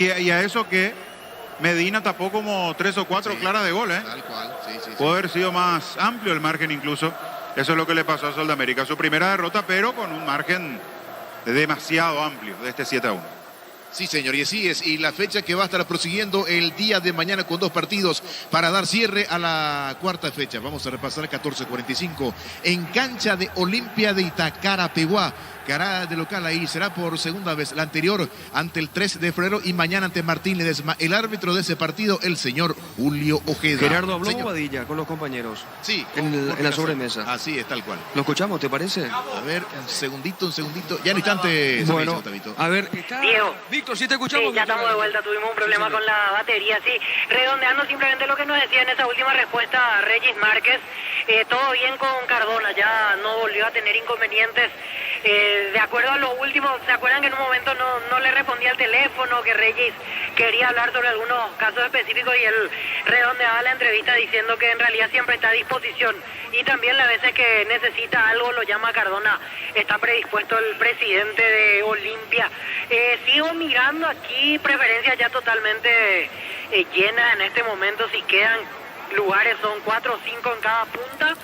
Y a eso que Medina tapó como 3 o 4 claras de gol, ¿eh? Tal cual, sí. Puede haber sido más amplio el margen incluso. Eso es lo que le pasó a Sol de América. Su primera derrota, pero con un margen demasiado amplio de este 7-1. Sí, señor, y así es. Y la fecha que va a estar prosiguiendo el día de mañana con 2 partidos para dar cierre a la cuarta fecha. Vamos a repasar 14:45 en cancha de Olimpia de Itacarapeguá. Hará de local ahí, será por segunda vez, la anterior ante el 3 de febrero y mañana ante Martín Ledesma. El árbitro de ese partido, el señor Julio Ojeda. Gerardo habló Señor. Bobadilla con los compañeros. Sí. En la sobremesa. Así es, tal cual. ¿Lo escuchamos, te parece? A ver, un segundito. Ya en instante. Bueno, a ver, está... Diego. Víctor, sí te escuchamos. Sí, ya estamos de vuelta, tuvimos un problema con la batería, sí. Redondeando simplemente lo que nos decía en esa última respuesta Regis Márquez, todo bien con Cardona, ya no volvió a tener inconvenientes. De acuerdo a lo último, ¿se acuerdan que en un momento no le respondía al teléfono, que Regis quería hablar sobre algunos casos específicos y él redondeaba la entrevista diciendo que en realidad siempre está a disposición y también las veces que necesita algo lo llama Cardona, está predispuesto el presidente de Olimpia. Sigo mirando aquí preferencias ya totalmente llenas en este momento, si quedan lugares son 4 o 5 en cada punta.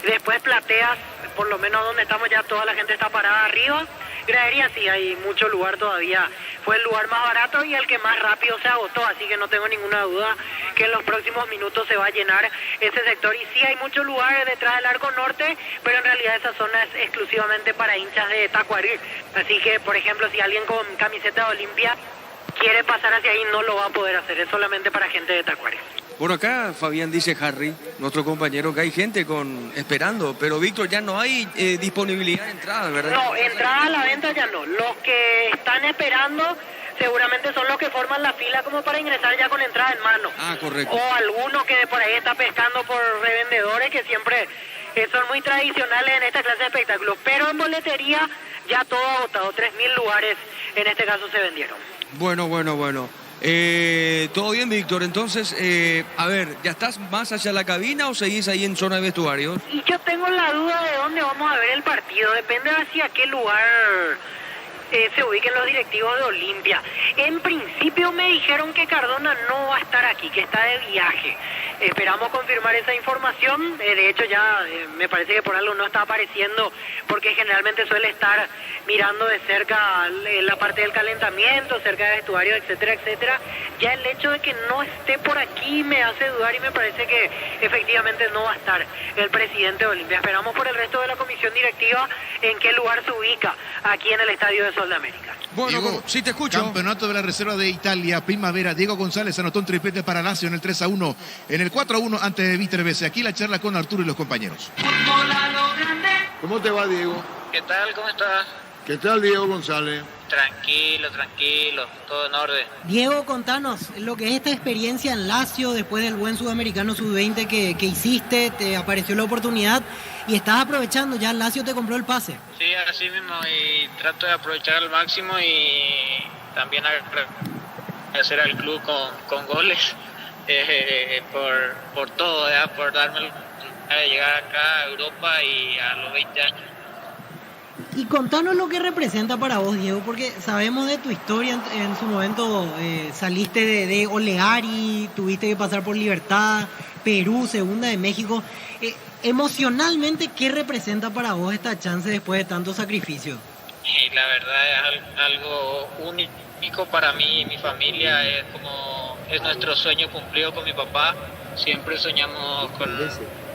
Después plateas, por lo menos donde estamos ya toda la gente está parada arriba. Gradería sí, hay mucho lugar todavía. Fue el lugar más barato y el que más rápido se agotó, así que no tengo ninguna duda que en los próximos minutos se va a llenar ese sector. Y sí hay muchos lugares detrás del Arco Norte, pero en realidad esa zona es exclusivamente para hinchas de Tacuarí. Así que, por ejemplo, si alguien con camiseta de Olimpia quiere pasar hacia ahí, no lo va a poder hacer, es solamente para gente de Tacuarí. Por acá, Fabián, dice Harry, nuestro compañero, que hay gente esperando, pero Víctor, ya no hay disponibilidad de entrada, ¿verdad? No, entrada a la venta ya no. Los que están esperando seguramente son los que forman la fila como para ingresar ya con entrada en mano. Ah, correcto. O alguno que por ahí está pescando por revendedores que siempre son muy tradicionales en esta clase de espectáculos. Pero en boletería ya todo agotado, 3.000 lugares en este caso se vendieron. Bueno. Todo bien, Víctor. Entonces, a ver, ¿ya estás más hacia la cabina o seguís ahí en zona de vestuarios? Y yo tengo la duda de dónde vamos a ver el partido. Depende hacia qué lugar se ubiquen los directivos de Olimpia. En principio me dijeron que Cardona no va a estar aquí, que está de viaje. Esperamos confirmar esa información. De hecho ya me parece que por algo no está apareciendo, porque generalmente suele estar mirando de cerca la parte del calentamiento, cerca de vestuario, etcétera, etcétera. Ya el hecho de que no esté por aquí me hace dudar y me parece que efectivamente no va a estar el presidente de Olimpia. Esperamos por el resto de la comisión directiva en qué lugar se ubica aquí en el estadio de Sol de América. Bueno, Diego, sí te escucho. Campeonato de la Reserva de Italia, primavera. Diego González anotó un triplete para Lazio en el 3-1, en el 4-1 ante Vitervese. Aquí la charla con Arturo y los compañeros. ¿Cómo te va, Diego? ¿Qué tal? ¿Cómo estás? ¿Qué tal, Diego González? Tranquilo, todo en orden. Diego, contanos lo que es esta experiencia en Lazio después del buen sudamericano sub-20 que hiciste, te apareció la oportunidad y estás aprovechando, ya Lazio te compró el pase. Sí, así mismo, y trato de aprovechar al máximo y también agradecer al club con goles por todo, ¿verdad? Por darme la oportunidad de llegar acá a Europa y a los 20 años. Y contanos lo que representa para vos, Diego, porque sabemos de tu historia, en su momento saliste de Oleari, tuviste que pasar por Libertad, Perú, Segunda de México. Emocionalmente, ¿qué representa para vos esta chance después de tanto sacrificio? Y la verdad es algo único para mí y mi familia, es nuestro sueño cumplido con mi papá. Siempre soñamos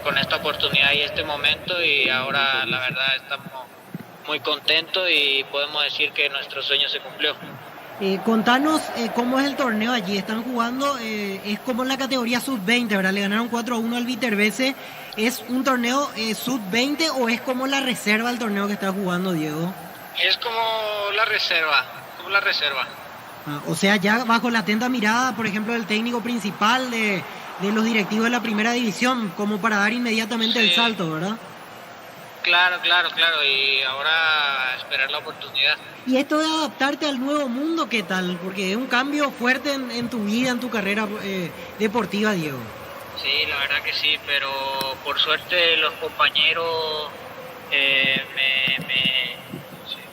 con esta oportunidad y este momento, y ahora la verdad estamos muy contentos y podemos decir que nuestro sueño se cumplió. Contanos cómo es el torneo allí. Están jugando, es como en la categoría sub-20, ¿verdad? Le ganaron 4-1 al Vitervese. ¿Es un torneo sub-20 o es como la reserva del torneo que está jugando, Diego? Es como la reserva. O sea, ya bajo la atenta mirada, por ejemplo, del técnico principal, de los directivos de la primera división, como para dar inmediatamente el salto, ¿verdad? Claro, y ahora esperar la oportunidad. Y esto de adaptarte al nuevo mundo, ¿qué tal? Porque es un cambio fuerte en tu vida, en tu carrera deportiva, Diego. Sí, la verdad que sí, pero por suerte los compañeros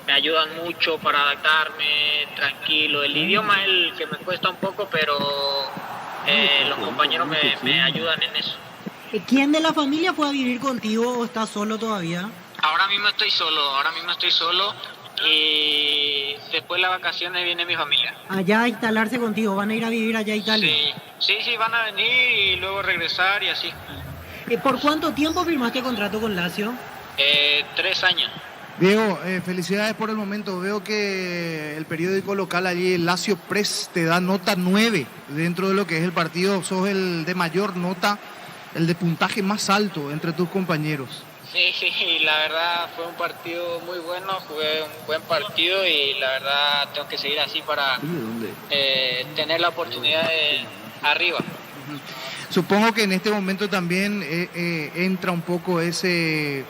me ayudan mucho para adaptarme, tranquilo. El idioma es el que me cuesta un poco, pero los compañeros me ayudan en eso. ¿Quién de la familia fue a vivir contigo o estás solo todavía? Ahora mismo estoy solo y después de las vacaciones viene mi familia. Allá a instalarse contigo, van a ir a vivir allá a Italia. Sí, van a venir y luego regresar y así. ¿Por cuánto tiempo firmaste contrato con Lazio? 3 años. Diego, felicidades por el momento. Veo que el periódico local allí, el Lazio Press, te da nota 9 dentro de lo que es el partido. Sos el de mayor nota, el de puntaje más alto entre tus compañeros. Sí, la verdad fue un partido muy bueno, jugué un buen partido y la verdad tengo que seguir así para tener la oportunidad de arriba. Supongo que en este momento también entra un poco ese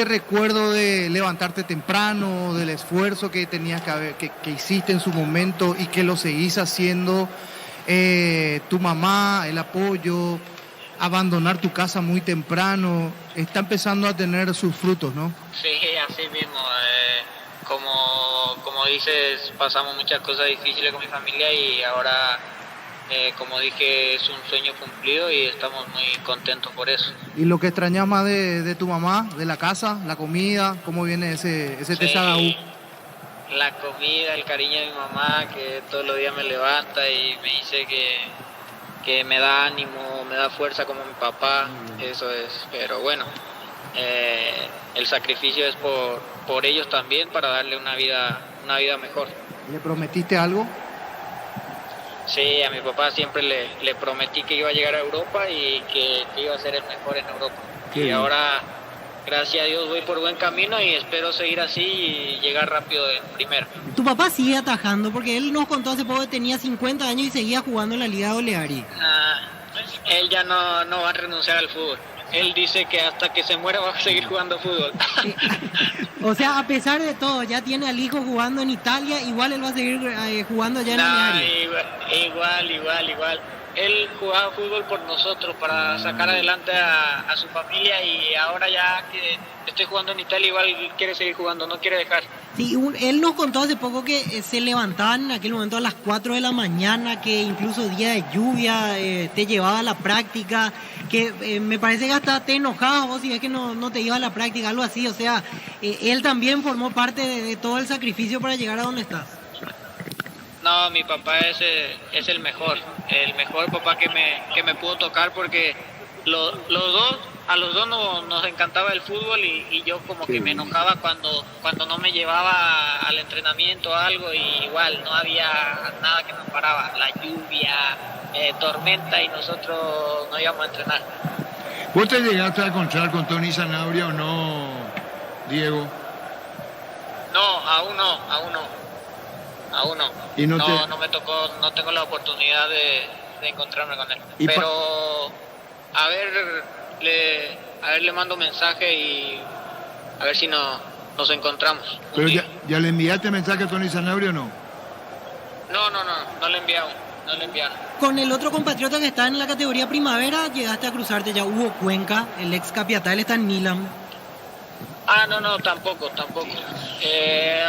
recuerdo de levantarte temprano, del esfuerzo que tenías que hiciste en su momento y que lo seguís haciendo, tu mamá, el apoyo, abandonar tu casa muy temprano, está empezando a tener sus frutos, ¿no? Sí, así mismo. Como dices, pasamos muchas cosas difíciles con mi familia y ahora, como dije, es un sueño cumplido y estamos muy contentos por eso. ¿Y lo que extrañas más de tu mamá, de la casa, la comida? ¿Cómo viene ese tesagaú? La comida, el cariño de mi mamá, que todos los días me levanta y me dice que me da ánimo, me da fuerza como mi papá, eso es. Pero bueno, el sacrificio es por ellos también, para darle una vida mejor. ¿Le prometiste algo? Sí, a mi papá siempre le prometí que iba a llegar a Europa y que iba a ser el mejor en Europa. Y ahora, gracias a Dios, voy por buen camino y espero seguir así y llegar rápido en primera. Tu papá sigue atajando porque él nos contó hace poco que tenía 50 años y seguía jugando en la Liga de Oleari. Él ya no va a renunciar al fútbol. Él dice que hasta que se muera va a seguir jugando fútbol. O sea, a pesar de todo, ya tiene al hijo jugando en Italia, igual él va a seguir jugando allá en Oleari. Igual. Él jugaba fútbol por nosotros, para sacar adelante a su familia, y ahora ya que estoy jugando en Italia, igual quiere seguir jugando, no quiere dejar. Sí, él nos contó hace poco que se levantaban en aquel momento a las 4 de la mañana, que incluso día de lluvia te llevaba a la práctica, que me parece que hasta te enojabas vos si ves que no te iba a la práctica, algo así. O sea, él también formó parte de todo el sacrificio para llegar a donde estás. No, mi papá es el mejor papá que me pudo tocar, porque a los dos nos encantaba el fútbol y yo como que me enojaba cuando no me llevaba al entrenamiento o algo, y igual no había nada que nos paraba, la lluvia, tormenta, y nosotros no íbamos a entrenar. ¿Vos te llegaste a encontrar con Tony Sanabria o no, Diego? No, aún no. ¿Y no me tocó, no tengo la oportunidad de encontrarme con él. Pero a ver, le mando mensaje y a ver si nos encontramos. ¿Pero ya le enviaste mensaje a Tony Sanabria o no? No le enviaron. Con el otro compatriota que está en la categoría primavera, llegaste a cruzarte ya, Hugo Cuenca, el ex Capiatá, él está en Milan. No, tampoco.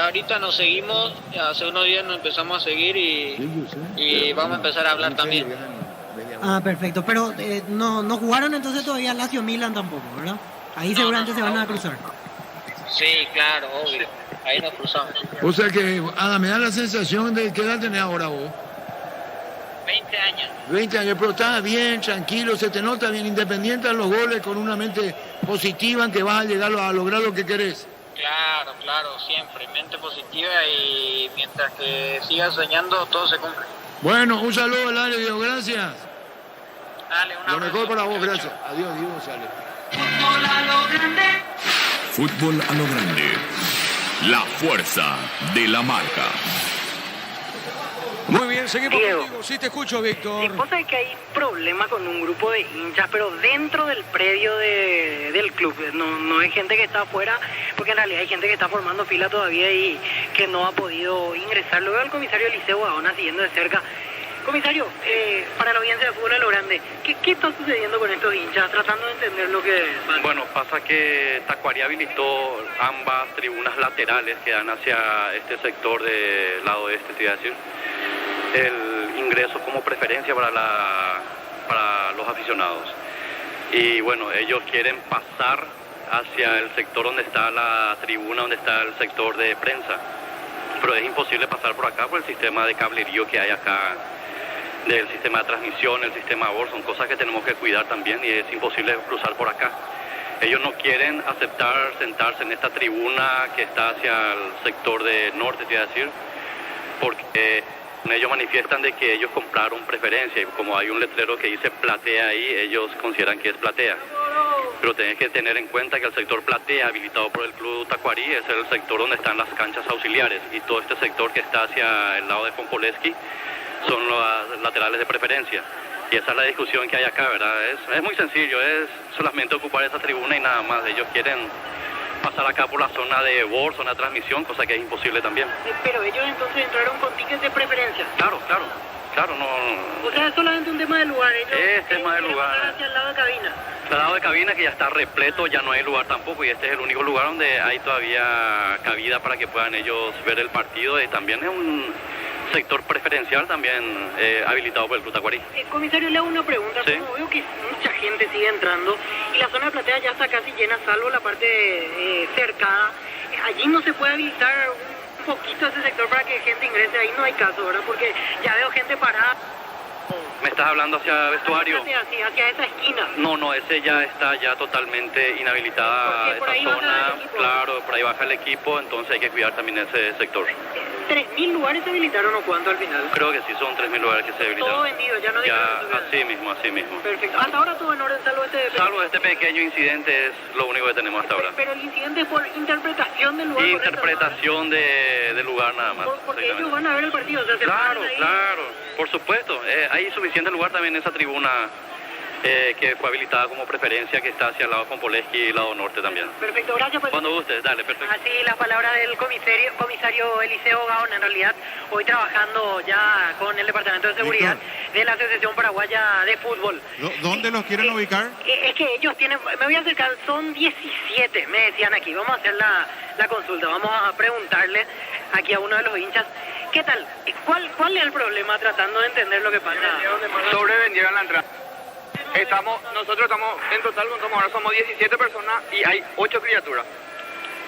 Ahorita nos seguimos, hace unos días nos empezamos a seguir y vamos a empezar a hablar también. Perfecto, pero no jugaron entonces todavía Lazio Milan tampoco, ¿verdad? Ahí seguramente se van a cruzar. Sí, claro, obvio, ahí nos cruzamos. O sea que, Ada, me da la sensación de, ¿qué edad tenés ahora vos? 20 años. 20 años, pero estás bien, tranquilo, se te nota bien, independiente de los goles, con una mente positiva en que vas a llegar a lograr lo que querés. Claro, siempre, mente positiva, y mientras que sigas soñando, todo se cumple. Bueno, un saludo al área, Diego, gracias. Dale, un abrazo. Lo mejor para vos, gracias. Adiós, Diego González. Fútbol a lo grande. Fútbol a lo grande. La fuerza de la marca. Muy bien, seguimos Diego. contigo. Sí, te escucho, Víctor. Sí, vos sabés que hay problema con un grupo de hinchas, pero dentro del predio del club. No hay gente que está afuera, porque en realidad hay gente que está formando fila todavía y que no ha podido ingresar. Luego el comisario Eliseo Gaona, siguiendo de cerca, Comisario, para la audiencia de fútbol a lo grande, ¿qué está sucediendo con estos hinchas? Tratando de entender lo que pasa. Bueno, pasa que Tacuarí habilitó ambas tribunas laterales que dan hacia este sector del lado este, te iba a decir, el ingreso como preferencia para los aficionados. Y bueno, ellos quieren pasar hacia el sector donde está la tribuna, donde está el sector de prensa. Pero es imposible pasar por acá por el sistema de cablerío que hay acá, del sistema de transmisión, el sistema de son cosas que tenemos que cuidar también y es imposible cruzar por acá. Ellos no quieren aceptar sentarse en esta tribuna que está hacia el sector de norte, te iba a decir, porque ellos manifiestan de que ellos compraron preferencia y como hay un letrero que dice platea ahí, ellos consideran que es platea. Pero tenés que tener en cuenta que el sector platea habilitado por el Club Tacuarí es el sector donde están las canchas auxiliares y todo este sector que está hacia el lado de Pompoleski son los laterales de preferencia. Y esa es la discusión que hay acá, ¿verdad? Es muy sencillo, es solamente ocupar esa tribuna y nada más. Ellos quieren pasar acá por la zona de BOR, zona de transmisión, cosa que es imposible también. Pero ellos entonces entraron con tickets de preferencia. Claro, no... O sea, es solamente un tema de lugar. Ellos es tema de lugar. Hacia el lado de cabina. El lado de cabina que ya está repleto, ya no hay lugar tampoco y este es el único lugar donde hay todavía cabida para que puedan ellos ver el partido y también es un sector preferencial también habilitado por el Club Tacuarí. Comisario, le hago una pregunta. ¿Sí? Como veo que mucha gente sigue entrando y la zona de platea ya está casi llena, salvo la parte cercada, allí no se puede habilitar un poquito ese sector para que gente ingrese, ahí no hay caso, ¿verdad? Porque ya veo gente parada. ¿Me estás hablando hacia vestuario? Hacia esa esquina. No, ese ya está ya totalmente inhabilitada esa zona. Claro, por ahí baja el equipo, entonces hay que cuidar también ese sector. 3.000 lugares se habilitaron o cuánto al final? Creo que sí, son 3.000 lugares que se habilitaron. Todo vendido, ya no ya, así mismo. Perfecto. Hasta ahora todo en orden, salvo este pequeño incidente, es lo único que tenemos hasta ahora. Pero el incidente es por interpretación del lugar. Interpretación del lugar nada más. Porque ellos van a ver el partido. O sea, claro, por supuesto. Hay suficiente lugar también en esa tribuna que fue habilitada como preferencia, que está hacia el lado de Pompoleski y el lado norte también. Perfecto, gracias. Cuando guste, dale, perfecto. Así las palabras del comisario Eliseo Gaón, en realidad hoy trabajando ya con el Departamento de Seguridad de la Asociación Paraguaya de Fútbol. ¿Dónde los quieren ubicar? Es que ellos tienen, me voy a acercar, son 17, me decían aquí, vamos a hacer la consulta, vamos a preguntarle aquí a uno de los hinchas. ¿Qué tal? ¿Cuál es el problema tratando de entender lo que pasa? Sobrevendieron la entrada. Nosotros estamos, en total ahora somos 17 personas y hay 8 criaturas.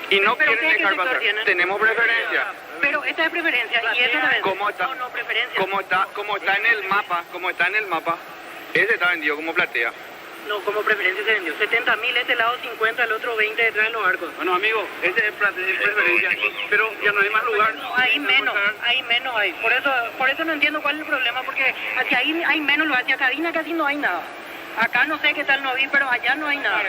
Y no quieren dejar pasar. Tenemos preferencia. Pero esta es preferencia y esta también. ¿Cómo está? No, preferencia. Como está en el mapa, ese está vendido como platea. No, como preferencia se vendió. 70.000 este lado, 50, el otro 20 detrás de los arcos. Bueno, amigo, ese es preferencia, pero ya no hay más lugar. No, hay menos hay. Por eso no entiendo cuál es el problema, porque hacia ahí hay menos lugar, hacia cabina casi no hay nada. Acá no sé qué tal no vi, pero allá no hay nada.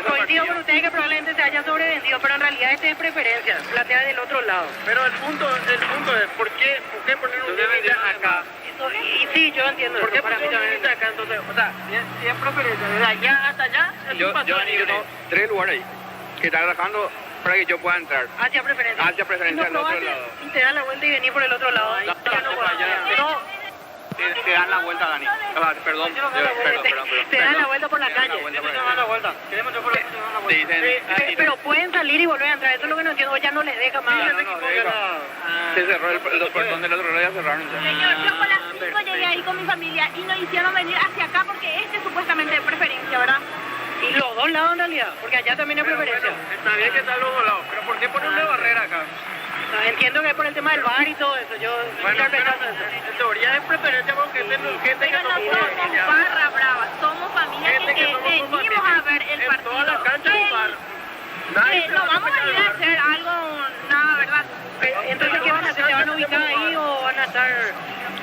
Coincido con ustedes que probablemente se haya sobrevendido, pero en realidad este es preferencia, platea del otro lado. Pero el punto es, ¿por qué poner un límite acá? Y sí, yo entiendo. ¿Por qué poner un límite acá entonces? O sea, si es preferencia, desde allá hasta allá, yo tengo 3 lugares ahí, que están trabajando para que yo pueda entrar. Hacia preferencia. Hacia preferencia al otro lado. Si te das la vuelta y venís por el otro lado, te dan la vuelta, Dani. Perdón. Te dan la vuelta por la calle. Pero pueden salir y volver a entrar. Eso es lo que no entiendo. Ya no les deja más. Se cerró el portón del otro lado, ya cerraron. Señor, yo con las 5 llegué ahí con mi familia y nos hicieron venir hacia acá porque este es supuestamente de preferencia, ¿verdad? Y los dos lados en realidad, porque allá también hay preferencia. Está bien que están los dos lados, pero ¿por qué poner una barrera acá? Entiendo que es por el tema del bar y todo eso. En teoría es preferencia porque gente que no somos barra brava, somos familia que venimos a ver el partido. Toda la cancha es un bar. No vamos a ir a hacer algo, nada, ¿verdad? Entonces, ¿qué van a hacer? ¿Se van a ubicar ahí o van a estar...?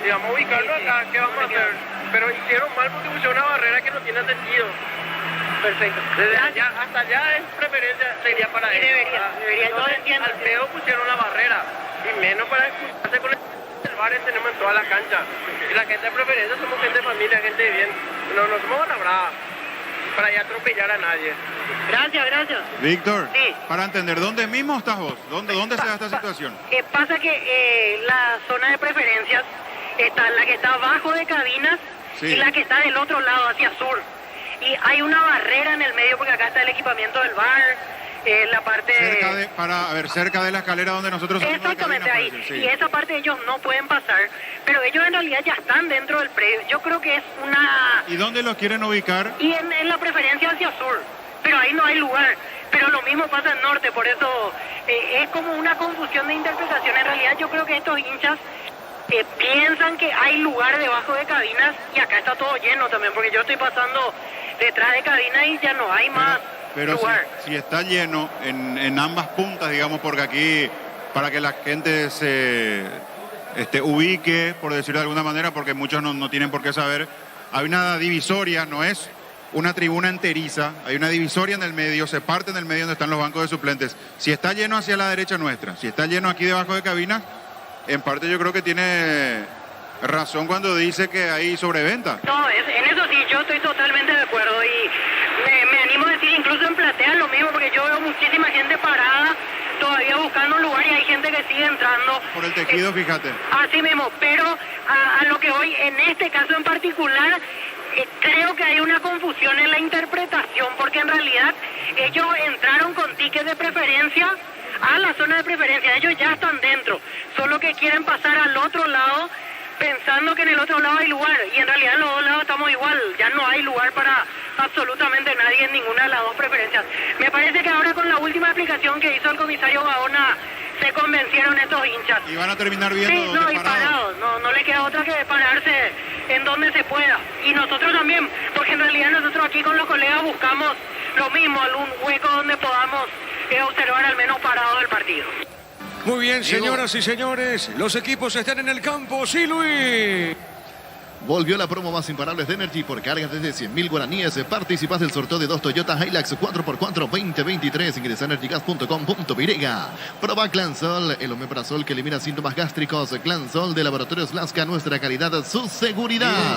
Si vamos a ubicarlo acá, ¿qué vamos a hacer? Pero hicieron mal porque pusieron una barrera que no tiene sentido. Perfecto. Desde allá hasta allá es preferencia, sería para ellos. Debería, todos entienden. Al pedo pusieron la barrera, y menos para escucharse con el bar tenemos en toda la cancha. Y la gente de preferencia somos gente de familia, gente de bien. No somos barra brava, para ya atropellar a nadie. Gracias. Víctor, sí. Para entender, ¿dónde mismo estás vos? ¿Dónde se da esta situación? Pasa que la zona de preferencia Está la que está abajo de cabinas Sí. y la que está del otro lado, hacia sur. Y hay una barrera en el medio porque acá está el equipamiento del bar, la parte... cerca de la escalera donde nosotros salimos de Exactamente cabina, ahí. parece, sí. Y esa parte ellos no pueden pasar, pero ellos en realidad ya están dentro del predio. Yo creo que es una... ¿Y dónde los quieren ubicar? Y en la preferencia hacia sur, pero ahí no hay lugar. Pero lo mismo pasa en norte, por eso es como una confusión de interpretación. En realidad yo creo que estos hinchas piensan que hay lugar debajo de cabinas y acá está todo lleno también, porque yo estoy pasando detrás de cabinas y ya no hay más Pero lugar. si está lleno en ambas puntas, digamos, porque aquí, para que la gente se ubique, por decirlo de alguna manera, porque muchos no tienen por qué saber, hay una divisoria, no es una tribuna enteriza, hay una divisoria en el medio, se parte en el medio donde están los bancos de suplentes. Si está lleno hacia la derecha nuestra, si está lleno aquí debajo de cabinas, en parte yo creo que tiene razón cuando dice que hay sobreventa. No, en eso sí, yo estoy totalmente de acuerdo y me animo a decir, incluso en platea lo mismo, porque yo veo muchísima gente parada todavía buscando un lugar y hay gente que sigue entrando. Por el tejido, fíjate. Así mismo, pero a lo que voy, en este caso en particular, creo que hay una confusión en la interpretación, porque en realidad ellos entraron con tickets de preferencia a la zona de preferencia, ellos ya están dentro, solo que quieren pasar al otro lado pensando que en el otro lado hay lugar, y en realidad en los dos lados estamos igual, ya no hay lugar para absolutamente nadie en ninguna de las dos preferencias. Me parece que ahora con la última explicación que hizo el comisario Gaona se convencieron estos hinchas. Y van a terminar viendo Sí, no, y parados, no le queda otra que pararse en donde se pueda. Y nosotros también, porque en realidad nosotros aquí con los colegas buscamos lo mismo, algún hueco donde podamos observar al menos parados el partido. Muy bien, señoras y señores, los equipos están en el campo. Sí, Luis. Volvió la promo más imparables de Energy por cargas desde 100.000 guaraníes. Participas del sorteo de 2 Toyota Hilux 4x4 2023. Ingresa a energygas.com.virega. Proba Clansol, el omeprazol que elimina síntomas gástricos. Clansol de Laboratorios Lasca, nuestra calidad, su seguridad.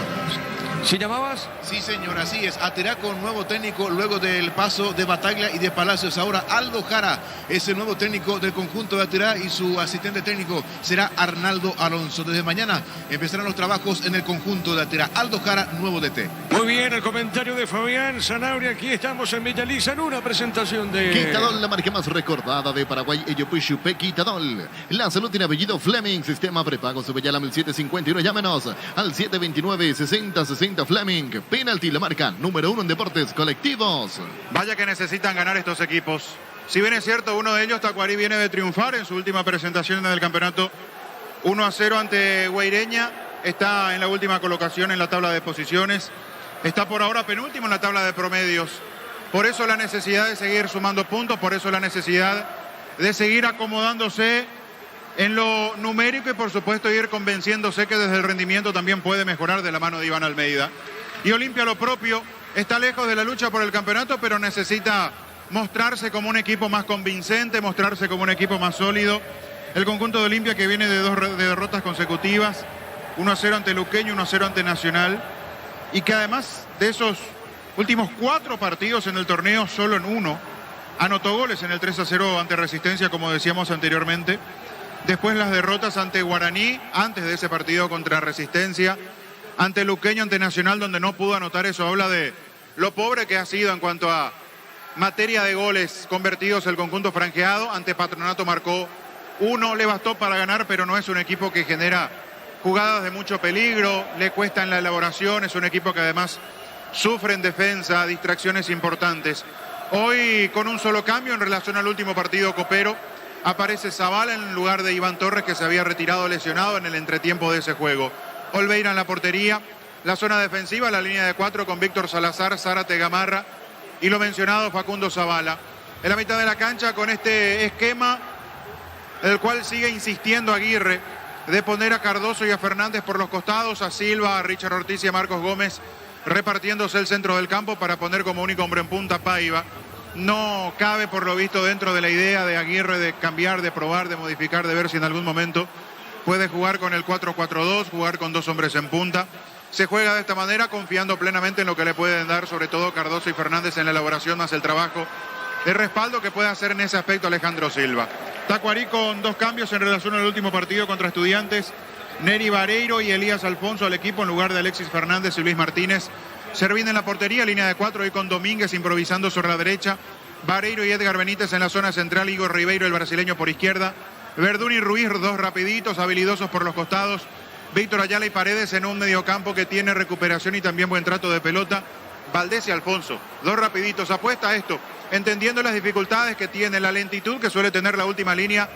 ¿Sí llamabas? Sí, señor, así es. Aterá con nuevo técnico luego del paso de Bataglia y de Palacios. Ahora Aldo Jara es el nuevo técnico del conjunto de Aterá y su asistente técnico será Arnaldo Alonso. Desde mañana empezarán los trabajos en el conjunto de Aterá. Aldo Jara, nuevo DT. Muy bien, el comentario de Fabián Sanabria. Aquí estamos en Villaliza en una presentación de... Quitadol, la marca más recordada de Paraguay. Ellopuchupe Quitadol. La salud tiene apellido Fleming. Sistema prepago Subellala 1751. Llámenos al 729-6060 Fleming. Penalti, la marca número 1 en deportes colectivos. Vaya que necesitan ganar estos equipos. Si bien es cierto, uno de ellos, Tacuarí, viene de triunfar en su última presentación en el campeonato 1-0 ante Guaireña. Está en la última colocación en la tabla de posiciones. Está por ahora penúltimo en la tabla de promedios. Por eso la necesidad de seguir sumando puntos, por eso la necesidad de seguir acomodándose en lo numérico y por supuesto ir convenciéndose que desde el rendimiento también puede mejorar de la mano de Iván Almeida. Y Olimpia lo propio, está lejos de la lucha por el campeonato, pero necesita mostrarse como un equipo más convincente, mostrarse como un equipo más sólido. El conjunto de Olimpia que viene de dos derrotas consecutivas, 1-0 ante Luqueño, 1-0 ante Nacional, y que además de esos últimos 4 partidos en el torneo, solo en uno anotó goles, en el 3-0 ante Resistencia, como decíamos anteriormente. Después las derrotas ante Guaraní, antes de ese partido contra Resistencia, ante Luqueño, ante Nacional, donde no pudo anotar. Eso habla de lo pobre que ha sido en cuanto a materia de goles convertidos el conjunto franjeado. Ante Patronato marcó 1, le bastó para ganar, pero no es un equipo que genera jugadas de mucho peligro, le cuesta en la elaboración, es un equipo que además sufre en defensa, distracciones importantes. Hoy, con un solo cambio en relación al último partido copero, aparece Zavala en lugar de Iván Torres, que se había retirado lesionado en el entretiempo de ese juego. Olveira en la portería, la zona defensiva, la línea de 4 con Víctor Salazar, Zárate, Gamarra y lo mencionado Facundo Zavala. En la mitad de la cancha con este esquema, el cual sigue insistiendo Aguirre, de poner a Cardoso y a Fernández por los costados, a Silva, a Richard Ortiz y a Marcos Gómez repartiéndose el centro del campo para poner como único hombre en punta Paiva. No cabe por lo visto dentro de la idea de Aguirre de cambiar, de probar, de modificar, de ver si en algún momento puede jugar con el 4-4-2, jugar con 2 hombres en punta. Se juega de esta manera confiando plenamente en lo que le pueden dar sobre todo Cardoso y Fernández en la elaboración, más el trabajo de respaldo que puede hacer en ese aspecto Alejandro Silva. Tacuarí con 2 cambios en relación al último partido contra Estudiantes. Neri Vareiro y Elías Alfonso al equipo en lugar de Alexis Fernández y Luis Martínez. Servín en la portería, línea de 4 y con Domínguez improvisando sobre la derecha. Vareiro y Edgar Benítez en la zona central, Igor Ribeiro, el brasileño, por izquierda. Verdún y Ruiz, dos rapiditos, habilidosos por los costados. Víctor Ayala y Paredes en un mediocampo que tiene recuperación y también buen trato de pelota. Valdés y Alfonso, dos rapiditos. Apuesta a esto, entendiendo las dificultades que tiene, la lentitud que suele tener la última línea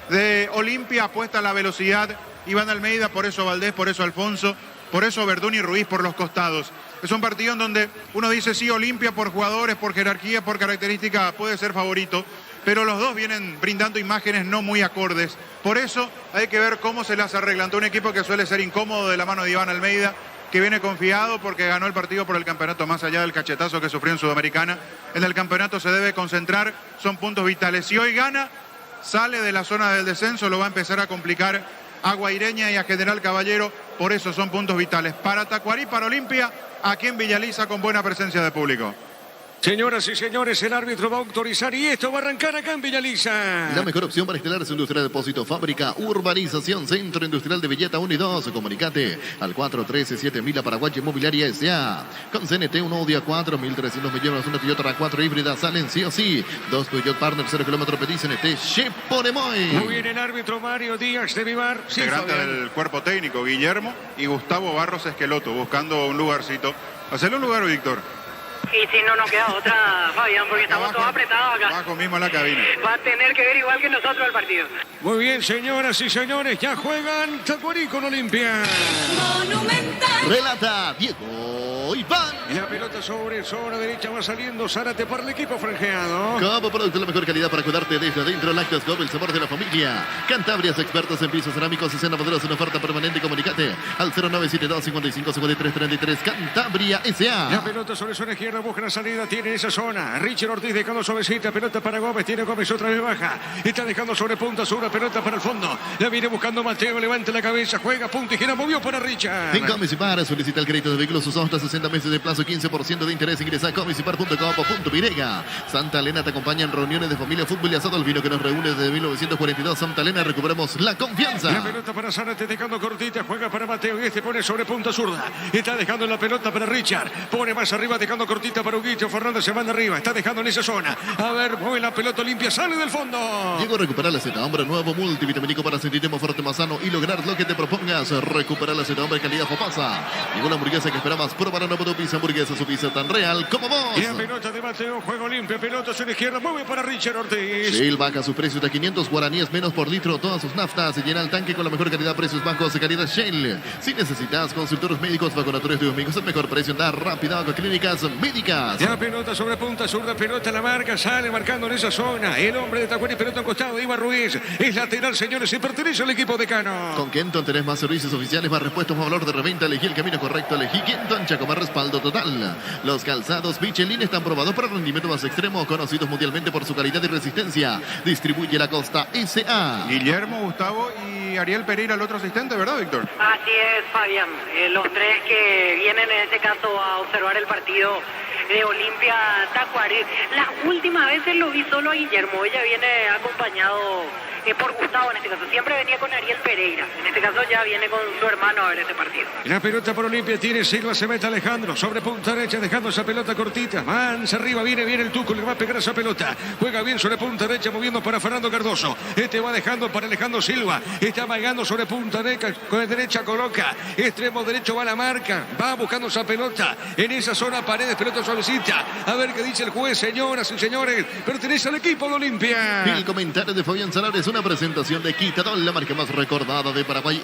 de Olimpia, apuesta a la velocidad. Iván Almeida, por eso Valdés, por eso Alfonso, por eso Verdún y Ruiz por los costados. Es un partido en donde uno dice sí, Olimpia por jugadores, por jerarquía, por característica puede ser favorito, pero los dos vienen brindando imágenes no muy acordes. Por eso hay que ver cómo se las arreglan. Ante un equipo que suele ser incómodo de la mano de Iván Almeida, que viene confiado porque ganó el partido por el campeonato, más allá del cachetazo que sufrió en Sudamericana. En el campeonato se debe concentrar, son puntos vitales. Si hoy gana, sale de la zona del descenso, lo va a empezar a complicar a Guaireña y a General Caballero. Por eso son puntos vitales para Tacuarí, para Olimpia, aquí en Villaliza, con buena presencia de público. Señoras y señores, el árbitro va a autorizar y esto va a arrancar acá en Villaliza. La mejor opción para instalar su industria de depósito, fábrica, urbanización, centro industrial de Villeta 1 y 2. Comunicate al 413-7000 Paraguay Inmobiliaria S.A. Con CNT, un Audi A4, 1.300 millones, una Toyota RAV4 híbrida, salen sí o sí. 2 Peugeot Partner, 0 kilómetros, pedí CNT, Cheponemoy. Muy bien, el árbitro Mario Díaz de Vivar. Sí, integrante del cuerpo técnico, Guillermo y Gustavo Barros Esqueloto, buscando un lugarcito. Hacerle un lugar, Víctor. Y si no nos queda otra, Fabián, porque estamos todos apretados acá. Bajo mismo en la cabina. Va a tener que ver igual que nosotros el partido. Muy bien, señoras y señores, ya juegan Tacuarí con Olimpia. Relata Diego Iván. Y la pelota sobre zona derecha va saliendo Zárate para el equipo franjeado. Como producto de la mejor calidad para cuidarte desde adentro, Lácteos Cobb, el sabor de la familia. Cantabrias, expertos en pisos cerámicos y cena modelos en oferta permanente. Comunicate al 0972-55-53-33. Cantabria S.A. La pelota sobre zona izquierda, busca la salida, tiene esa zona. Richard Ortiz dejando suavecita, pelota para Gómez, tiene Gómez otra vez baja. Está dejando sobre punta, sobre pelota para el fondo. La viene buscando Mateo, levanta la cabeza, juega, punta y gira, movió para Richard. En Comisipar solicita el crédito de vehículos usados hasta 60 meses de plazo, 15% de interés. Ingresa a comisipar.com.y. Santa Elena te acompaña en reuniones de familia, fútbol y asado. El vino que nos reúne desde 1942. Santa Elena, recuperamos la confianza. La pelota para Zárate, dejando cortita, juega para Mateo y este pone sobre punta zurda. Está dejando la pelota para Richard, pone más arriba, dejando cortita para Huguito. Fernández se manda arriba, está dejando en esa zona. A ver, mueve la pelota limpia, sale del fondo. Llegó a recuperar la Z, hombre nuevo, multivitamínico para sentirte más fuerte, más sano y lograr lo que te propongas. Recuperar la Z, hombre, calidad Fopasa. Llegó la hamburguesa que esperabas, probar una tu pizza, hamburguesa, su pizza tan real como vos. Y la pelota de Mateo, juego limpio, pelota hacia la izquierda, mueve para Richard Ortiz. Shell baja su precio de 500 guaraníes menos por litro. Todas sus naftas se llena el tanque con la mejor calidad, precios bajos de calidad Shell. Si necesitas consultores médicos, vacunatorios de domingos, el mejor precio da rápida con clínicas médicas. La pelota sobre punta zurda, pelota la marca, sale marcando en esa zona. El hombre de Tacuarí, pelota en costado, Iba Ruiz. Es lateral, señores, y pertenece al equipo de Cano. Con Kenton tenés más servicios oficiales, más repuestos, más valor de reventa. Elegí el camino correcto, elegí Kenton, Chaco, más respaldo total. Los calzados Michelin están probados para rendimiento más extremo, conocidos mundialmente por su calidad y resistencia. Distribuye la Costa S.A. Guillermo, Gustavo y Ariel Pereira, el otro asistente, ¿verdad, Víctor? Así es, Fabián. Los tres que vienen en este caso a observar el partido de Olimpia Tacuarí. Las últimas veces lo vi solo a Guillermo, ella viene acompañado por Gustavo en este caso. Siempre venía con Ariel Pereira, en este caso ya viene con su hermano a ver este partido. La pelota por Olimpia tiene Silva, se mete Alejandro, sobre punta derecha dejando esa pelota cortita. Mansa arriba, viene el Tuco, le va a pegar esa pelota. Juega bien sobre punta derecha, moviendo para Fernando Cardoso. Este va dejando para Alejandro Silva, está amagando sobre punta derecha, con la derecha coloca, extremo derecho va la marca, va buscando esa pelota en esa zona, Paredes, pelota suavecita. A ver qué dice el juez, señoras y señores, pertenece al equipo de Olimpia. El comentario de Fabián Salares, una presentación de Quitadol, la marca más recordada de Paraguay,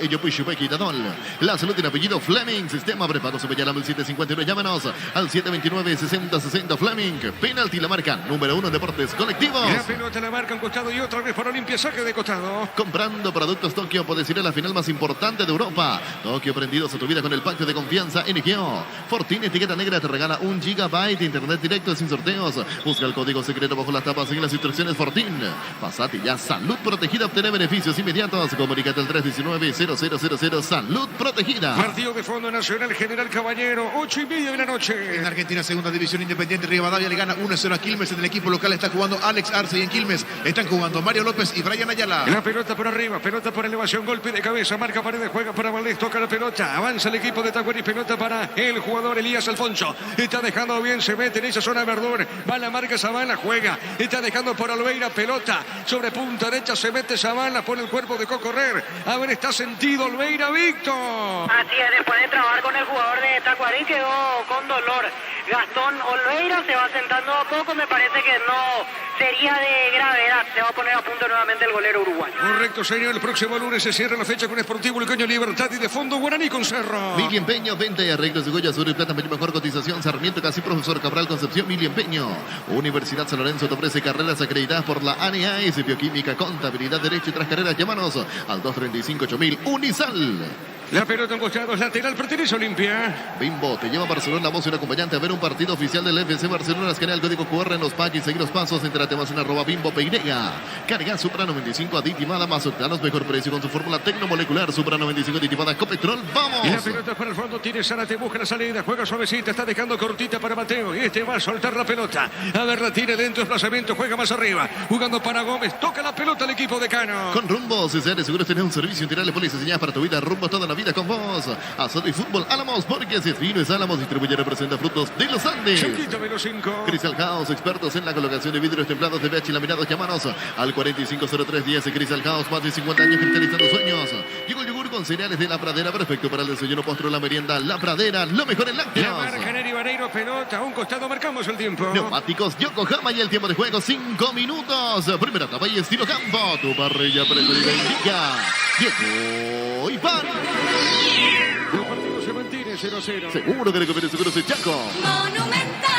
Quitadol. La salud tiene apellido Fleming, sistema prepago se llama el 759, llámanos al 729-6060 Fleming. Penalti, la marca número 1 en deportes colectivos. La pelota la marca un costado y otra vez para Olimpia, saque de costado. Comprando productos Tokio puedes ir a la final más importante de Europa. Tokio, prendidos a tu vida con el pacto de confianza NGO. Fortín etiqueta negra te regala 1 GB de internet directo sin sorteos. Busca el código secreto bajo las tapas, sigue las instrucciones Fortín. Pasate ya, salud por Protegida obtiene beneficios inmediatos. Comunícate al 319-0000. Salud Protegida. Partido de Fondo Nacional General Caballero, 8:30 de la noche. En Argentina, segunda división, Independiente Rivadavia le gana 1-0 a Quilmes. En el equipo local está jugando Alex Arce y en Quilmes están jugando Mario López y Brian Ayala. La pelota por arriba, pelota por elevación, golpe de cabeza, marca Paredes, juega para Valdés, toca la pelota, avanza el equipo de Tacuary, pelota para el jugador Elías Alfonso. Está dejando bien, se mete en esa zona Verdún, va la marca Zavala, juega, está dejando por Olveira, pelota sobre punta derecha, se mete Zavala, pone el cuerpo de correr. A ver, está sentido Olveira, Víctor. Así es, después de trabajar con el jugador de Tacuary quedó con dolor. Gastón Olveira se va sentando a poco, me parece que no sería de gravedad. Se va a poner a punto nuevamente el golero uruguayo. Correcto, señor. El próximo lunes se cierra la fecha con Sportivo El Caño Libertad y de Fondo Guaraní con Cerro. Mili Empeño, venta y arreglos de joyas, oro y plata, mejor cotización. Sarmiento, casi Profesor Cabral, Concepción. Mili Empeño. Universidad San Lorenzo te ofrece carreras acreditadas por la ANEAS, bioquímica, contabilidad, derecho y tras carreras. Llámanos al 235-8000. Unisal. La pelota en costados, lateral, pertenece a Olimpia. Bimbo te lleva a Barcelona, voz y un acompañante a ver un partido oficial del FC Barcelona. Escanea el código QR en los pagos y seguir los pasos. Entérate más en @Bimbo Peinega. Carga Supra 95 aditivada más octanos, mejor precio con su fórmula tecnomolecular. Supra 95 aditivada Copetrol. ¡Vamos! Y la pelota para el fondo, tiene Zárate, busca la salida, juega suavecita, está dejando cortita para Mateo. Y este va a soltar la pelota. A ver, la tiene dentro, desplazamiento, juega más arriba. Jugando para Gómez, toca la pelota al equipo de Cano. Con Rumbo, CCR Seguros tenés un servicio integral de póliza diseñada para tu vida. Rumbo toda la vida con vos. Asado y fútbol Álamos, porque si es fino es Álamos. Distribuye representa frutos de los Andes. Chiquito menos 5. Crystal House, expertos en la colocación de vidrios templados de VH laminados. Llámanos al 450310. Crystal House, más de 50 años cristalizando sueños. Llegó el yogur con cereales de La Pradera, perfecto para el desayuno, postre, la merienda. La Pradera, lo mejor en lácteos. La marca Neri Vareiro, pelota, a un costado, marcamos el tiempo. Neumáticos Yokohama y el tiempo de juego 5 minutos. Primera etapa y estilo campo. Tu parrilla preferida indica Diego Iván. El partido se mantiene 0-0. Seguro que le conviene, seguro se Chaco.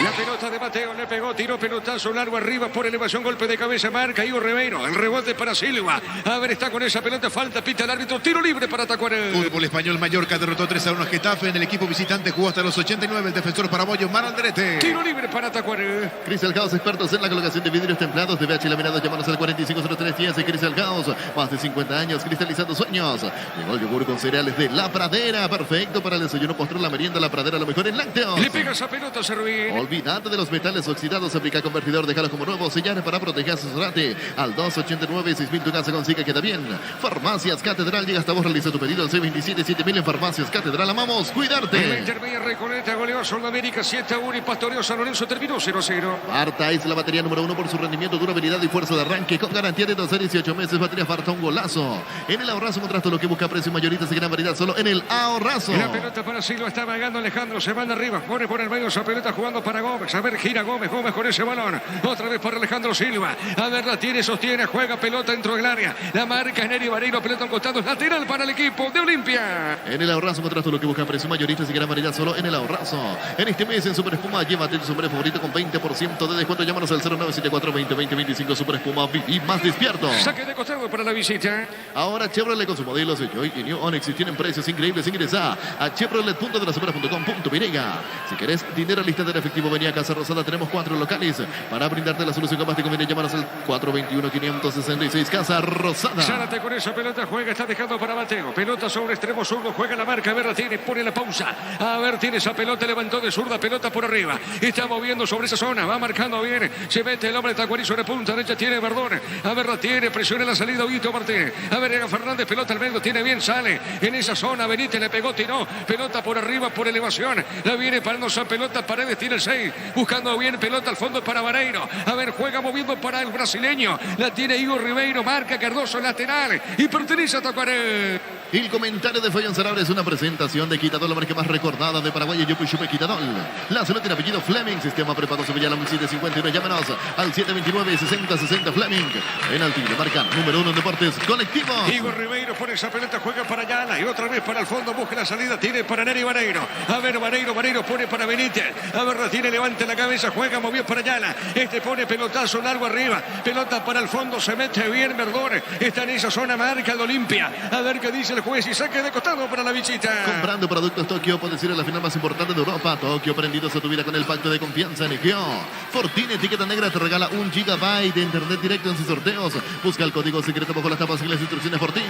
La pelota de Mateo le pegó, tiró pelotazo largo arriba por elevación, golpe de cabeza, marca Igor Ribeiro. El rebote para Silva. A ver, está con esa pelota, falta, pita el árbitro, tiro libre para Tacuary. Fútbol español, Mallorca derrotó 3-1 a Getafe. En el equipo visitante jugó hasta los 89 el defensor paraguayo Mar Alderete. Tiro libre para Tacuary. Crystal House, expertos en la colocación de vidrios templados de VH laminados. Llámanos al 450310. Crystal House, más de 50 años cristalizando sueños. Llegó el yogur con cereales de La Pradera, perfecto para el desayuno, postre, la merienda. La Pradera, lo mejor en lácteos. Le pega esa pelota, Servín. Olvídate de los metales oxidados. Aplica convertidor, déjalo como nuevo. Sellar para proteger, asesorate al 289-6000. Tu casa consigue, queda bien. Farmacias Catedral, llega hasta vos, realiza tu pedido al C27-7000 en Farmacias Catedral. Amamos cuidarte. En la intermedia Recoleta goleó a Sudamérica 7-1 y Pastoreo San Lorenzo terminó 0-0. Farta es la batería número 1 por su rendimiento, durabilidad y fuerza de arranque, con garantía de 12 a 18 meses. Batería Farta, un golazo. En el Ahorrazo, contrasto lo que busca, precio mayoristas y gran variedad solo en el Ahorrazo. La pelota para Silva, está vagando Alejandro, se van arriba, pone por el medio esa pelota jugando para Gómez. A ver, gira Gómez con ese balón. Otra vez para Alejandro Silva. A ver, la tiene, sostiene, juega pelota dentro del área. La marca es Neri Vareiro, pelota en costado, lateral para el equipo de Olimpia. En el Ahorrazo, contrasto lo que busca, precio mayoristas y gran variedad solo en el Ahorrazo. En este mes en Super Espuma, llévate tu sombrero favorito con 20% de descuento. Llámanos al 0974-2020-25. Super Espuma, viví más despierto. Saque de costado para la visita. Ahora Chevrolet con sus modelos de Joy y New Onix y tienen precios increíbles. Ingresa a chevrolet.delasopera.com.virega. Si querés dinero al instante en efectivo, venía a Casa Rosada. Tenemos 4 locales para brindarte la solución que más te conviene. Llámanos al 421-566. Casa Rosada. Zárate con esa pelota, juega, está dejando para Mateo. Pelota sobre extremo zurdo, juega la marca. A ver, la tiene, pone la pausa. A ver, tiene esa pelota, levantó de zurda, pelota por arriba. Está moviendo sobre esa zona, va marcando bien. Se mete el hombre de Tacuary sobre punta derecha, tiene Verdón. A ver, la tiene, presiona la salida, Huguito Martínez. A ver, llega Fernández, pelota al medio, tiene bien, sale en esa zona. Benítez le pegó, tiró, pelota por arriba, por elevación. La viene parando esa pelota, Paredes tiene el 6. Buscando bien, pelota al fondo para Vareiro. A ver, juega moviendo para el brasileño. La tiene Igor Ribeiro, marca Cardoso, lateral. Y pertenece a Tacuary. El comentario de Fabián Sarabia es una presentación de Quitadol, la marca más recordada de Paraguay. Yupi Chupe Quitadol. La salud tiene apellido Fleming. Sistema prepago Sevilla, la 1751. Llámanos al 729-6060 Fleming. Penalti de marca número 1 en deportes colectivos. Igor Ribeiro pone esa pelota, juega para Ayala. Y otra vez para el fondo, busca la salida. Tiene para Neri Vareiro. A ver, Vareiro pone para Benítez. A ver, la tiene, levanta la cabeza, juega, movió para Ayala. Este pone pelotazo largo arriba. Pelota para el fondo, se mete bien Verdón. Está en esa zona, marca de Olimpia. A ver qué dice el del juez y saque de costado para la visita. Comprando productos Tokio puedes ir a la final más importante de Europa. Tokio, prendidos a tu vida con el pacto de confianza en Egeo. Fortuna etiqueta negra te regala 1 GB de internet directo en sus sorteos. Busca el código secreto bajo las tapas y las instrucciones Fortín.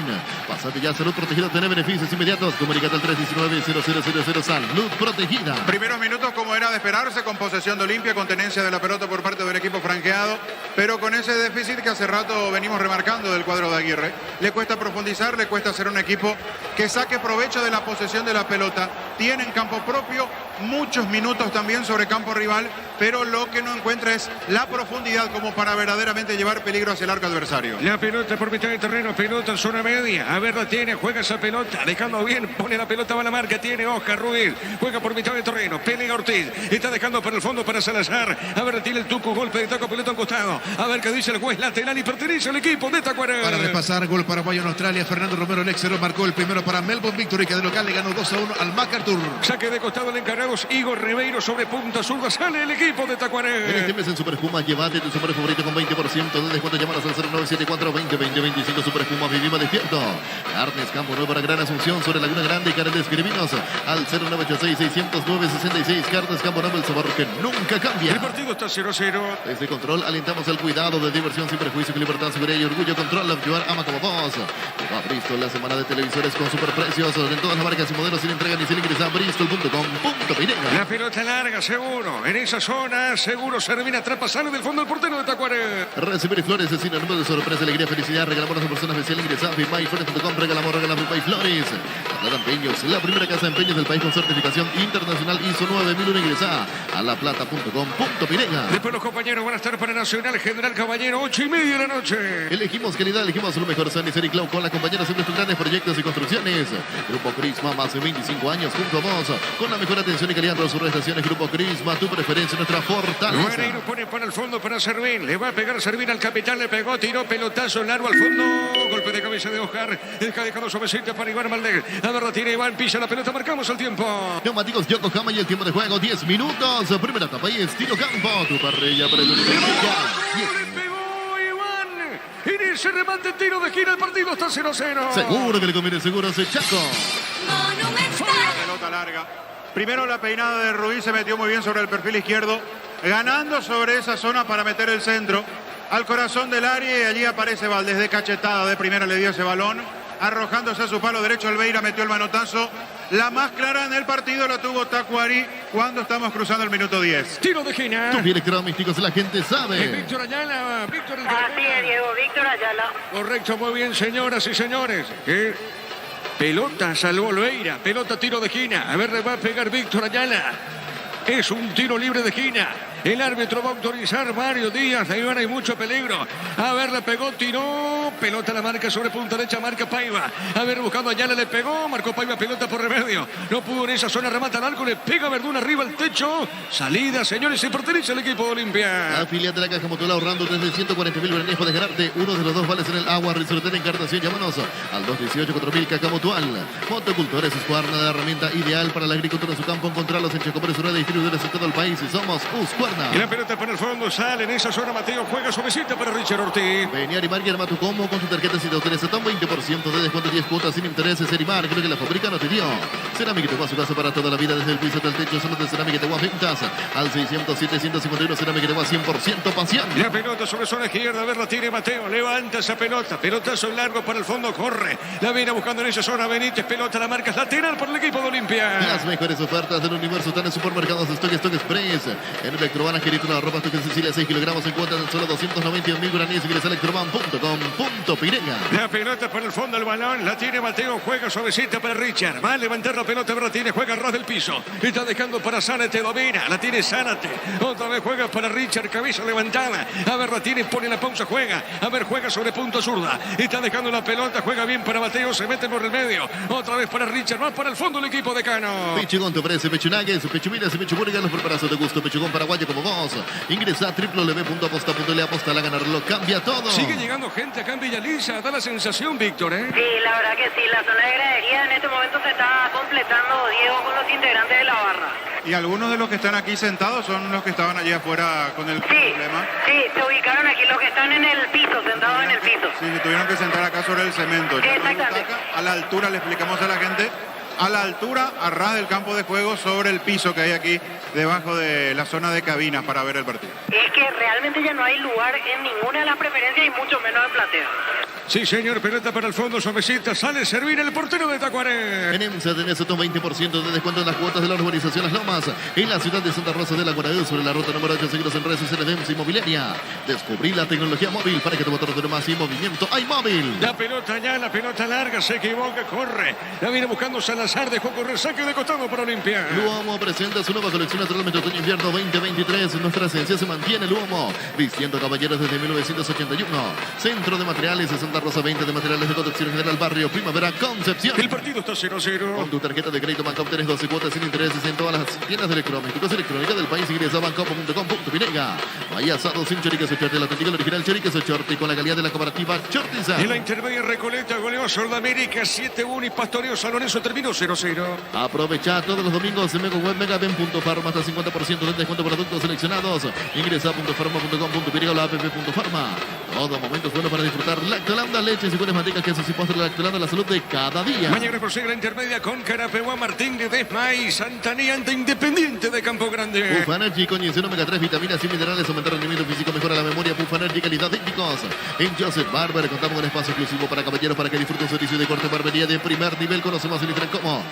Pásate ya, salud protegida, tener beneficios inmediatos. Comunícate al 319-0000 Salud protegida. Primeros minutos como era de esperarse, con posesión de Olimpia, con tenencia de la pelota por parte de un equipo franqueado, pero con ese déficit que hace rato venimos remarcando del cuadro de Aguirre. Le cuesta profundizar, le cuesta ser un equipo que saque provecho de la posesión de la pelota. Tiene en campo propio muchos minutos también sobre campo rival, pero lo que no encuentra es la profundidad como para verdaderamente llevar peligro hacia el arco adversario. La pelota por mitad de terreno, pelota en zona media. A ver, la tiene, juega esa pelota, dejando bien, pone la pelota, va a la marca, tiene Oscar Ruiz, juega por mitad de terreno, pelea Ortiz, está dejando para el fondo para Salazar. A ver, tiene el Tuco, golpe de taco, pelota a un costado. A ver qué dice el juez lateral y pertenece al equipo de Tacuarembó. Para repasar, gol paraguayo en Australia, Fernando Romero, el ex-héroe, marcó el primero para Melbourne Victory, que de local le ganó 2-1 al MacArthur. Saque de costado el encargado Igor Ribeiro sobre punta zurda, sale el equipo de Tacuarembó. En este mes en Superespuma, llévate tu super favorito con 20% de descuento. Llámanos al 0974-2020-25. Superespuma, vivimos despierto. Carnes Campo Nuevo para Gran Asunción, sobre Laguna Grande y Carnes Escribinos al 0986-609-66. Carnes Campo Nuevo, el sabor que nunca cambia. El partido está 0-0. Desde Control alentamos el cuidado de diversión sin prejuicio, con libertad, seguridad y orgullo. Control, ayudar, ama como vos. Va Bristol, la semana de televisores con superprecios en todas las marcas y modelos, sin entrega ni sin ingresar. Bristol.com.py. La pelota larga, seguro. En esa zona, seguro Servina atrapa, sale del fondo del portero de Tacuarembó. Recibir flores es sinónimo de sorpresa, alegría, felicidad. Regalamos a una persona especial. Ingresa a FIMAYFlores.com. Regalamos Pay Flores. La Empeños, la primera casa de empeños del país con certificación internacional ISO 9001. Ingresa a laplata.com.py. Después los compañeros van a estar para Nacional General Caballero, 8:30 de la noche. Elegimos calidad, elegimos lo mejor. San y Clau con la compañera siempre tus grandes proyectos y construcciones. Grupo Crisma, más de 25 años junto a vos, con la mejor atención y calidad para sus restauraciones. Grupo Crisma, tu preferencia, nuestra fortaleza. Guerreiro pone para el fondo para Servín, le va a pegar Servín al capitán, le pegó, tiró pelotazo largo al fondo, golpe de cabeza de Oscar, está dejando suavecito para Iván Valdez. A ver, la tiene Iván, pisa la pelota, marcamos el tiempo. Neumáticos Yokohama y el tiempo de juego, 10 minutos. Primera etapa y estilo campo, tu parrilla para el en ese remate, tiro de gira, el partido está 0-0. Seguro que le conviene, seguro ese Chaco. Pelota larga. Primero la peinada de Ruiz, se metió muy bien sobre el perfil izquierdo, ganando sobre esa zona para meter el centro al corazón del área, y allí aparece Valdés de cachetada, de primera le dio ese balón, arrojándose a su palo derecho. Albeira metió el manotazo. La más clara en el partido la tuvo Tacuarí cuando estamos cruzando el minuto 10. Tiro de esquina. Tus electromísticos, la gente sabe. Víctor Ayala, Víctor Así es, Diego, Víctor Ayala. Correcto, muy bien, señoras y señores. Pelota salvó Loeira, pelota tiro de esquina. A ver, le va a pegar Víctor Ayala. Es un tiro libre de esquina. El árbitro va a autorizar Mario Díaz. Ahí van, hay mucho peligro. A ver, le pegó, tiró. Pelota la marca sobre punta derecha, marca Paiva. A ver, buscando Ayala, le pegó. Marcó Paiva, pelota por remedio. No pudo en esa zona, remata al arco, le pega Verdún arriba al techo. Salida, señores, y pertenece al equipo de Olimpia. Afiliate de la Caja Mutual, ahorrando desde 140.000 belenes. Puedes ganarte uno de los 2 vales en el agua. Resortera Encartación. Llámanos al 218-4000 Caja Mutual. Motocultores, Husqvarna, la herramienta ideal para la agricultura en su campo. Encontrarlos en Chacomores, una de distribuidores en todo el país. Y somos Husqvarna. Y la pelota para el fondo, sale en esa zona Mateo, juega suavecita para Richard Ortiz. Vení a Arimar y arma tu combo con tus tarjetas y te autores hasta un 20% de descuento, 10 cuotas sin intereses. Arimar, creo que la fábrica no te dio. Cerámica Teguá, su casa para toda la vida, desde el piso hasta el techo. Solo de Cerámica Teguá, ventas al 607-151. Cerámica Teguá, 100% pasión. La pelota sobre zona izquierda, a ver, la tiene Mateo, levanta esa pelota, pelotazo largo para el fondo, corre. La viene buscando en esa zona Benítez, pelota, la marca lateral para el equipo de Olimpia. Las mejores ofertas del universo están en supermercados Stock Express. En Electrobana, Querido, la ropa Stock en Sicilia, 6 kilogramos en cuotas de solo 291.000 guaraníes. Ingresa a electroban.com.py. La pelota para el fondo, el balón, la tiene Mateo, juega suavecita para Richard. Va a levantar la pelota, pero la tiene, juega a ras del piso. Está dejando para Zárate, domina, la tiene Zárate. Otra vez juega para Richard, cabeza levantada. A ver, la tiene, pone la pausa, juega. A ver, juega sobre punto zurda. Está dejando la pelota, juega bien para Mateo, se mete por el medio. Otra vez para Richard, va para el fondo el equipo de Cano. Pechugón te ofrece pechunagues, pechuminas y pechuburgas, los preparazos de gusto. Pechugón paraguayo como vos. Ingresa a www.aposta.le, aposta a ganarlo, cambia todo. Sigue llegando gente acá en Villa Lisa, da la sensación, Víctor, ¿eh? Sí, la verdad que sí, la zona de gradería en este momento se está completando, Diego, con los integrantes de la barra. Y algunos de los que están aquí sentados son los que estaban allí afuera con el problema. Sí, se ubicaron aquí, los que están en el piso, sentados en el piso. Sí, se tuvieron que sentar acá sobre el cemento. Ya no hay butaca, a la altura, le explicamos a la gente, a la altura, a ras del campo de juego, sobre el piso que hay aquí, debajo de la zona de cabinas para ver el partido. Es que realmente ya no hay lugar en ninguna de las preferencias y mucho menos en platea. Sí, señor, pelota para el fondo, suavecita, sale servir el portero de Tacuaré. En EMSA tenés otro 20% de descuento en las cuotas de la urbanización Las Lomas, en la ciudad de Santa Rosa de la Guaraú, sobre la ruta número 8, seguidos en redes sociales de EMSA Inmobiliaria. Descubrí la tecnología móvil para que tu motor tenga más y movimiento. ¡Hay móvil! La pelota ya, la pelota larga, se equivoca, corre. La viene buscando Salazar, dejó correr, saque de costado para Olimpia. Luomo presenta su nueva colección naturalmente otoño-invierno 2023. Nuestra esencia se mantiene, Luomo, vistiendo caballeros desde 1981. Centro de Materiales de Santa Rosa, 20 de materiales de construcción general, barrio Primavera, Concepción. El partido está 0-0. Con tu tarjeta de crédito Banco obtienes 12 cuotas sin intereses en todas las tiendas de electrodomésticos electrónica del país. Ingresa a bancopo.com.pinega. Vaya asado sin choriqueso short, el auténtico, el original choriqueso short y con la calidad de la cooperativa Chortiza. En la intermedia Recoleta goleó Sudamérica 7-1 y Pastoreo San Lorenzo terminó 0-0. Aprovecha todos los domingos en Mega Web Megaben.farma hasta 50% de descuento por productos seleccionados. Ingresa a .farma.com.pinega o la app.farma. Todo momento bueno para disfrutar Lactolanda, leches y buenas mantecas, quesos y postres. Lactolanda, la salud de cada día. Mañana prosigue la intermedia con Carapeguá, Martín de Desma y Santanía ante Independiente de Campo Grande. Bufanergy con ginseng, omega 3, vitaminas y minerales, aumentar el rendimiento físico, mejora la memoria. Bufanergy, calidad técnicos. En Joseph Barber contamos con espacio exclusivo para caballeros para que disfruten un servicio de corte barbería de primer nivel. Conocemos en Instagram como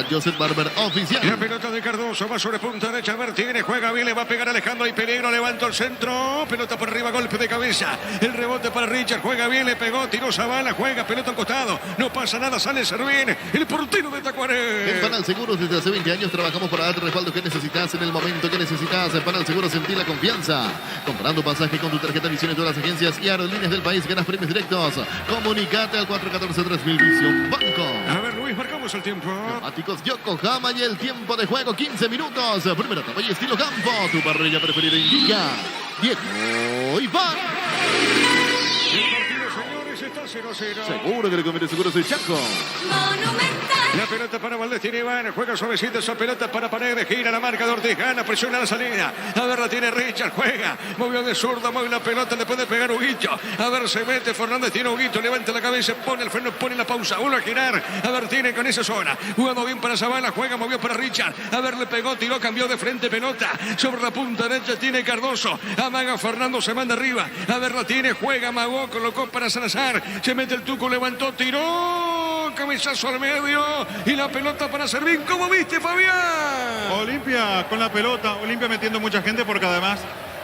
@Joseph Barber oficial. La pelota de Cardoso va sobre punta derecha, Martínez juega bien, le va a pegar Alejandro, hay peligro, levantó el centro, pelota por arriba, golpe de cabeza, el rebote para Richard, juega bien, le pegó, tiró Zavala, juega, pelota al costado, no pasa nada, sale Servín, el portero de Tacuaré. En Panal Seguros desde hace 20 años trabajamos para darte el respaldo que necesitas en el momento que necesitas. En Panal Seguros sentí la confianza. Comprando pasaje con tu tarjeta Visión en todas las agencias y aerolíneas del país, ganas premios directos. Comunicate al 414-3000 Visión Banco. A ver, Luis, marcamos el tiempo. Neumáticos Yokohama y el tiempo de juego 15 minutos. Primera etapa y estilo campo. Tu parrilla preferida indica Diego Iván. El partido, señores, está 0-0. Seguro que le conviene, seguro soy Chaco. La pelota para Valdés, tiene Iván, juega suavecita esa pelota para Paredes, gira la marca de Ortiz, gana, presiona la salida. A ver, la tiene Richard, juega, movió de zurda, mueve la pelota, le puede pegar Huguito. A ver, se mete Fernández, tiene Huguito, levanta la cabeza, pone el freno, pone la pausa, vuelve a girar. A ver, tiene con esa zona, jugando bien para Zavala, juega, movió para Richard. A ver, le pegó, tiró, cambió de frente, pelota. Sobre la punta derecha tiene Cardoso, amaga Fernando, se manda arriba. A ver, la tiene, juega, amagó, colocó para Salazar. Se mete el Tuco, levantó, tiró, cabezazo al medio. Y la pelota para Servín. ¿Cómo viste, Fabián? Olimpia con la pelota. Olimpia metiendo mucha gente porque además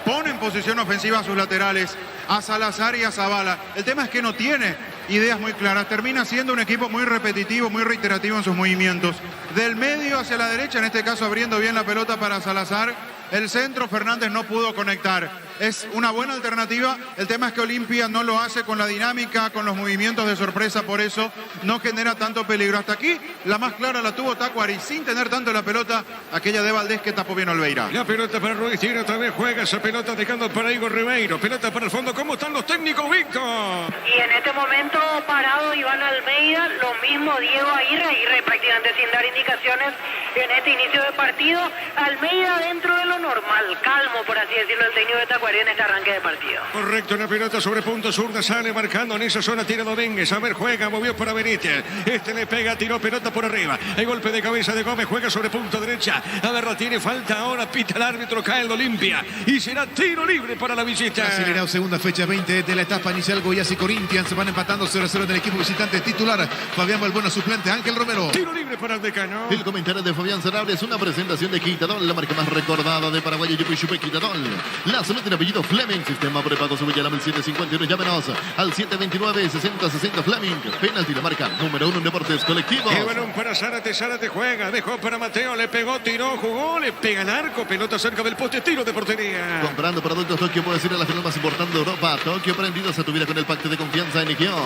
pone en posición ofensiva a sus laterales, a Salazar y a Zavala. El tema es que no tiene ideas muy claras. Termina siendo un equipo muy repetitivo, muy reiterativo en sus movimientos. Del medio hacia la derecha, en este caso abriendo bien la pelota para Salazar. El centro, Fernández no pudo conectar. Es una buena alternativa. El tema es que Olimpia no lo hace con la dinámica, con los movimientos de sorpresa, por eso no genera tanto peligro. Hasta aquí, la más clara la tuvo Tacuari, sin tener tanto la pelota, aquella de Valdés que tapó bien Olveira. La pelota para Ruiz, tiene otra vez, juega esa pelota dejando para Igor Ribeiro. Pelota para el fondo, ¿cómo están los técnicos, Víctor? Y en este momento parado Iván Almeida, lo mismo Diego Aguirre prácticamente sin dar indicaciones en este inicio de partido. Almeida dentro de lo normal, calmo por así decirlo, el técnico de Tacuari en este arranque de partido. Correcto, la pelota sobre punto zurda, sale marcando en esa zona, tiene Domínguez, a ver, juega, movió para Benítez, este le pega, tiró pelota por arriba, hay golpe de cabeza de Gómez, juega sobre punto derecha, a ver, la tiene, falta ahora, pita el árbitro, cae el Olimpia, y será tiro libre para la visita. Acelerado, segunda fecha, 20 de la etapa inicial, Goiás y Corinthians se van empatando 0-0 del equipo visitante titular, Fabián Balbuena suplente, Ángel Romero. Tiro libre para el decano. El comentario de Fabián Sanabria es una presentación de Quitadol, la marca más recordada de Paraguay, Yupi Quitadol. La salud tiene apellido Fleming, sistema prepago sube ya el 751, llámenos al 729-6060 Fleming. Penalti, la marca número 1 en deportes colectivos. El balón para Zárate, Zárate juega, dejó para Mateo, le pegó, tiró, jugó, le pega el arco, pelota cerca del poste, tiro de portería. Comprando productos Tokio puedes ir a la final más importante de Europa. Tokio, prendidos a tu vida con el pacto de confianza en Ikeo.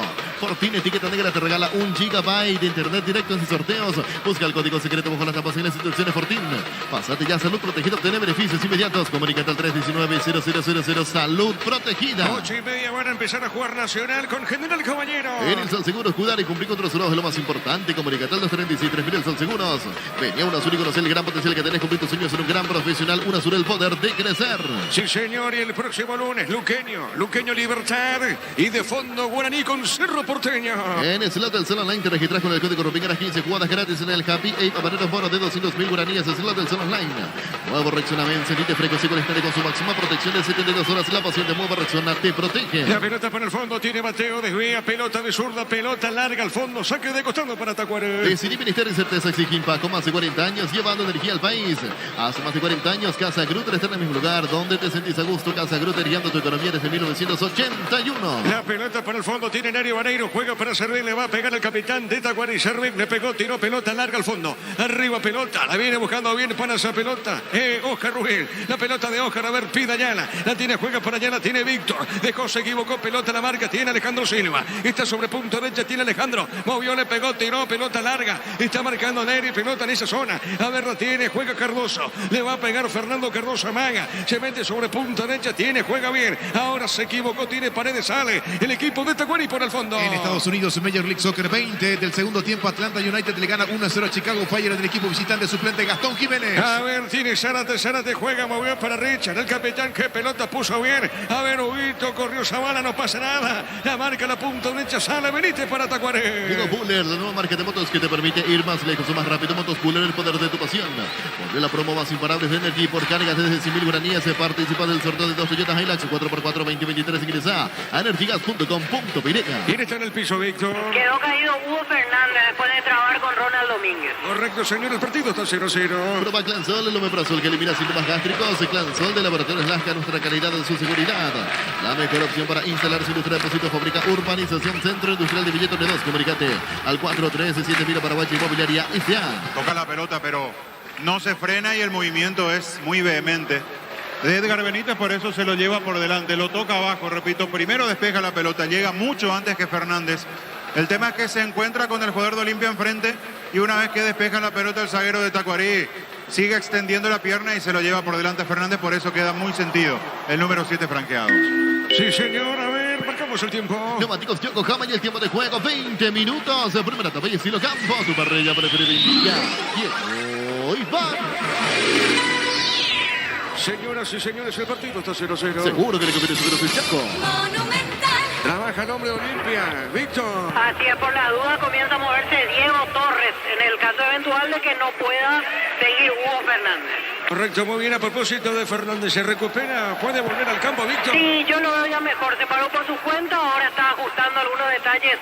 Fortín Etiqueta Negra te regala 1 GB de internet directo en sus sorteos. Busca el código secreto bajo las tapas y las instrucciones Fortín. Pásate ya a Salud Protegida, obtener beneficios inmediatos. Comunícate al 319-0000 Salud Protegida. 8:30 van a empezar a jugar Nacional con General Caballero. En el Sol Seguros, cuidar y cumplir con tus es lo más importante. Comunícate al 236-3000 el Sol Seguros. Venía UNASUR y conocer el gran potencial que tenés. Cumplir tus sueños en un gran profesional. UNASUR, el poder de crecer. Sí, señor, y el próximo lunes, Luqueño Libertad y de fondo Guaraní con Cerro Porteño. En el slot del Sol Online te registras con el código Rupingaras 15 jugadas gratis en el Happy Ape a manera bono de 200.000 guaraníes. El slot del Sol Online. Nuevo Rexona encendite frecuencia con estaré con su máxima protección de 72 horas. La pasión de Nueva Rexona te protege. La pelota para el fondo, tiene bateo, desvía, pelota de zurda, pelota larga al fondo, saque de costado para Tacuaré. Decidí Ministerio de Certeza Exigimpa con más de 40 años llevando energía al país. Hace más de 40 años Casa Grutter está en el mismo lugar donde te sentís a gusto. Casa Grutter guiando tu economía desde 1981. La pelota para el fondo, tiene Nario Vareiro, juega para Cervel, le va a pegar el capitán de Tacuaré. Cervel le pegó, tiró pelota larga al fondo. Arriba pelota, la viene buscando bien para esa pelota. Oscar Rubén, la pelota de Oscar, a ver, pida Ayala. La tiene, juega para Ayala, tiene Víctor. Dejó, se equivocó, pelota la marca, tiene Alejandro Silva. Está sobre punto derecha, tiene Alejandro. Movió, le pegó, tiró, pelota larga. Está marcando Neri, pelota en esa zona. A ver, la tiene, juega Cardoso. Le va a pegar Fernando Cardoso, amaga. Se mete sobre punta derecha, tiene, juega bien. Ahora se equivocó, tiene Paredes, sale. El equipo de Tacuaré por el fondo. En Estados Unidos, Major League Soccer 20 del segundo tiempo, Atlanta United le gana 1-0 a Chicago Fire del equipo visitante suplente Gastón Jiménez. A ver, tiene Zárate juega, movió para Richard. El capitán, que pelota puso bien. A ver, Huguito, corrió Zavala, no pasa nada. La marca la punta derecha, sale Benítez para Tacuaré. Digo Buller, la nueva marca de motos que te permite ir más lejos o más rápido. Motos Buller, el poder de tu pasión. Volvió la promo más imparable de Energy por cargas desde 100.000 guaranías. Se participa del sorteo de 2 Toyota Hilux 4x4 2023. Ingresa a energigas.com.pireca. ¿Quién está en el piso, Víctor? Quedó caído Hugo Fernández después de trabar con Ronald Domínguez. Correcto, señor, el partido está 0-0. Prueba Clansol, el omeprazol que elimina síntomas gástricos. Clansol de Laboratorios Lasca, nuestra calidad en su seguridad. La mejor opción para instalar su industria de depósito, fábrica, urbanización, centro industrial de Billetes 2. Comunicate al 413-7000 Paraguay Inmobiliaria S.A. Toca la pelota, pero no se frena y el movimiento es muy vehemente. De Edgar Benítez, por eso se lo lleva por delante. Lo toca abajo, repito. Primero despeja la pelota, llega mucho antes que Fernández. El tema es que se encuentra con el jugador de Olimpia enfrente y una vez que despeja la pelota el zaguero de Tacuaré sigue extendiendo la pierna y se lo lleva por delante Fernández, por eso queda muy sentido el número 7 franqueados. Sí, señor, a ver, marcamos el tiempo. Neumáticos Yokohama y el tiempo de juego, 20 minutos. Primera etapa y estilo campo, tu parrilla preferida indica. Y hoy va. Señoras y señores, el partido está 0-0. Seguro que le conviene subir a su Chaco. Trabaja el hombre de Olimpia, Víctor. Así es, por la duda comienza a moverse Diego Torres en el caso eventual de que no pueda seguir Hugo Fernández. Correcto, muy bien, a propósito de Fernández, se recupera, puede volver al campo, Víctor. Sí, yo lo veo ya mejor, se paró por su cuenta, ahora está ajustando algunos detalles,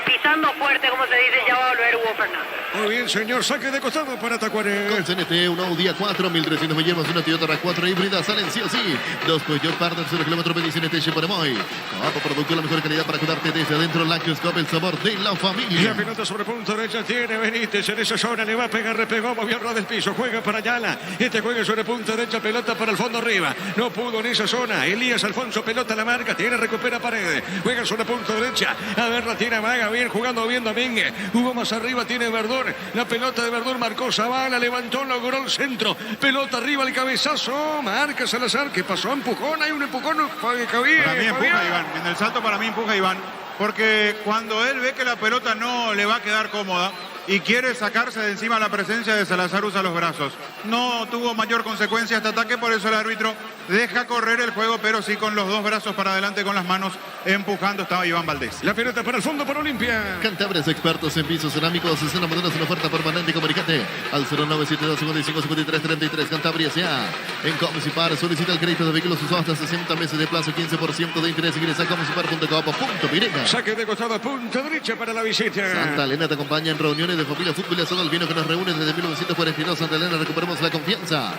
pisando fuerte, como se dice, ya va a volver Hugo Fernández. Muy bien, señor, saque de costado para Tacuaré. Con CNT, un Audi A4, 1.300 millas, una Toyota RAV4 híbrida, salen sí o sí. 2 Peugeot Partner, 0 kilómetros, medición CNT, Cheporemoy. Coapa Producto, la mejor calidad para cuidarte desde adentro, Lactoscope, el sabor de la familia. Y la pelota sobre punto derecha tiene Benítez en esa zona, le va a pegar, repegó, movió el del piso, juega para Ayala. Este juega sobre punto derecha, pelota para el fondo arriba. No pudo en esa zona. Elías Alfonso, pelota a la marca, tiene, recupera Paredes. Juega sobre punto derecha. A ver, la tiene Maga, bien, jugando bien Domínguez. Hubo más arriba, tiene Verdún. La pelota de Verdún marcó Zavala, levantó, logró el centro. Pelota arriba, el cabezazo. Marca Salazar, ¿qué pasó? Empujón, hay un empujón. Para mí empuja Iván. En el salto para mí empuja Iván. Porque cuando él ve que la pelota no le va a quedar cómoda y quiere sacarse de encima la presencia de Salazar, usa los brazos. No tuvo mayor consecuencia este ataque, por eso el árbitro deja correr el juego, pero sí con los dos brazos para adelante, con las manos empujando estaba Iván Valdés. La pelota para el fondo para Olimpia. Cantabres, expertos en pisos cerámicos, escena moderna, es una oferta permanente. Comunicate al 0972-55-53-33. Cantabria S.A. En Comisipar, solicita el crédito de vehículos usados hasta 60 meses de plazo, 15% de interés. Ingresa a comisipar.com.pireca. Saque de costado, punta derecha para la visita. Santa Elena te acompaña en reuniones Uniones de Familia Fútbol y Asado al Vino que nos reúne desde 1942. Santa Elena, recuperamos la confianza.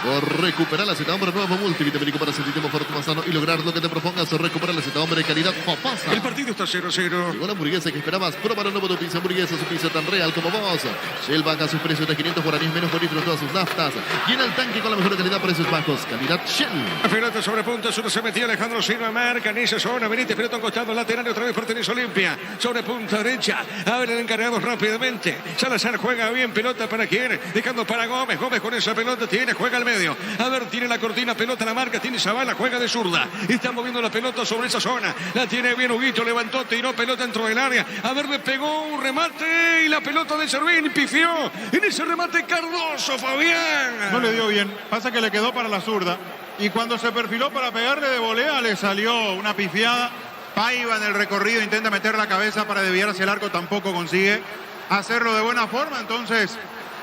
Llegó recuperar la acetambre nuevo multivitamínico para sentirte más fuerte, más sano y lograr lo que te propongas. Recuperar la acetambre de calidad Fopasa. El partido está 0-0. Llegó la hamburguesa que esperabas. Probar el nuevo de Pizza Hamburguesa, su pizza tan real como vos. Shell baja sus precios de 500 guaraníes menos por litro en todas sus naftas. Llena el tanque con la mejor calidad, precios bajos. Calidad Shell. La pelota sobre punta, uno se metió Alejandro Silva, marca en esa zona. Benítez, pelota a un costado lateral y otra vez pertenece a Olimpia. Sobre punta derecha. A ver el encargado rápidamente. Salazar juega bien, pelota para quién. Dejando para Gómez. Gómez con esa pelota tiene, juega al medio. A ver, tiene la cortina, pelota la marca, tiene Zavala, juega de zurda. Está moviendo la pelota sobre esa zona. La tiene bien Huguito, levantó, tiró pelota dentro del área. A ver, le pegó un remate y la pelota de Servín pifió. En ese remate Cardoso, Fabián. No le dio bien. Pasa que le quedó para la zurda. Y cuando se perfiló para pegarle de volea, le salió una pifiada. Paiva en el recorrido intenta meter la cabeza para desviar hacia el arco, tampoco consigue hacerlo de buena forma. Entonces,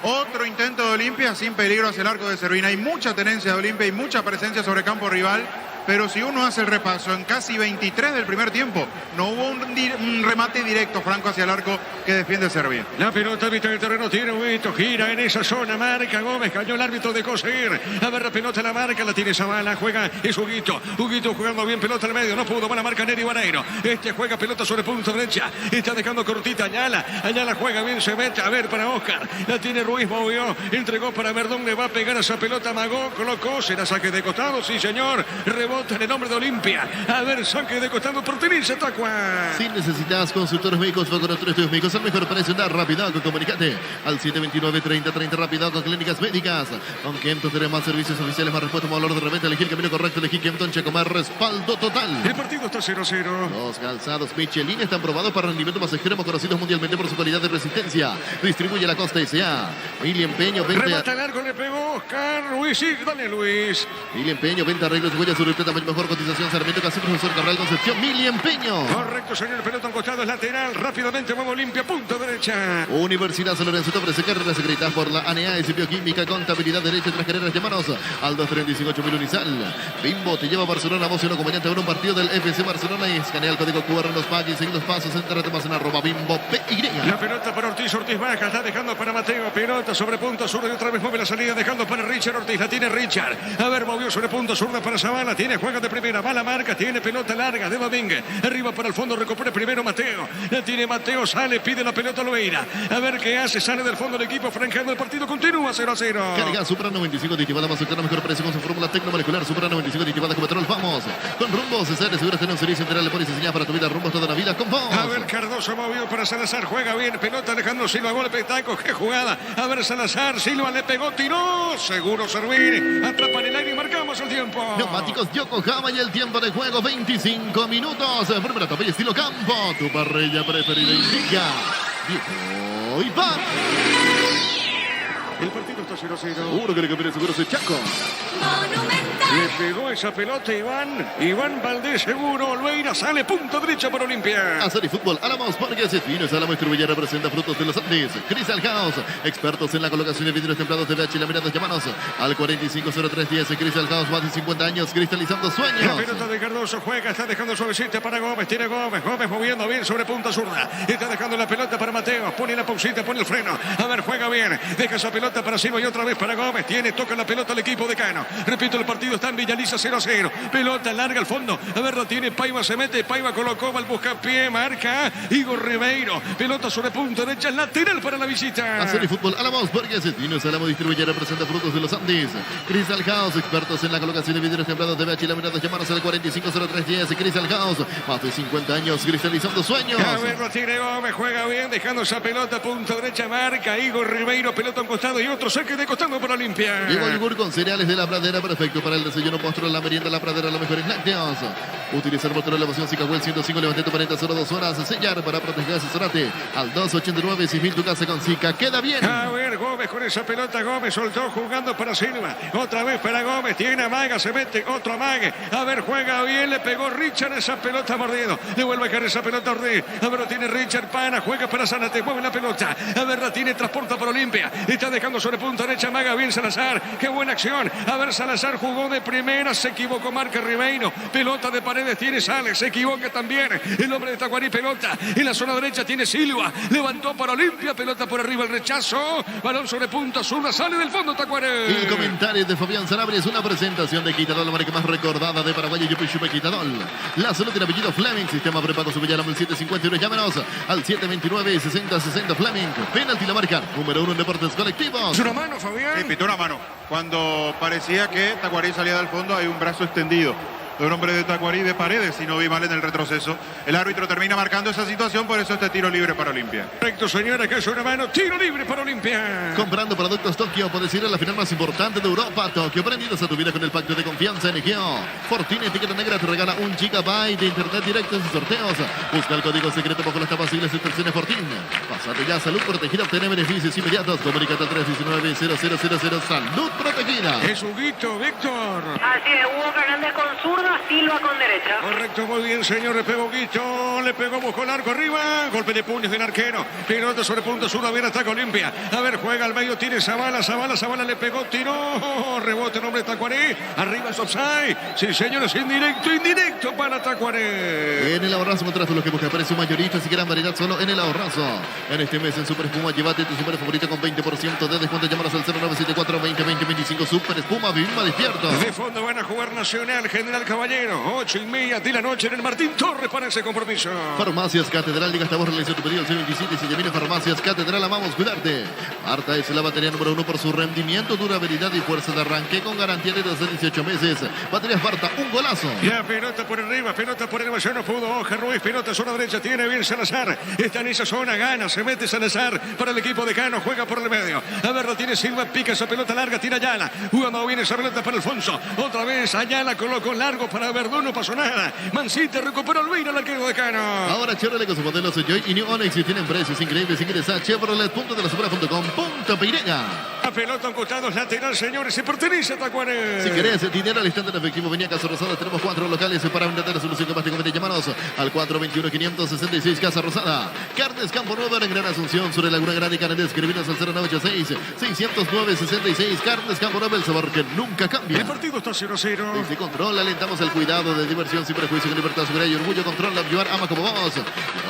otro intento de Olimpia sin peligro hacia el arco de Servín. Hay mucha tenencia de Olimpia y mucha presencia sobre campo rival. Pero si uno hace el repaso, en casi 23 del primer tiempo, no hubo un remate directo, Franco, hacia el arco que defiende Servín. La pelota en mitad del terreno tiene Huguito, gira en esa zona, marca Gómez, cayó el árbitro de conseguir. A ver, la pelota la marca, la tiene Zavala, juega, es Huguito. Huguito jugando bien, pelota al medio, no pudo, buena marca Neri Bareiro. Juega pelota sobre punta derecha, está dejando cortita Ayala. Ayala juega bien, se mete, a ver, para Oscar. La tiene Ruiz, movió, entregó para ver dónde va a pegar esa pelota, amagó, colocó, será saque de costado, sí señor. Rebota en el nombre de Olimpia. A ver, saque de costado, pertenece a Tacua. Si necesitas consultores médicos, fue con nuestros estudios médicos al mejor precio. Da Rapidaco, comunicate al 729-3030 Rapidaco, clínicas médicas. Con Kempton tenemos más servicios oficiales, más respuesta, más valor de repente. Elegir el camino correcto, elegir Kempton, Checomar, respaldo total. El partido está 0-0. Los calzados Michelin están probados para rendimiento más extremo, conocidos mundialmente por su calidad de resistencia. Distribuye la Costa S.A. William Peño, venta. Remata largo, le pegó Oscar. Luis, sí, dale Luis. William Peño, venta arreglos, huellas sobre el tamaño mejor cotización, Sarmiento, Casino, Profesor Cabral, Concepción, William Peño. Correcto, señor, pelota en costado, es lateral, rápidamente vamos Olimpia, punta derecha. Universidad San Lorenzo te ofrece carreras secretas por la ANEA y bioquímica, contabilidad, derecho y 3 carreras. Llámanos al 235.000 Unisal. Bimbo te lleva a Barcelona, vos y un acompañante a ver un partido del FC Barcelona y escanea el código QR en los pagos y seguir los pasos, entérate más en @Bimbo PY. La pelota para Ortiz, Ortiz baja, está dejando para Mateo, pelota sobre punta zurda y otra vez mueve la salida, dejando para Richard Ortiz, la tiene Richard. A ver, movió sobre punta zurda para Zavala, tiene juega de primera, va la marca, tiene pelota larga de Domínguez, arriba para el fondo, recupera primero Mateo, la tiene Mateo, sale, pide la pelota a Loeira, a ver qué hace, sale del fondo el equipo, franqueando el partido, continúa 0-0. Carga Supra 95 aditivada más cercana, mejor precio con su fórmula tecnomolecular, Supra 95 aditivada con petróleo, vamos, con Rumbos, César, seguro tener un servicio integral, le pones enseñar para tu vida, Rumbos toda la vida, con vos. A ver, Cardoso movido para Salazar, juega bien, pelota Alejandro Silva, golpe, taco, qué jugada, a ver Salazar, Silva le pegó, tiró, seguro servir, atrapa en el aire y marcamos el tiempo. Neumáticos Yokohama y el tiempo de juego 25 minutos. Primera etapa y estilo campo. Tu parrilla preferida indica. Viejo Iván. El partido está 0-0. Uno que le cambió seguro es Chaco. Le pegó esa pelota Iván Valdés seguro. Loeira sale, punta derecha para Olimpia. Hacer y fútbol, Álamos Parques, Finos, Álamo Distribuye representa frutos de los Andes. Crystal House, expertos en la colocación de vidrios templados de VH laminados. Llámanos al 450310. Crystal House, más de 50 años, cristalizando sueños. La pelota de Cardoso juega, está dejando suavecita para Gómez. Tiene Gómez moviendo bien sobre punta zurda. Está dejando la pelota para Mateo. Pone la pausita, pone el freno. A ver, juega bien. Deja esa pelota para Silva y otra vez para Gómez. Toca la pelota al equipo de Cano. Repito, el partido está en Villaliza 0-0. Pelota larga al fondo. A ver, la tiene Paiva, se mete. Paiva colocó, va al buscapié, marca Igor Ribeiro. Pelota sobre punta derecha, lateral para la visita. Hacer y fútbol, Álamos Parques, Finos, Álamo Distribuye representa frutos de los Andes. Crystal House, expertos en la colocación de vidrios templados de VH laminados. Llamanos al 450310. Crystal House, más de 50 años, cristalizando sueños. A ver, la tiene Gómez, juega bien, dejando esa pelota, punta derecha, marca Igor Ribeiro, pelota a un costado y otro saque de costado para Olimpia. Llegó el yogur con cereales de la Pradera, perfecto para el desayuno, postre, la merienda, la Pradera, los mejores lácteos. Utilizar motor de elevación Cicahuel 105, levantamiento 40, 02 horas. Sellar para proteger, asesorate al 289, 6000 tu casa con Cica. Queda bien. A ver, Gómez con esa pelota, Gómez soltó jugando para Silva. Otra vez para Gómez, tiene amaga, se mete, otro amague. A ver, juega bien, le pegó Richard esa pelota mordido. Le vuelve a caer esa pelota Ortiz. A ver, lo tiene Richard Pana, juega para Zárate, mueve la pelota. A ver, la tiene, transporta para Olimpia. Está dejando sobre punta derecha, amaga bien Salazar. Qué buena acción. A ver, Salazar jugó de primera, se equivocó, marca Ribeiro. Pelota de pared Paredes, tiene Sales, se equivoca también. El hombre de Tacuarí, pelota. En la zona derecha tiene Silva. Levantó para Olimpia, pelota por arriba, el rechazo. Balón sobre punta, Zurda, sale del fondo Tacuarí. El comentario de Fabián Sanabria es una presentación de Quitadol, la marca más recordada de Paraguay, Yupi Quitadol. La salud tiene apellido Fleming, sistema preparado su Villarama el 751. Llámenos al 729-6060 Fleming. Penalti la marca número 1 en deportes colectivos. ¿Es una mano, Fabián? Sí, pitó una mano. Cuando parecía que Tacuarí salía del fondo, hay un brazo extendido de un hombre de Tacuarí, de Paredes, si no vi mal en el retroceso. El árbitro termina marcando esa situación, por eso este tiro libre para Olimpia. Correcto, señora, que es una mano, tiro libre para Olimpia. Comprando productos Tokio, puedes ir a la final más importante de Europa. Tokio, prendidos a tu vida con el pacto de confianza en Egeo. Fortuna Etiqueta Negra te regala 1 GB de internet directo en sus sorteos. Busca el código secreto bajo las tapas y las instrucciones Fortín. Pásate ya, salud protegida, obtener beneficios inmediatos. Comunícate al 319-0000, salud protegida. Es Huguito, Víctor. Así es, Hugo Fernández con zurda, Silva con derecha. Correcto, muy bien, señor. Le pegó Guito, le pegó, buscó el arco arriba. Golpe de puños del arquero. Pelota sobre punto sur, a ver, ataca Olimpia. A ver, juega al medio, tiene Zavala le pegó, tiró. Rebote, el hombre de Tacuarí. Arriba es offside. Sí, señores, indirecto para Tacuarí. En el ahorrazo contrato lo que busca precio mayorista, si quieran variedad solo en el ahorrazo. En este mes en Super Espuma, llévate tu super favorito con 20% de descuento. Llámanos al 0974-2020-25. Super Espuma, vivimos despiertos. De fondo van a jugar Nacional, General Caballero. 8:30 de la noche en el Martín Torres para ese compromiso. Farmacias Catedral, diga hasta vos, realiza tu pedido al 027 y si te viene Farmacias Catedral, amamos cuidarte. Marta es la batería número 1 por su rendimiento, durabilidad y fuerza de arranque con garantía de 18 meses. Baterías Marta, un golazo. Ya, pelota por arriba, ya no pudo Oja Ruiz, pelota zona derecha, tiene bien Salazar. Está en esa zona, gana, se mete Salazar para el equipo de Cano, juega por el medio. A ver, lo tiene Silva, pica esa pelota larga, tira Ayala. Jugando bien esa pelota para Alfonso. Otra vez Ayala colocó largo para Verdún, no pasó nada. Mancita recuperó el vino al arquero de Cano. Ahora Chevrolet con sus modelos Joy y New Onix tienen precios increíbles. Ingresa a Chevrolet.com.py. La pelota a un costado lateral, señores, se pertenece a Tacuarí. Si querés dinero al instante en efectivo, venía a Casa Rosada. Tenemos 4 locales para vender la solución que más te conviene. Llámanos al 421-566 Casa Rosada. Carnes Campo Nuevo en Gran Asunción, sobre Laguna Grande y Canales. Escribinos al 0986-609-66. Carnes Campo Nuevo, el sabor que nunca cambia. El partido está 0-0. Desde Control alentamos el cuidado de diversión sin prejuicio, con libertad, seguridad y orgullo. Control, la llevar ama como vos.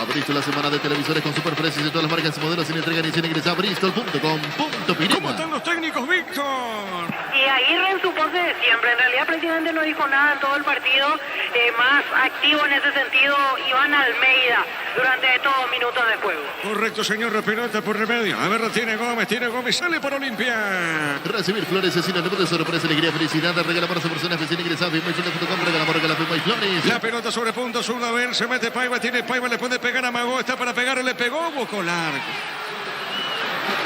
Bristol, la semana de televisores con superprecios de todas las marcas y modelos sin entrega ni sin ingresar. Bristol.com.py. ¿Cómo están los técnicos, Víctor? Y Aguirre en su pose de siempre. En realidad, presidente no dijo nada en todo el partido. Más activo en ese sentido, Iván Almeida, durante todos minutos de juego. Correcto, señor. Pelota por remedio. A ver, tiene Gómez, sale para Olimpia. Recibir flores es sinónimo de sorpresa, alegría, felicidad. Regala para su persona, oficina ingresada. Regala Flores. La pelota sobre punto sur, a ver, se mete Paiva, tiene Paiva, le puede pegar a Magó, está para pegar, le pegó, buscó largo.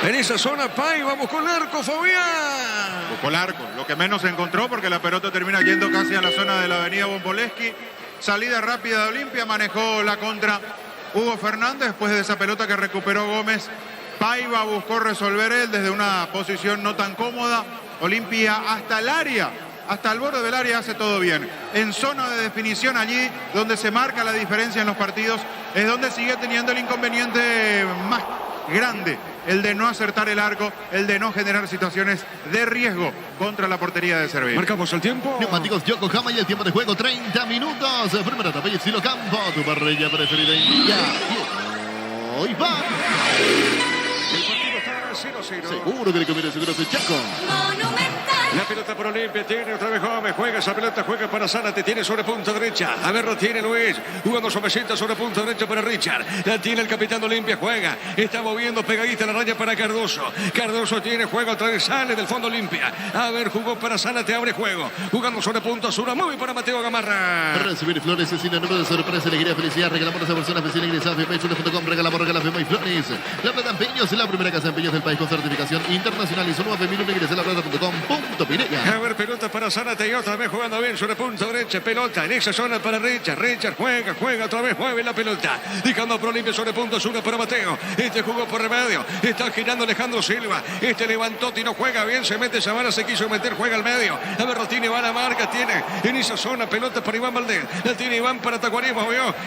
En esa zona, Paiva buscó el arco, Fabián. Buscó el arco, lo que menos se encontró porque la pelota termina yendo casi a la zona de la avenida Bomboleski. Salida rápida de Olimpia, manejó la contra Hugo Fernández después de esa pelota que recuperó Gómez. Paiva buscó resolver él desde una posición no tan cómoda. Olimpia hasta el área, hasta el borde del área hace todo bien. En zona de definición, allí donde se marca la diferencia en los partidos, es donde sigue teniendo el inconveniente más grande, el de no acertar el arco, el de no generar situaciones de riesgo contra la portería de Servil. Marcamos el tiempo. Neumáticos Yokohama y el tiempo de juego 30 minutos. Primera etapa y estilo campo, tu parrilla preferida y ya. Hoy va. El partido está 0-0. Seguro que le conviene, seguro que Chaco. La pelota por Olimpia, tiene otra vez Gómez, juega esa pelota, juega para Zárate, tiene sobre punta derecha. A ver, lo tiene Luis, jugando suavecita sobre punta derecha para Richard. La tiene el capitán de Olimpia, juega, está moviendo pegadita la raya para Cardoso. Cardoso tiene juego, otra vez sale del fondo Olimpia. A ver, jugó para Zárate, abre juego. Jugando sobre punta sur, mueve para Mateo Gamarra. Recibir flores es sinónimo de sorpresa, alegría, felicidad. Regalamos a esa persona oficina ingresada fmchules.com. Regalamos Fema y Flores. La Plata Empeños, la primera casa de empeños del país con certificación internacional. Y solo a Femil ingresa la plata.com.py. A ver, pelota para Zárate y otra vez jugando bien sobre punta derecha. Pelota en esa zona para Richard. Richard juega otra vez, mueve la pelota. Dejando por Olimpia sobre punto sur para Mateo. Este jugó por remedio. Está girando Alejandro Silva. Este levantó, no juega bien. Se mete Zavala, se quiso meter, juega al medio. A ver, lo tiene, va a la marca. Tiene en esa zona pelota para Iván Valdés. La tiene Iván para Tacuarí.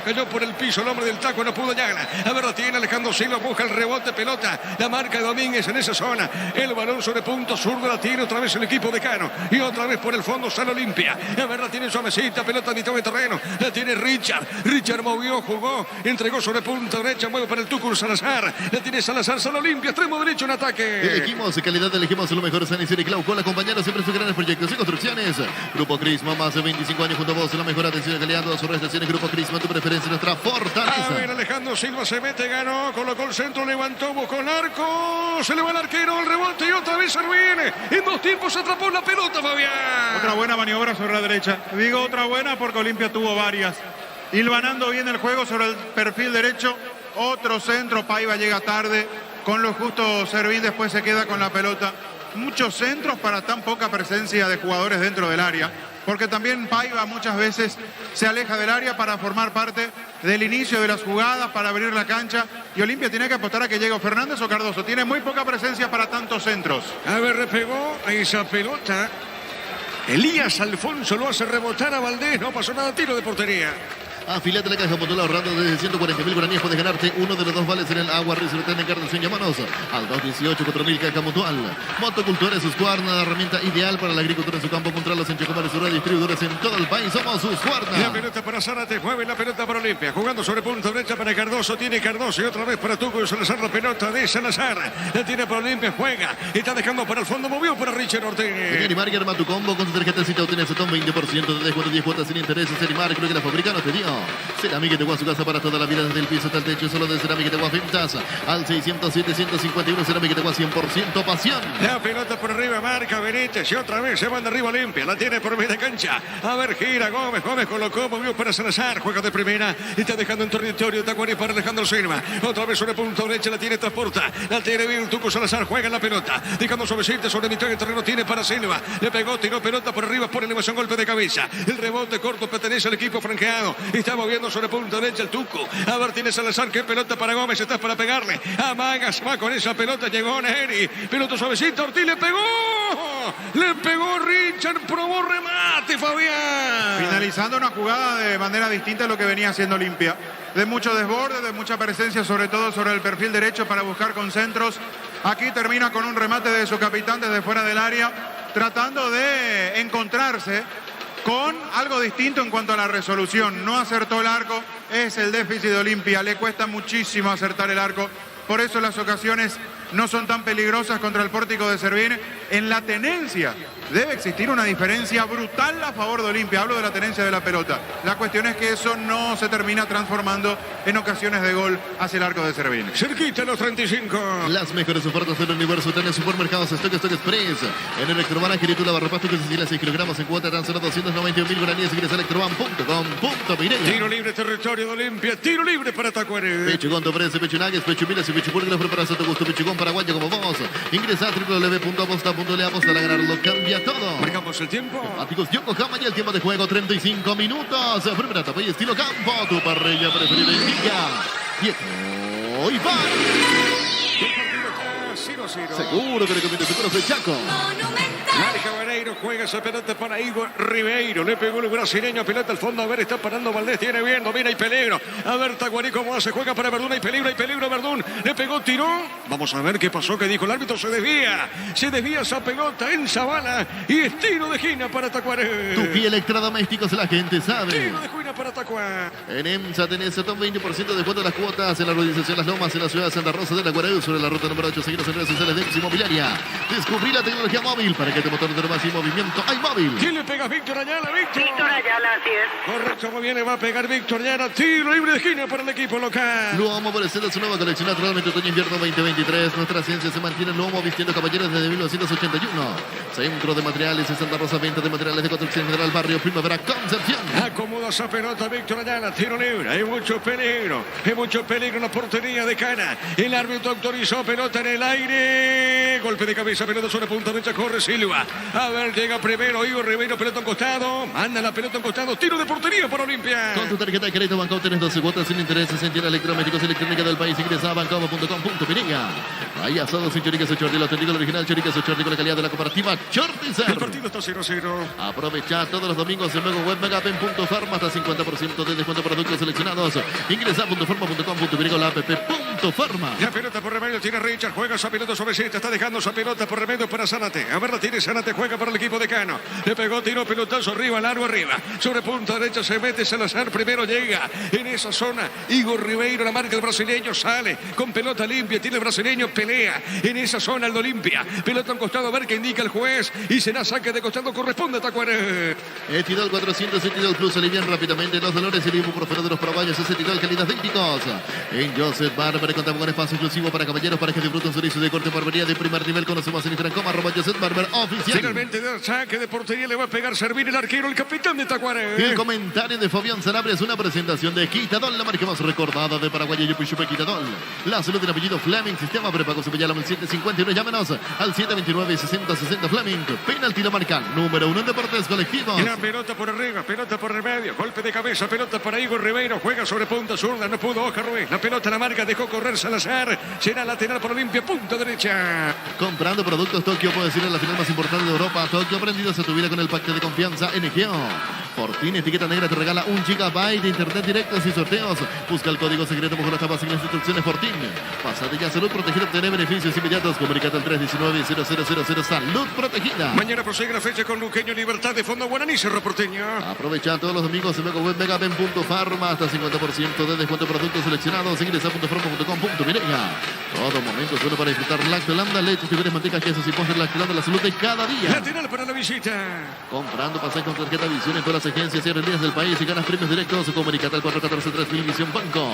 Cayó por el piso el hombre del taco, no pudo llegar. A ver, lo tiene Alejandro Silva. Busca el rebote, pelota. La marca de Domínguez en esa zona. El balón sobre punto sur la tiene otra vez el equipo equipo de Cano. Y otra vez por el fondo sale Olimpia. A ver, la tiene Suavecita, pelota a mitad de terreno. La tiene Richard. Richard movió, jugó, entregó sobre punta derecha, mueve para el Tucur Salazar. La tiene Salazar, sale Olimpia, extremo derecho en ataque. Elegimos calidad, elegimos lo mejor. San Isidro y Claucola, acompañados siempre en sus grandes proyectos y construcciones. Grupo Crisma, más de 25 años junto a vos. La mejor atención y calidad, todas sus prestaciones. Grupo Crisma, tu preferencia, nuestra fortaleza. A ver, Alejandro Silva se mete, ganó, colocó el centro, levantó, buscó el arco. Se le va el arquero, el rebote y otra vez se viene. En dos tiempos se atrapó la pelota, Fabián. Otra buena maniobra sobre la derecha. Digo otra buena porque Olimpia tuvo varias. Hilvanando bien el juego sobre el perfil derecho. Otro centro, Paiva llega tarde. Con lo justo Servín después se queda con la pelota. Muchos centros para tan poca presencia de jugadores dentro del área. Porque también Paiva muchas veces se aleja del área para formar parte del inicio de las jugadas, para abrir la cancha. Y Olimpia tiene que apostar a que llegue Fernández o Cardoso. Tiene muy poca presencia para tantos centros. A ver, repegó a esa pelota. Elías Alfonso lo hace rebotar a Valdés. No pasó nada, tiro de portería. Afiliate la caja Motola ahorrando desde 140.000 guaraníes. Puedes ganarte uno de los dos vales en el agua Reserva en Encarnación. Llámanos al 218 4.000 caja Mutual. Motocultura es Husqvarna, la herramienta ideal para la agricultura en su campo. Encontrarlos en Chacomar y sus distribuidores en todo el país. Somos Husqvarna. La pelota para Zárate, mueve la pelota para Olimpia. Jugando sobre punta derecha para Cardoso. Tiene Cardoso y otra vez para Tuco Salazar. La pelota de Salazar. La tiene para Olimpia, juega. Está dejando para el fondo, movió para Richard Ortega. Animar y arma tu combo con tu tarjeta Cita. Obtienes hasta un 20% de descuento, 10 cuotas sin intereses. Animar, creo que la fábrica no te dio. Cerámica Teguá, su casa para toda la vida, desde el piso hasta el techo, solo de Cerámica Teguá, ventas al 607-151. Cerámica Teguá, 100% pasión. La pelota por arriba, marca Benítez y otra vez se van de arriba Olimpia, la tiene por media cancha. A ver, gira Gómez colocó, movió para Salazar, juega de primera, está dejando en territorio Tacuarí para Alejandro Silva. Otra vez sobre punto derecha, la tiene Transporta, la tiene bien el Tuco Salazar, juega la pelota, dejando suavecita sobre mitad del terreno, tiene para Silva, le pegó, tiró pelota por arriba, por elevación, golpe de cabeza. El rebote corto pertenece al equipo franqueado, está moviendo sobre punto derecha el Tuco. A ver, tiene Salazar, que pelota para Gómez, estás para pegarle. Amagas, va con esa pelota, llegó Neri. Pelota suavecita, Ortiz le pegó. Le pegó Richard, probó remate, Fabián. Finalizando una jugada de manera distinta a lo que venía haciendo Olimpia. De mucho desborde, de mucha presencia, sobre todo sobre el perfil derecho para buscar concentros. Aquí termina con un remate de su capitán desde fuera del área, tratando de encontrarse con algo distinto en cuanto a la resolución. No acertó el arco, es el déficit de Olimpia, le cuesta muchísimo acertar el arco, por eso las ocasiones no son tan peligrosas contra el pórtico de Servin. En la tenencia debe existir una diferencia brutal a favor de Olimpia, hablo de la tenencia de la pelota. La cuestión es que eso no se termina transformando en ocasiones de gol hacia el arco de Servin. Cerquita los 35. Las mejores ofertas del universo están en supermercados Stock Express. En Electroban, Giritula Barrapasto, que se 6 kilogramos en cuota, tan solo 291.000 guaraníes. Ingresa a electroban.com.mireña. Tiro libre, territorio de Olimpia, tiro libre para Tacuarí. Pechugón, te ofrece pecho nuggets, pecho milas y pecho pulgas. Los preparas a tu gusto. Pechugón paraguayo como vos. Ingresa a www.aposta.le. Aposta a ganarlo, cambia todo. Marcamos el tiempo. Neumáticos Yokohama y el tiempo de juego 35 minutos. Primera etapa y estilo campo. Tu parrilla preferida indica. Viejo y va. 0-0. Seguro que le comienza seguro Flechaco. Marca Vareiro, juega esa pelota para Igor Ribeiro. Le pegó el brasileño, pelota al fondo. A ver, está parando Valdés, tiene bien, domina y peligro. A ver, Tacuarí cómo hace, juega para Verdún, hay peligro Verdún. Le pegó, tiró. Vamos a ver qué pasó, que dijo el árbitro, se desvía esa pelota en Zabala y es tiro de esquina para Tacuarí. Tupi Electrodomésticos, la gente sabe. Tiro de esquina para Tacuarí. En EMSA tenés hasta un 20% de descuento de las cuotas en la organización Las Lomas, en la ciudad de Santa Rosa de la Guaraú, sobre la ruta número 8. Seguidos en redes sociales de EMSA Inmobiliaria. Descubrí la tecnología móvil para que tu motor de más y movimiento hay móvil. ¿Quién le pega? Víctor Ayala, Víctor Ayala, así es. Correcto, muy bien, le va a pegar Víctor Ayala. Tiro libre de esquina para el equipo local. Lomo presenta su nueva colección naturalmente otoño-invierno 2023. Nuestra ciencia se mantiene en Lomo, vistiendo caballeros desde 1981. Centro de Materiales de Santa Rosa, venta de materiales de construcción general, barrio Primavera, Concepción. Acomoda esa pelota Víctor Ayala, tiro libre. Hay mucho peligro en la portería de Cana. El árbitro autorizó pelota en el aire. Golpe de cabeza, pelota sobre punta derecha, corre Silva. A ver, llega primero Igor Ribeiro, pelota en costado. Manda la pelota en costado, tiro de portería para Olimpia. Con tu tarjeta de crédito Banco tenés 12 cuotas sin intereses en tiendas electrodomésticos electrónica del país. Ingresa a bancomo.com.piringa. Hay asados sin choricas o chorri, lo auténtico, el original choricas o chorri con la calidad de la cooperativa Chortizar. El partido está 0-0. Aprovecha todos los domingos en nuevo web Megapen.farma hasta 50% de descuento para productos seleccionados. Ingresa a .farma.com.piringa, la app. Farma. La pelota por remedio tiene Richard, juega esa pelota suavecita, está dejando esa pelota por remedio para Zárate. A ver, la tiene Zárate, juega para el equipo de Cano. Le pegó, tiró pelotazo arriba, largo arriba. Sobre punta derecha se mete Salazar, primero llega en esa zona. Igor Ribeiro, la marca del brasileño, sale con pelota limpia, tiene el brasileño, pelea en esa zona el de Olimpia. Pelota a un costado, a ver qué indica el juez y será saque de costado, corresponde a Tacuaré. Etidol 400, Etidol Plus, alivian rápidamente los dolores y el ibuprofeno de los paraguayos. Es Etidol, calidad de ípticos. En Joseph Barber contamos con espacio exclusivo para caballeros para que disfruten un servicio de corte barbería de primer nivel. Conocemos en Instagram como @Joseph Barber oficial. Finalmente de saque de portería le va a pegar servir el arquero, el capitán de Tacuaré. El comentario de Fabián Sanabria es una presentación de Quitadol, la marca más recordada de Paraguay. Yupi Quitadol. La salud del apellido Fleming, sistema prepago Cepillala 751. Llámenos al 729-6060 Fleming. Penalti la marca número 1 en deportes colectivos. La pelota por arriba, pelota por el medio, golpe de cabeza, pelota para Igor Ribeiro, juega sobre punta zurda, no pudo Oscar Ruiz. La pelota la marca, dejó correr Salazar, será lateral por Olimpia, punta derecha. Comprando productos Tokio, puedes ir a la final más importante de Europa. Tokio, aprendidos a tu vida con el pacto de confianza NGO. Fortín, etiqueta negra, te regala 1 GB de internet directos y sorteos. Busca el código secreto, mejor las tapas y las instrucciones Fortín. Pásate ya, salud protegida, obtener beneficios inmediatos. Comunicate al 319-0000, salud protegida. Mañana prosigue la fecha con Luqueño Libertad de Fondo Guaraní, Cerro Porteño. Aprovecha todos los domingos en Megaben.farma, hasta 50% de descuento en productos seleccionados. Ingresa a .farma.com.mireya. Todo momento es bueno para disfrutar Lactolanda, leche, figuras, mantecas, quesos y postres. Lactolanda, la salud de cada día. Lateral para la visita. Comprando pasajes con tarjeta Visión en todas las agencias y aerolíneas del país y ganas premios directos. Comunicate al 414-3000 Visión Banco.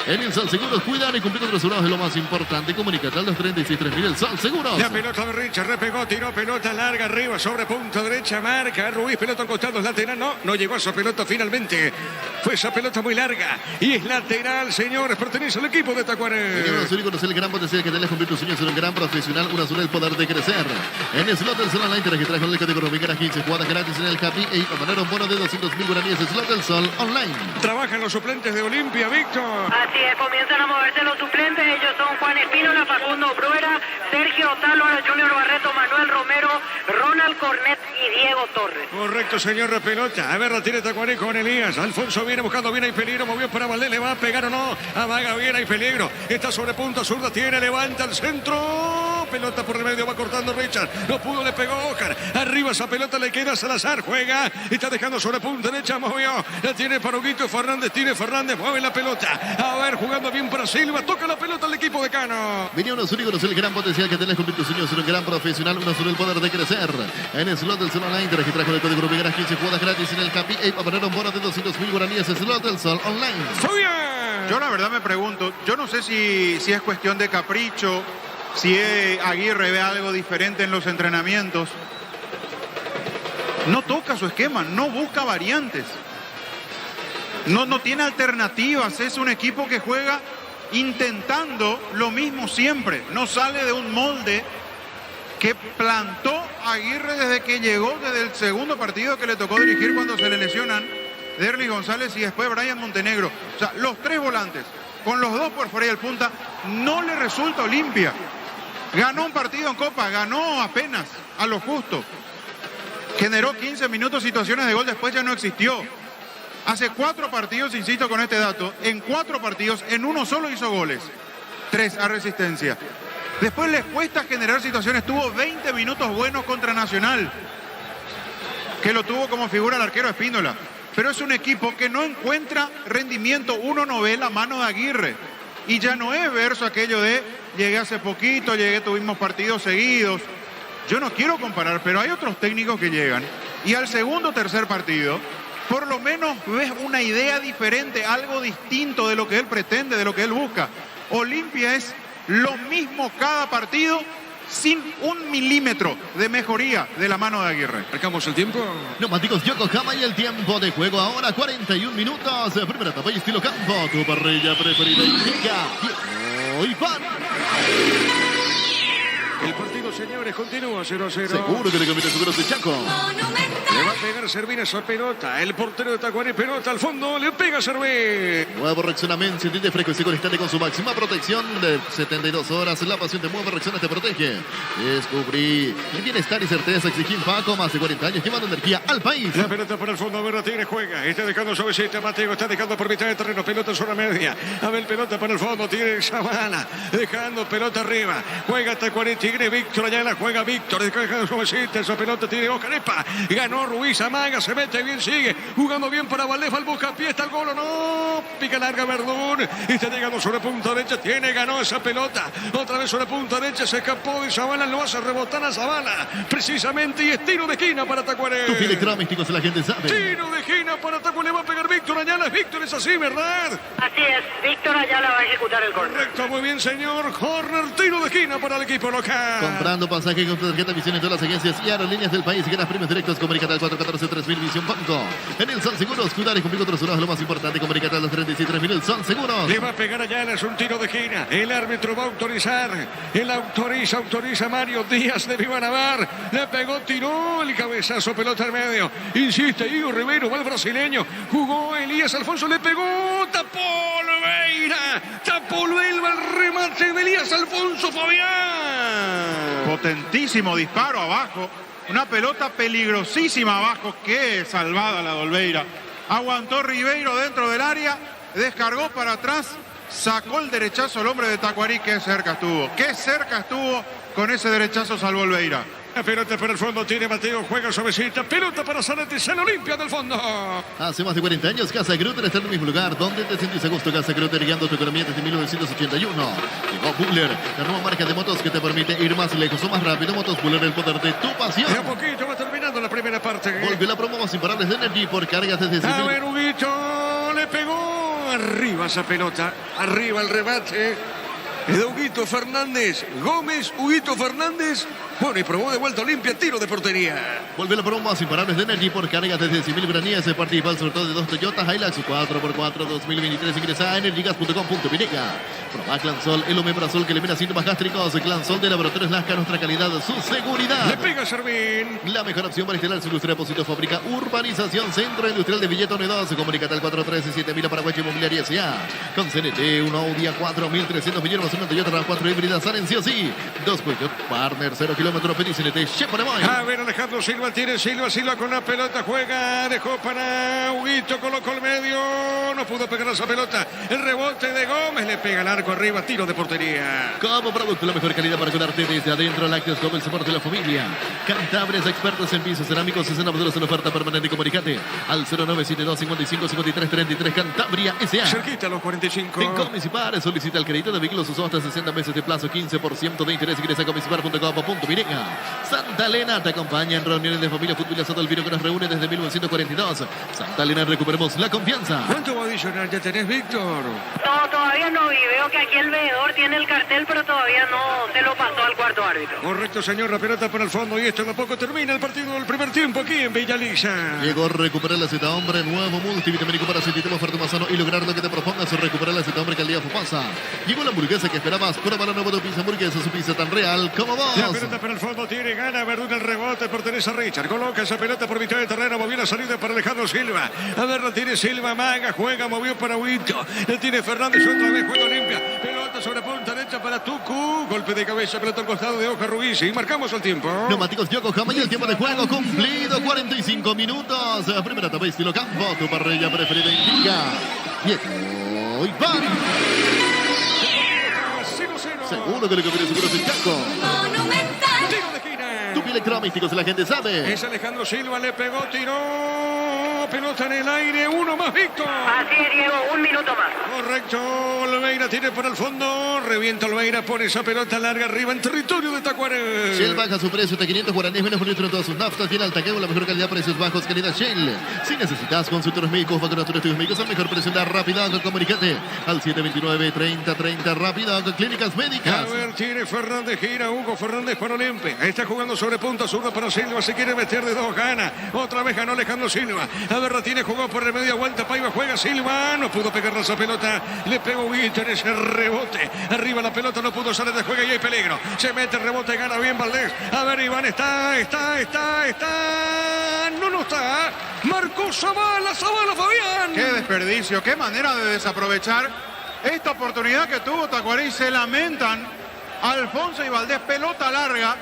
En el Sol Seguros, cuidar y cumplir con los resultados es lo más importante. Comunicate al 236-3000 el Sol Seguros. La pelota de Richard, repegó, tiró pelota larga arriba sobre punta derecha, marca Ruiz, pelota en costados, lateral, no llegó a esa pelota finalmente. Fue esa pelota muy larga y es lateral, señores, pertenece al equipo de Tacuaré. Conocer el gran potencial que tenés, cumplir tus sueños, ser un gran profesional, una sola el poder de crecer. En Slot del Sol Online te registras con el código Romiguera 15, jugadas gratis en el Happy y poner un bono de 200.000 guaraníes. Slot del Sol Online. Trabajan los suplentes de Olimpia, Víctor. Así es, comienzan a moverse los suplentes. Ellos son Juan Espínola, Facundo Bruera, Sergio Otálvaro, Junior Barreto, Manuel Romero, Ronald Cornet y Diego Torres. Correcto, señor, la pelota. A ver, la tiene Tacuaré con Elías. Alfonso viene buscando, bien, hay peligro, movió para Valdés, le va a pegar o no. Amaga bien, hay peligro. Está sobre punta zurda, tiene, levanta el centro. Pelota por el medio, va cortando Richard. No pudo, le pegó Oscar. Arriba esa pelota le queda a Salazar, juega. Está dejando sobre punta derecha, movió. La tiene para Huguito Fernández, tiene Fernández, mueve la pelota. A ver, jugando bien para Silva, toca la pelota al equipo de Cano. Venía uno único, el gran potencial que tenés, cumplir tus sueños, ser un gran profesional, uno solo el poder de crecer. En el Slot del Sol Online te registras con el código Romiguera 15, jugadas gratis en el Happy y para poner un bono de 200.000 guaraníes. Slot del Sol Online. Yo la verdad me pregunto, yo no sé si es cuestión de capricho, si Aguirre ve algo diferente en los entrenamientos. No toca su esquema, no busca variantes. No tiene alternativas, es un equipo que juega intentando lo mismo siempre. No sale de un molde que plantó Aguirre desde que llegó, desde el segundo partido que le tocó dirigir cuando se le lesionan Derly González y después Brian Montenegro. O sea, los tres volantes, con los dos por fuera y el punta, no le resulta Olimpia. Ganó un partido en Copa, ganó apenas, a lo justo. Generó 15 minutos situaciones de gol, después ya no existió. Hace 4 partidos, insisto con este dato, en 4 partidos, en uno solo hizo goles. 3 a Resistencia. Después les cuesta generar situaciones, tuvo 20 minutos buenos contra Nacional, que lo tuvo como figura el arquero Espínola. Pero es un equipo que no encuentra rendimiento, uno no ve la mano de Aguirre. Y ya no es verso aquello de llegué hace poquito, tuvimos partidos seguidos. Yo no quiero comparar, pero hay otros técnicos que llegan y al segundo o tercer partido por lo menos ves una idea diferente, algo distinto de lo que él pretende, de lo que él busca. Olimpia es lo mismo cada partido, sin un milímetro de mejoría de la mano de Aguirre. Marcamos el tiempo. Neumáticos Yokohama y el tiempo de juego ahora 41 minutos. Primera etapa y estilo campo. Tu parrilla preferida indica tiempo y pan. El partido, señor. señores, continúa 0-0. Seguro que le conviene Seguros de Chaco. Le va a pegar Servina esa pelota. El portero de Tacuarí, pelota al fondo. Le pega Servín. Nuevo reaccionamiento, de frecuencia constante con su máxima protección de 72 horas. La pasión de Mueve Reacciones te protege. Descubrí el bienestar y certeza. Exigí Paco, más de 40 años, llevando energía al país. La pelota para el fondo, a ver, la Tigre juega. Está dejando suavecita, Mateo está dejando por mitad de terreno. Pelota en zona media. A ver, pelota para el fondo, Tigre Zavala. Dejando pelota arriba. Juega Tacuarí, Tigre, Víctor Ayala. Juega Víctor, dejando suavecita. Esa pelota tiene Ocarepa. Ganó Ruiz, amaga, se mete bien, sigue. Jugando bien para Valdés, al buscapié, está el gol o no. Pica larga Verdún. Y está llegando sobre punta derecha. Ganó esa pelota. Otra vez sobre punta derecha. Se escapó de Zavala. Lo hace rebotar a Zavala. Precisamente. Y es tiro de esquina para Tacuaré. Tu electromísticos, la gente sabe. Tiro de esquina para Tacuaré. Le va a pegar Víctor Ayala. Víctor es así, ¿verdad? Así es. Víctor Ayala va a ejecutar el corner. Correcto, muy bien, señor. Corner, tiro de esquina para el equipo local. Comprando pasaje con tu tarjeta Visión en todas las agencias y aerolíneas del país. Ganas premios directos. Comunicate al 414-3000 Visión Banco. En el Son Seguros. Cuidar y cumplir otros lo más importante. Comunicate al 37-3000. El Son Seguros. Le va a pegar Ayala. Es un tiro de esquina. El árbitro va a autorizar. Él autoriza Mario Díaz de Vivanavar. Le pegó, tiró el cabezazo, pelota al medio. Insiste Igor Rivero, va el brasileño. Jugó Elías Alfonso, le pegó. Tapó Oliveira. Tapó Luelva el remate de Elías Alfonso, Fabián. Potentísimo disparo abajo. Una pelota peligrosísima abajo. Qué salvada la de Oliveira. Aguantó Ribeiro dentro del área. Descargó para atrás. Sacó el derechazo al hombre de Tacuarí. Qué cerca estuvo con ese derechazo, salvó Oliveira. La pelota para el fondo, tiene Mateo, juega suavecita. Pelota para Zárate, San Olimpia del fondo. Hace más de 40 años, Casa Grutter está en el mismo lugar. ¿Dónde te sientes a gusto? Casa Grutter, guiando tu economía desde 1981. Llegó Buller, la nueva marca de motos que te permite ir más lejos o más rápido. Motos Buller, el poder de tu pasión. De a poquito va terminando la primera parte. Volvió la promo más imparables de Energy por cargas desde... A ver, Huguito, le pegó. Arriba esa pelota, arriba el remate. Es de Huguito Fernández. Gómez, Huguito Fernández. Bueno, y probó de vuelta Olimpia, tiro de portería. Vuelve la promo más imparables de Energy por cargas desde 100.000 granías. Se participa el sorteo de 2 Toyota Hilux 4x4 2023. Ingresa a energygas.com.mx. Proba Clansol, el omeprazol que elimina síntomas gástricos. Clansol de Laboratorios Lasca, nuestra calidad, su seguridad. Le pega Servín. La mejor opción para instalar su industria depósito fábrica. Urbanización Centro Industrial de Villeta 2. Comunicate al 413-7000 Paraguay Inmobiliaria S.A. Con CNT, un Audi a 4.300 millones más una Toyota RAV4 híbrida. Salen sí o sí. 2 Peugeot Partner, 0 kilómetros. Petit CNT, Chevrolet. A ver, Alejandro Silva tiene Silva con la pelota. Juega, dejó para Huguito, colocó el medio. No pudo pegar esa pelota. El rebote de Gómez le pega el arco arriba. Tiro de portería. Como producto, la mejor calidad para cuidarte desde adentro. Lácteos como el soporte de la familia. Cantabrias, expertos en pisos cerámicos. 60 modelos en oferta permanente. Comunicate al 0972-55-53-33. Cantabria S.A. Cerquita a los 45. En Comisipar solicita el crédito de vehículos usados hasta 60 meses de plazo. 15% de interés. Ingresa a comisipar.com.mx. Santa Elena te acompaña en reuniones de familia, fútbol y asado. El vino que nos reúne desde 1942. Santa Elena, recuperemos la confianza. ¿Cuánto va a adicionar ya tenés, Víctor? No, todavía no vi. Veo que aquí el veedor tiene el cartel, pero todavía no se lo pasó al cuarto árbitro. Correcto, señor. La pelota para el fondo y esto tampoco termina el partido del primer tiempo aquí en Villalisa. Llegó a recuperar la Z Hombre, nuevo multivitamínico para sentirte más fuerte, más sano y lograr lo que te propongas. Recuperar la Z Hombre que al día pasa. Llegó la hamburguesa que esperabas. Prueba la nueva pizza hamburguesa, su pizza tan real como vos. La pelota para el fondo tiene, gana Verdún el rebote, pertenece a Richard. Coloca esa pelota por mitad de terreno, movió la salida para Alejandro Silva. A ver, la tiene Silva, maga, juega, movió para Huito. La tiene Fernández, otra vez juega limpia. Pelota sobre punta derecha para Tucu. Golpe de cabeza, pelota al costado de Oja Ruiz. Y marcamos el tiempo. Neumáticos Yokohama y el tiempo de juego cumplido. 45 minutos. Primera etapa estilo campo. Tu parrilla preferida indica. Y hoy va. Seguro que le conviene seguro sin casco. Monumental. Tiro de esquina. Tu electromísticos, la gente sabe. Es Alejandro Silva, le pegó, tiró. Pelota en el aire, uno más, Víctor. Así es, Diego, un minuto más. Correcto, Oliveira tiene por el fondo. Revienta Oliveira, pone esa pelota larga arriba en territorio de Tacuaré. Shell baja su precio de 500 guaraníes menos por litro en todas sus naftas. Tiene Altaqueo, la mejor calidad, precios bajos, calidad Shell. Si necesitas consultores médicos, vacunatorios, estudios médicos, al mejor precio de Rapidac. Comunicate al 729-3030 Rapidac, Clínicas Médicas. A ver, tiene Fernández, gira Hugo Fernández para Olimpia. Está jugando sobre punta zurda para Silva. Se quiere meter de dos, gana. Otra vez ganó Alejandro Silva. A ver, Ratines jugó por el medio, aguanta Paiva, juega Silva, no pudo pegar esa pelota, le pegó Víctor ese rebote, arriba la pelota, no pudo salir de juego y hay peligro, se mete el rebote, gana bien Valdés, a ver Iván, está, no está, marcó Zavala Fabián. Qué desperdicio, qué manera de desaprovechar esta oportunidad que tuvo Tacuarí. Se lamentan Alfonso y Valdés, pelota larga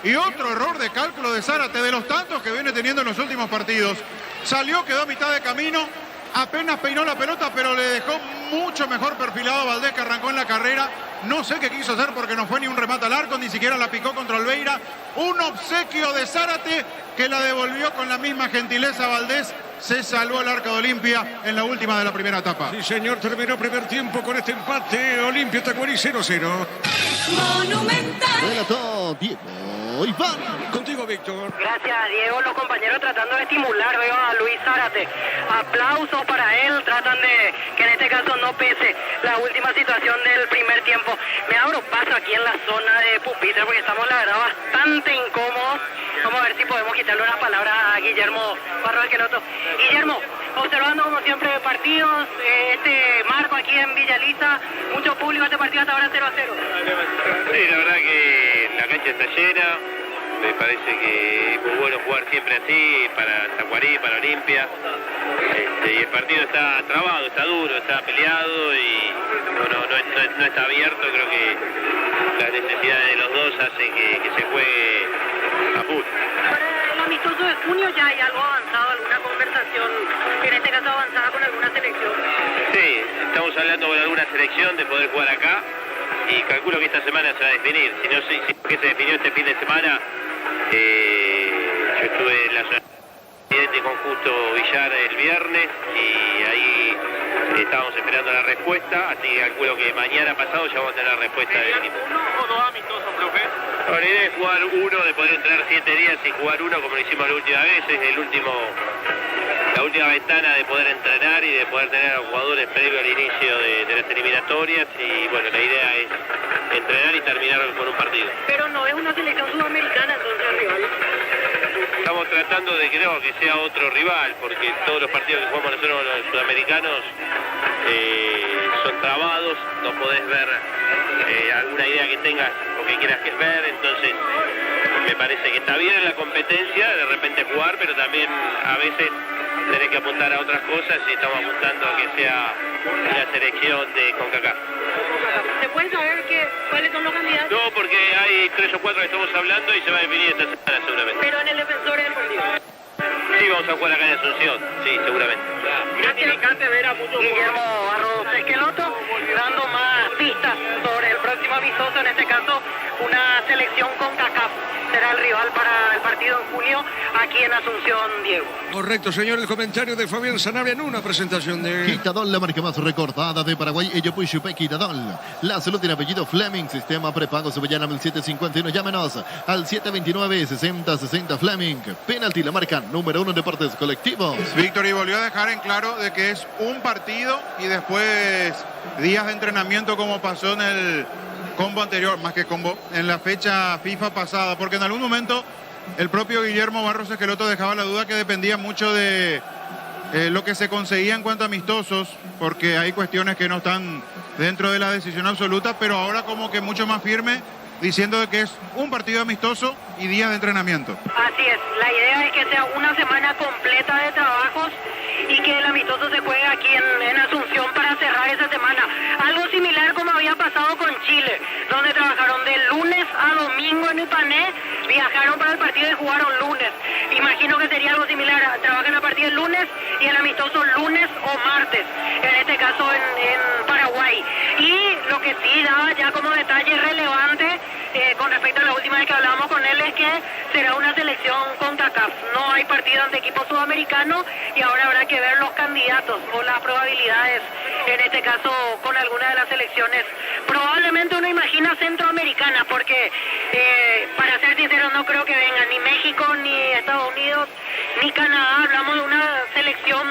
y otro error de cálculo de Zárate, de los tantos que viene teniendo en los últimos partidos. Salió, quedó a mitad de camino, apenas peinó la pelota, pero le dejó mucho mejor perfilado a Valdés, que arrancó en la carrera. No sé qué quiso hacer porque no fue ni un remate al arco, ni siquiera la picó contra Olveira. Un obsequio de Zárate que la devolvió con la misma gentileza a Valdés. Se salvó el Arca de Olimpia en la última de la primera etapa. Sí, señor, terminó primer tiempo con este empate. Olimpia Tacuarí 0-0. Monumental. Relató Diego Iván. Contigo, Víctor. Gracias, Diego. Los compañeros tratando de estimular, veo a Luis Zárate. Aplausos para él. Tratan de que en este caso no pese la última situación del primer tiempo. Me abro paso aquí en la zona de pupitre porque estamos, la verdad, bastante incómodos. Vamos a ver si podemos quitarle unas palabras a Guillermo Barro Esqueloto. Guillermo, observando como siempre partidos, este marco aquí en Villaliza, mucho público, este partido hasta ahora 0-0. Sí, la verdad que la cancha está llena, me parece que es muy bueno jugar siempre así, para Tacuarí, para Olimpia, y el partido está trabado, está duro, está peleado y no está abierto. Creo que las necesidades de los dos hacen que se juegue a full. El amistoso de junio ya hay algo avanzado, alguna conversación, en este caso avanzada con alguna selección. Sí, estamos hablando con alguna selección de poder jugar acá y calculo que esta semana se va a definir. Si no sé si se definió este fin de semana, yo estuve en la zona con Justo Villar el viernes y ahí estábamos esperando la respuesta, así que calculo que mañana pasado ya vamos a tener la respuesta del equipo. ¿Uno o dos amistosos, profe? La idea es jugar uno, de poder entrenar 7 días y jugar uno como lo hicimos la última vez. Es la última ventana de poder entrenar y de poder tener a los jugadores previo al inicio de las eliminatorias. Y bueno, la idea es entrenar y terminar con un partido. Pero no es una selección sudamericana entonces el rival. Estamos tratando de que no, que sea otro rival, porque todos los partidos que jugamos nosotros los sudamericanos son trabados, no podés ver alguna idea que tengas o que quieras ver, entonces me parece que está bien en la competencia, de repente jugar, pero también a veces tenés que apuntar a otras cosas y estamos apuntando a que sea la selección de CONCACAF. ¿Se puede saber cuáles son los candidatos? No, porque hay 3 o 4 que estamos hablando y se va a definir esta semana seguramente. Pero en el Defensor Deportivo. Sí, vamos a jugar acá en Asunción, sí, seguramente. Gratificante ver a muchos Guillermo Barros Esqueloto dando más pistas sobre el próximo amistoso, en este caso una selección con CONCACAF. Será el rival para el partido en junio aquí en Asunción, Diego. Correcto, señor, el comentario de Fabián Sanabria en una presentación de... Quitadol, la marca más recordada de Paraguay, Ellopuy Chupé Quitadol. La salud tiene apellido Fleming, sistema prepago Sevillana 1751, llámenos al 729-6060 Fleming. Penalti, la marca número 1 en deportes colectivos. Víctor, y volvió a dejar en claro de que es un partido y después días de entrenamiento como pasó en el combo anterior, más que combo, en la fecha FIFA pasada, porque en algún momento el propio Guillermo Barros Esqueloto dejaba la duda que dependía mucho de lo que se conseguía en cuanto a amistosos, porque hay cuestiones que no están dentro de la decisión absoluta, pero ahora como que mucho más firme, diciendo de que es un partido amistoso y días de entrenamiento. Así es, la idea es que sea una semana completa de trabajos y que el amistoso se juegue aquí en Asunción para cerrar esa semana. Algo similar como había pasado con Chile, donde trabajaron de lunes a domingo en Ipané, viajaron para el partido y jugaron lunes. Imagino que sería algo similar, trabajan a partir del lunes y el amistoso lunes o martes, en este caso en Paraguay. Y lo que sí daba ya como detalle relevante con respecto a la última vez que hablábamos con él es que será una selección con CONCACAF. No hay partido ante equipos sudamericanos y ahora habrá que ver los candidatos o las probabilidades, en este caso con alguna de las selecciones. Probablemente uno imagina centroamericana porque para ser sincero no creo que vengan ni México, ni Estados Unidos, ni Canadá. Hablamos de una selección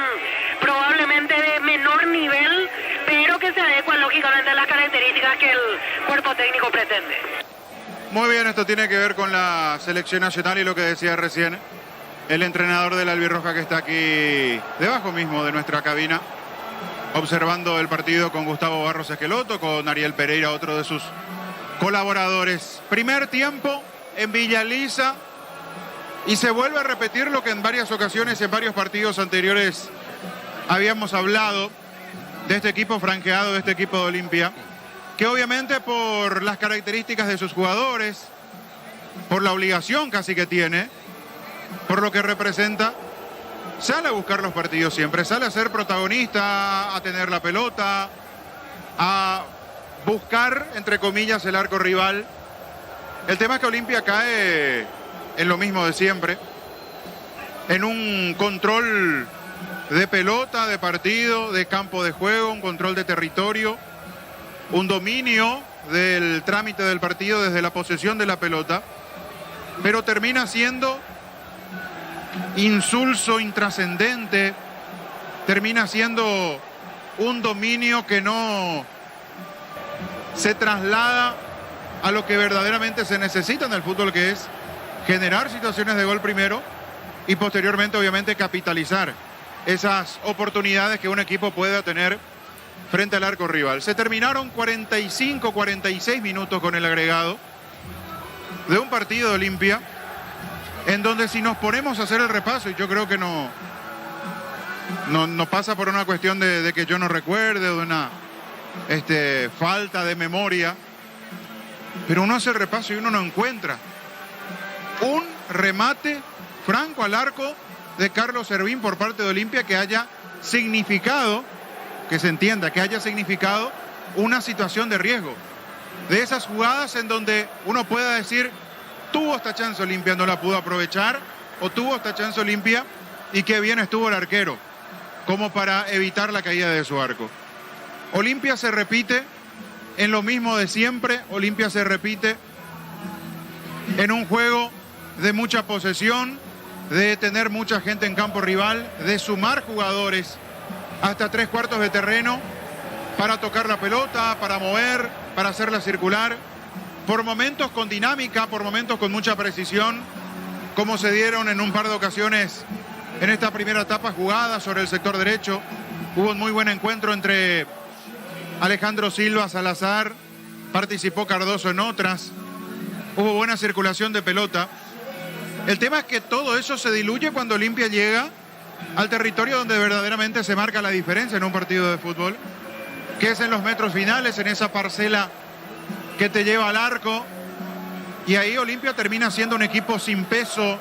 probablemente de menor nivel, pero que se adecua lógicamente a las características que el cuerpo técnico pretende. Muy bien, esto tiene que ver con la selección nacional y lo que decía recién, el entrenador de la albirroja, que está aquí debajo mismo de nuestra cabina, observando el partido con Gustavo Barros Esqueloto, con Ariel Pereira, otro de sus colaboradores. Primer tiempo en Villa Elisa, y se vuelve a repetir lo que en varias ocasiones, en varios partidos anteriores habíamos hablado de este equipo franqueado, de este equipo de Olimpia, que obviamente por las características de sus jugadores, por la obligación casi que tiene, por lo que representa, sale a buscar los partidos siempre, sale a ser protagonista, a tener la pelota, a buscar, entre comillas, el arco rival. El tema es que Olimpia cae en lo mismo de siempre, en un control de pelota, de partido, de campo de juego, un control de territorio, un dominio del trámite del partido desde la posesión de la pelota, pero termina siendo insulso, intrascendente, termina siendo un dominio que no se traslada a lo que verdaderamente se necesita en el fútbol, que es generar situaciones de gol primero y posteriormente obviamente capitalizar esas oportunidades que un equipo pueda tener frente al arco rival. Se terminaron 45, 46 minutos con el agregado de un partido de Olimpia, en donde si nos ponemos a hacer el repaso, y yo creo que no pasa por una cuestión de que yo no recuerde o de una falta de memoria, pero uno hace el repaso y uno no encuentra un remate franco al arco de Carlos Servín por parte de Olimpia que haya significado, que se entienda, que haya significado una situación de riesgo. De esas jugadas en donde uno pueda decir, tuvo esta chance Olimpia, no la pudo aprovechar, o tuvo esta chance Olimpia y qué bien estuvo el arquero, como para evitar la caída de su arco. Olimpia se repite en lo mismo de siempre, Olimpia se repite en un juego de mucha posesión, de tener mucha gente en campo rival, de sumar jugadores hasta 3/4 de terreno para tocar la pelota, para mover, para hacerla circular, por momentos con dinámica, por momentos con mucha precisión, como se dieron en un par de ocasiones en esta primera etapa jugada sobre el sector derecho. Hubo un muy buen encuentro entre Alejandro Silva, Salazar, participó Cardoso en otras, hubo buena circulación de pelota. El tema es que todo eso se diluye cuando Olimpia llega al territorio donde verdaderamente se marca la diferencia en un partido de fútbol, que es en los metros finales, en esa parcela que te lleva al arco, y ahí Olimpia termina siendo un equipo sin peso,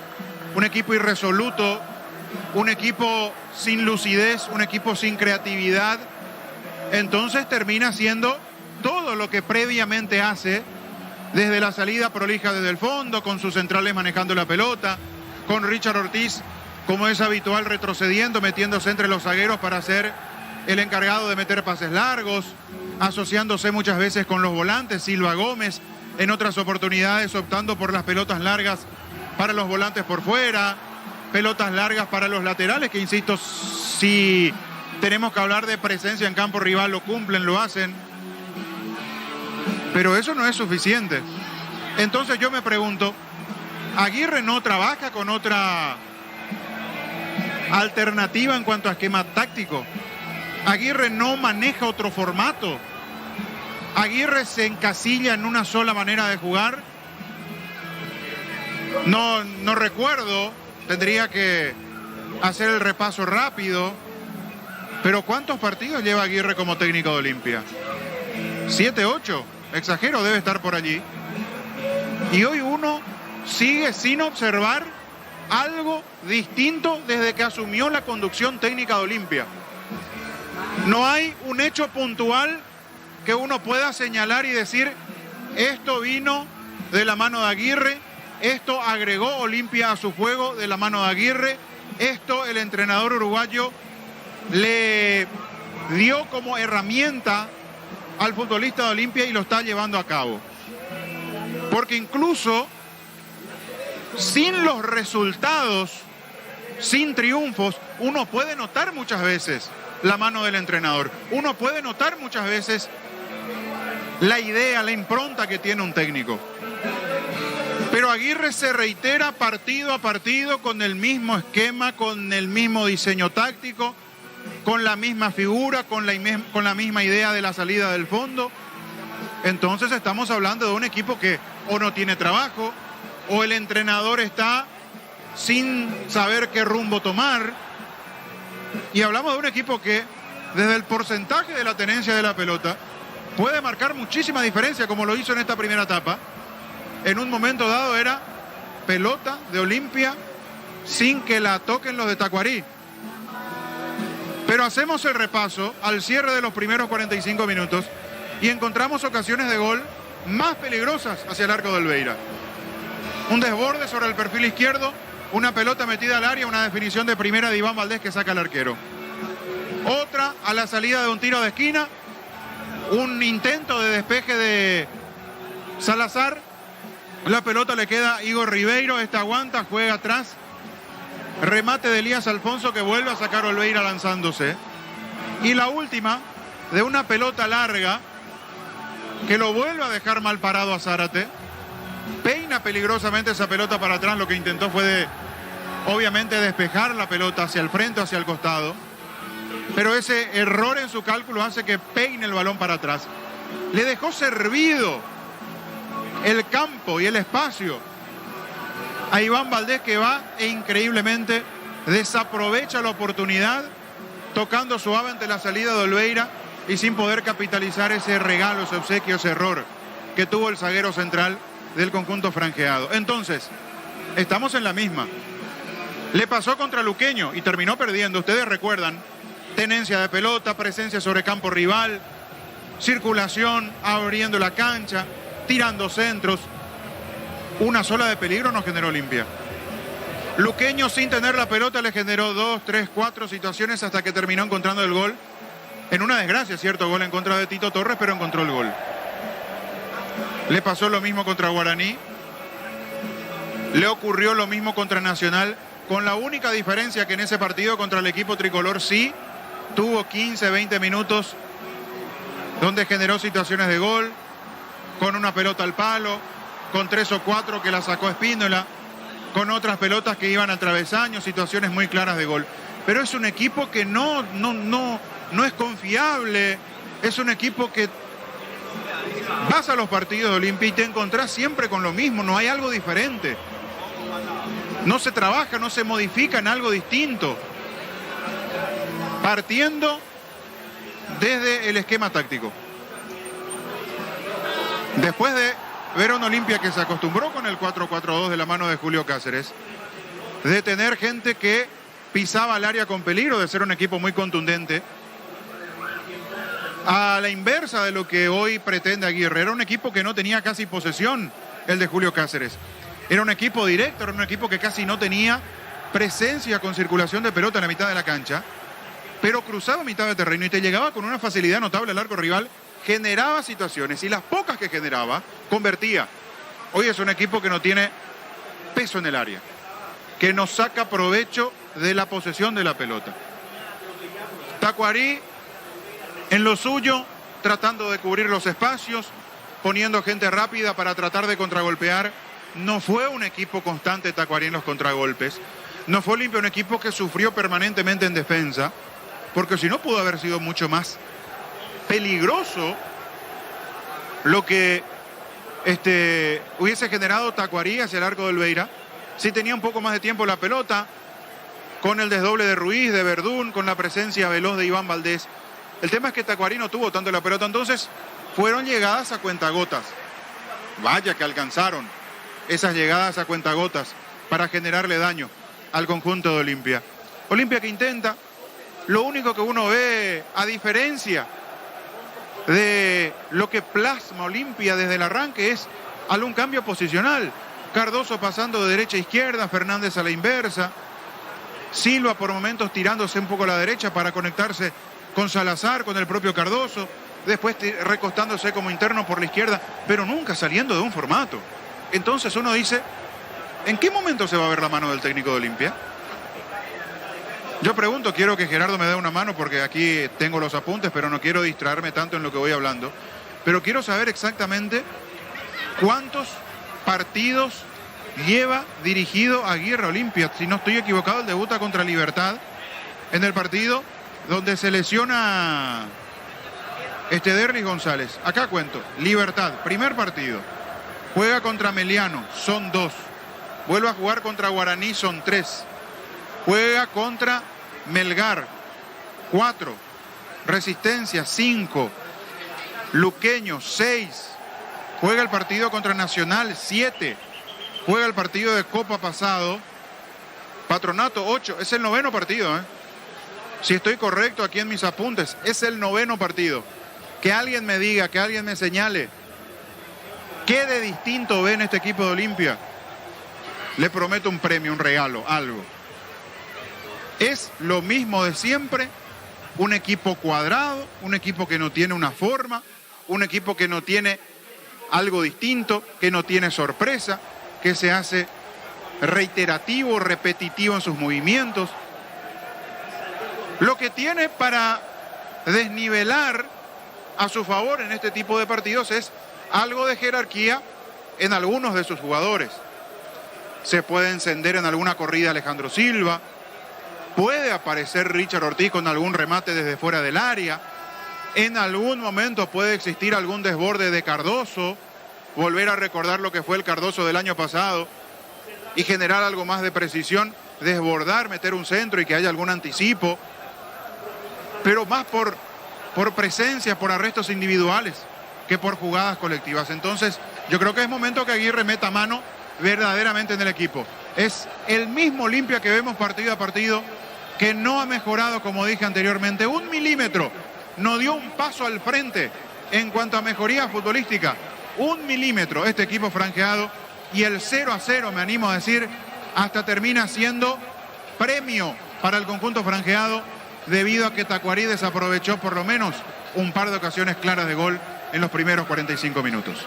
un equipo irresoluto, un equipo sin lucidez, un equipo sin creatividad. Entonces termina siendo todo lo que previamente hace, desde la salida prolija desde el fondo, con sus centrales manejando la pelota, con Richard Ortiz, como es habitual, retrocediendo, metiéndose entre los zagueros para ser el encargado de meter pases largos, asociándose muchas veces con los volantes, Silva Gómez, en otras oportunidades optando por las pelotas largas para los volantes por fuera, pelotas largas para los laterales, que insisto, si tenemos que hablar de presencia en campo rival, lo cumplen, lo hacen. Pero eso no es suficiente. Entonces yo me pregunto, ¿Aguirre no trabaja con otra alternativa en cuanto a esquema táctico? ¿Aguirre no maneja otro formato? ¿Aguirre se encasilla en una sola manera de jugar? No recuerdo, tendría que hacer el repaso rápido, pero ¿cuántos partidos lleva Aguirre como técnico de Olimpia? 7, 8, exagero, debe estar por allí. Y hoy uno sigue sin observar algo distinto desde que asumió la conducción técnica de Olimpia. No hay un hecho puntual que uno pueda señalar y decir, esto vino de la mano de Aguirre, esto agregó Olimpia a su juego de la mano de Aguirre, esto el entrenador uruguayo le dio como herramienta al futbolista de Olimpia y lo está llevando a cabo. Porque incluso sin los resultados, sin triunfos, uno puede notar muchas veces la mano del entrenador. Uno puede notar muchas veces la idea, la impronta que tiene un técnico. Pero Aguirre se reitera partido a partido con el mismo esquema, con el mismo diseño táctico, con la misma figura, con la misma idea de la salida del fondo. Entonces estamos hablando de un equipo que o no tiene trabajo, o el entrenador está sin saber qué rumbo tomar. Y hablamos de un equipo que desde el porcentaje de la tenencia de la pelota puede marcar muchísima diferencia, como lo hizo en esta primera etapa. En un momento dado era pelota de Olimpia sin que la toquen los de Tacuarí. Pero hacemos el repaso al cierre de los primeros 45 minutos y encontramos ocasiones de gol más peligrosas hacia el arco del Beira. Un desborde sobre el perfil izquierdo, una pelota metida al área, una definición de primera de Iván Valdés que saca al arquero. Otra a la salida de un tiro de esquina, un intento de despeje de Salazar. La pelota le queda a Igor Ribeiro, esta aguanta, juega atrás. Remate de Elías Alfonso que vuelve a sacar a Olveira lanzándose. Y la última, de una pelota larga, que lo vuelve a dejar mal parado a Zárate. Peina peligrosamente esa pelota para atrás, lo que intentó fue obviamente despejar la pelota hacia el frente o hacia el costado. Pero ese error en su cálculo hace que peine el balón para atrás. Le dejó servido el campo y el espacio a Iván Valdés, que va e increíblemente desaprovecha la oportunidad, tocando suave ante la salida de Olveira y sin poder capitalizar ese regalo, ese obsequio, ese error que tuvo el zaguero central del conjunto franjeado. Entonces, estamos en la misma. Le pasó contra Luqueño y terminó perdiendo. Ustedes recuerdan, tenencia de pelota, presencia sobre campo rival, circulación, abriendo la cancha, tirando centros. Una sola de peligro no generó Olimpia. Luqueño sin tener la pelota le generó 2, 3, 4 situaciones hasta que terminó encontrando el gol. En una desgracia, cierto, gol en contra de Tito Torres, pero encontró el gol. Le pasó lo mismo contra Guaraní. Le ocurrió lo mismo contra Nacional, con la única diferencia que en ese partido contra el equipo tricolor sí tuvo 15, 20 minutos donde generó situaciones de gol, con una pelota al palo, con 3 o 4 que la sacó Espíndola, con otras pelotas que iban al travesaño, situaciones muy claras de gol. Pero es un equipo que no es confiable, es un equipo que vas a los partidos de Olimpia y te encontrás siempre con lo mismo, no hay algo diferente. No se trabaja, no se modifica en algo distinto. Partiendo desde el esquema táctico. Después de ver a un Olimpia que se acostumbró con el 4-4-2 de la mano de Julio Cáceres, de tener gente que pisaba el área con peligro, de ser un equipo muy contundente, a la inversa de lo que hoy pretende Aguirre. Era un equipo que no tenía casi posesión, el de Julio Cáceres. Era un equipo directo, era un equipo que casi no tenía presencia con circulación de pelota en la mitad de la cancha, pero cruzaba mitad de terreno y te llegaba con una facilidad notable al arco rival, generaba situaciones y las pocas que generaba, convertía. Hoy es un equipo que no tiene peso en el área, que no saca provecho de la posesión de la pelota. Tacuarí en lo suyo, tratando de cubrir los espacios, poniendo gente rápida para tratar de contragolpear. No fue un equipo constante Tacuarí en los contragolpes. No fue Olimpia un equipo que sufrió permanentemente en defensa, porque si no pudo haber sido mucho más peligroso lo que hubiese generado Tacuarí hacia el arco del Beira, si tenía un poco más de tiempo la pelota, con el desdoble de Ruiz, de Verdún, con la presencia veloz de Iván Valdés. El tema es que Tacuarí no tuvo tanto la pelota, entonces fueron llegadas a cuentagotas. Vaya que alcanzaron esas llegadas a cuentagotas para generarle daño al conjunto de Olimpia. Olimpia que intenta, lo único que uno ve, a diferencia de lo que plasma Olimpia desde el arranque, es algún cambio posicional. Cardoso pasando de derecha a izquierda, Fernández a la inversa, Silva por momentos tirándose un poco a la derecha para conectarse con Salazar, con el propio Cardoso, después recostándose como interno por la izquierda, pero nunca saliendo de un formato. Entonces uno dice, ¿en qué momento se va a ver la mano del técnico de Olimpia? Yo pregunto, quiero que Gerardo me dé una mano porque aquí tengo los apuntes, pero no quiero distraerme tanto en lo que voy hablando. Pero quiero saber exactamente cuántos partidos lleva dirigido a Aguirre Olimpia. Si no estoy equivocado, él debuta contra Libertad en el partido donde se lesiona Derlis González. Acá cuento, Libertad, primer partido. Juega contra Meliano, son 2. Vuelve a jugar contra Guaraní, son 3. Juega contra Melgar, 4. Resistencia, 5. Luqueño, 6. Juega el partido contra Nacional, 7. Juega el partido de Copa pasado. Patronato, 8. Es el 9º partido, ¿eh? Si estoy correcto aquí en mis apuntes, es el 9º partido. Que alguien me diga, que alguien me señale qué de distinto ve en este equipo de Olimpia. Le prometo un premio, un regalo, algo. Es lo mismo de siempre. Un equipo cuadrado, un equipo que no tiene una forma, un equipo que no tiene algo distinto, que no tiene sorpresa, que se hace reiterativo, repetitivo en sus movimientos. Lo que tiene para desnivelar a su favor en este tipo de partidos es algo de jerarquía en algunos de sus jugadores. Se puede encender en alguna corrida Alejandro Silva, puede aparecer Richard Ortiz con algún remate desde fuera del área, en algún momento puede existir algún desborde de Cardoso, volver a recordar lo que fue el Cardoso del año pasado y generar algo más de precisión, desbordar, meter un centro y que haya algún anticipo, pero más por presencia, por arrestos individuales que por jugadas colectivas. Entonces yo creo que es momento que Aguirre meta mano verdaderamente en el equipo. Es el mismo Olimpia que vemos partido a partido, que no ha mejorado, como dije anteriormente, 1 milímetro, no dio un paso al frente en cuanto a mejoría futbolística. 1 milímetro este equipo franjeado, y el 0-0, me animo a decir, hasta termina siendo premio para el conjunto franjeado, debido a que Tacuarí desaprovechó por lo menos un par de ocasiones claras de gol en los primeros 45 minutos.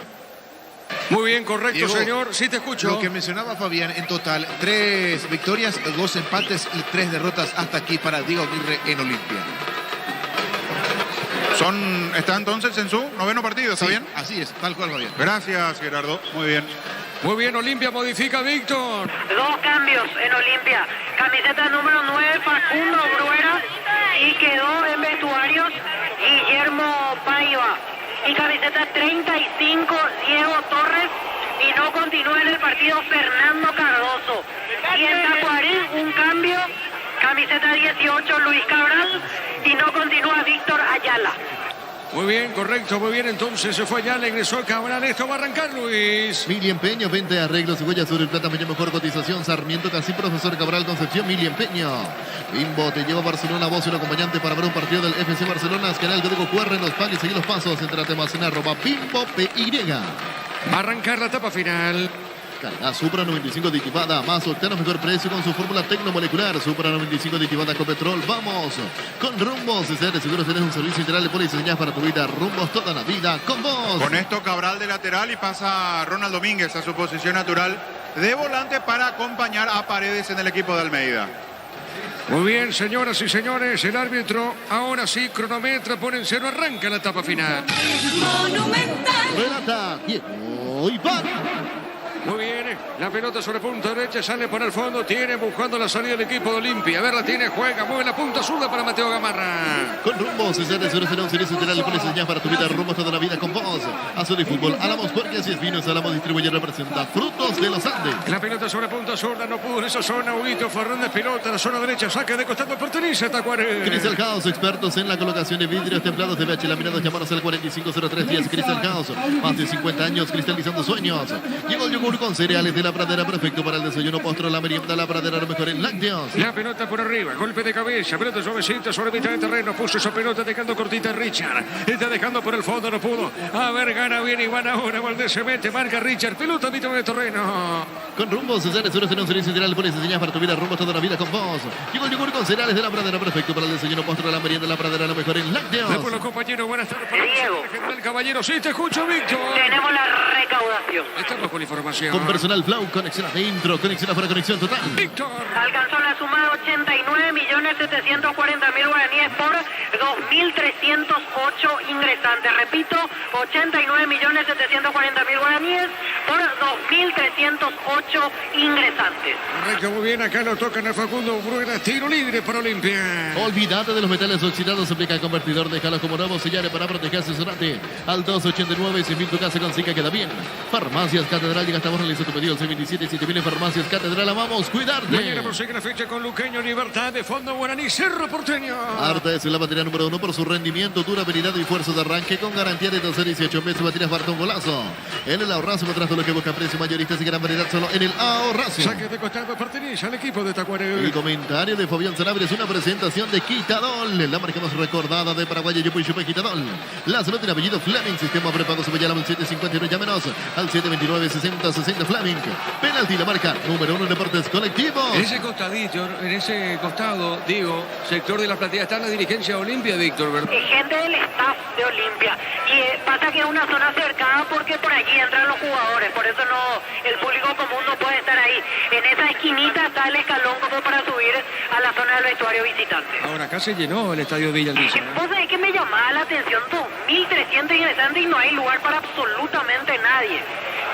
Muy bien, correcto, Diego, señor. Sí te escucho. Lo que mencionaba Fabián, en total, 3 victorias, 2 empates y 3 derrotas hasta aquí para Diego Aguirre en Olimpia. Está entonces en su 9º partido, ¿está bien? Así es, tal cual, Fabián. Gracias, Gerardo. Muy bien. Muy bien, Olimpia modifica, Víctor. 2 cambios en Olimpia. Camiseta número 9, Facundo Bruera, y quedó en vestuarios Guillermo Paiva. Y camiseta 35, Diego Torres, y no continúa en el partido Fernando Cardoso. Y en Tacuarí, un cambio, camiseta 18, Luis Cabral, y no continúa Víctor Ayala. Muy bien, correcto, muy bien. Entonces se fue allá, le ingresó Cabral. Esto va a arrancar, Luis. Mili Empeño, venta de arreglos, cebolla sobre el plata, mejor cotización. Sarmiento, Casí, Profesor Cabral, Concepción, Mili Empeño. Bimbo te lleva a Barcelona, voz y un acompañante para ver un partido del FC Barcelona. Canal Código QR en los pan y seguir los pasos. Entrate más en @BimboPY. Va a arrancar la etapa final. Carga Supra 95 aditivada, más octano, mejor precio con su fórmula tecnomolecular. Supra 95 aditivada con petrol. Vamos con Rumbos. Si eres seguro, tenés un servicio integral de póliza señal para tu vida. Rumbos toda la vida con vos. Con esto Cabral de lateral y pasa Ronald Domínguez a su posición natural de volante para acompañar a Paredes en el equipo de Almeida. Muy bien, señoras y señores, el árbitro ahora sí cronometra, pone en 0, arranca la etapa final. Monumental. Relata Diego Iván. Muy bien, la pelota sobre punta derecha, sale por el fondo, tiene buscando la salida del equipo de Olimpia. A ver, la tiene, juega, mueve la punta zurda para Mateo Gamarra. Con Rumbos, si eres seguro, un servicio integral de póliza señal para tu vida. Rumbos toda la vida con vos. Azul y fútbol, Álamos porque así es vinos. Álamos distribuye, representa Frutos de los Andes. La pelota sobre punta zurda, no pudo en esa zona. Huguito Fernández, pelota en la zona derecha, saque de costado, pertenece a Tacuarí. Crystal House, expertos en la colocación de vidrios templados de BH laminados. Llamanos al 450310. Crystal House, más de 50 años cristalizando sueños. Llegó el yogur con cereales de La Pradera, perfecto para el desayuno, postre, la merienda. La Pradera, lo mejor en lácteos. La pelota por arriba, golpe de cabeza, pelota suavecita sobre mitad de terreno, puso esa pelota dejando cortita Richard, está dejando por el fondo, no pudo. A ver, gana bien Iván ahora, Valdés se mete, marca Richard, pelota a mitad de terreno. Con Rumbos, Cesares, un servicio integral de póliza señal para tu vida. Rumbos toda la vida con vos. Llegó el yogur con cereales de La Pradera, perfecto para el desayuno, postre, la merienda. La Pradera, lo mejor en lácteos. Después los compañeros, buenas tardes para Diego. el caballero, sí, te escucho, Víctor. Tenemos la recaudación. Estamos con información. Con personal Flow, conexión adentro, conexión afuera, conexión total. Víctor. Alcanzó la suma de 89.740.000 guaraníes por 2.308 ingresantes. Repito, 89.740.000 guaraníes por 2.308 308 ingresantes. Arranca muy bien, acá lo tocan a Facundo Bruera, tiro libre para Olimpia. Olvídate de los metales oxidados, aplica convertidor, déjalo como nuevo, sellare para proteger asesorate al 289 100.000 tu casa consiga queda bien. Farmacias Catedral, llega hasta vos, realiza tu pedido al 627 7000 en Farmacias Catedral, amamos cuidarte. Mañana prosigue la fecha con Luqueño, Libertad de Fondo Guaraní, Cerro Porteño. Arta es la batería número 1 por su rendimiento, durabilidad y fuerza de arranque con garantía de 12 a 18 meses. Baterías Bartón Golazo. En el ahorrazo, atrás de lo que busca precio mayoristas y gran variedad solo en el ahorrazo. Saque de costado, pertenece al equipo de Tacuarembó. El comentario de Fabián Sanabria es una presentación de Quitadol, la marca más recordada de Paraguay. Yupuy Quitadol. La salud en apellido Fleming, sistema prepago se llama al 759, llámenos al 729-60-60 Fleming. Penalti, la marca número 1 en deportes colectivos. En ese costadito, en ese costado, digo, sector de la platea, está la dirigencia Olimpia, Víctor, ¿verdad? Gente del staff de Olimpia. Y pasa que es una zona cercada porque por allí entran los jugadores, por eso no, el público común no puede estar ahí. En esa esquinita está el escalón como para subir a la zona del vestuario visitante. Ahora acá se llenó el estadio Villa Luisa. Vos sabés que me llamaba la atención, 2.300 ingresantes y no hay lugar para absolutamente nadie.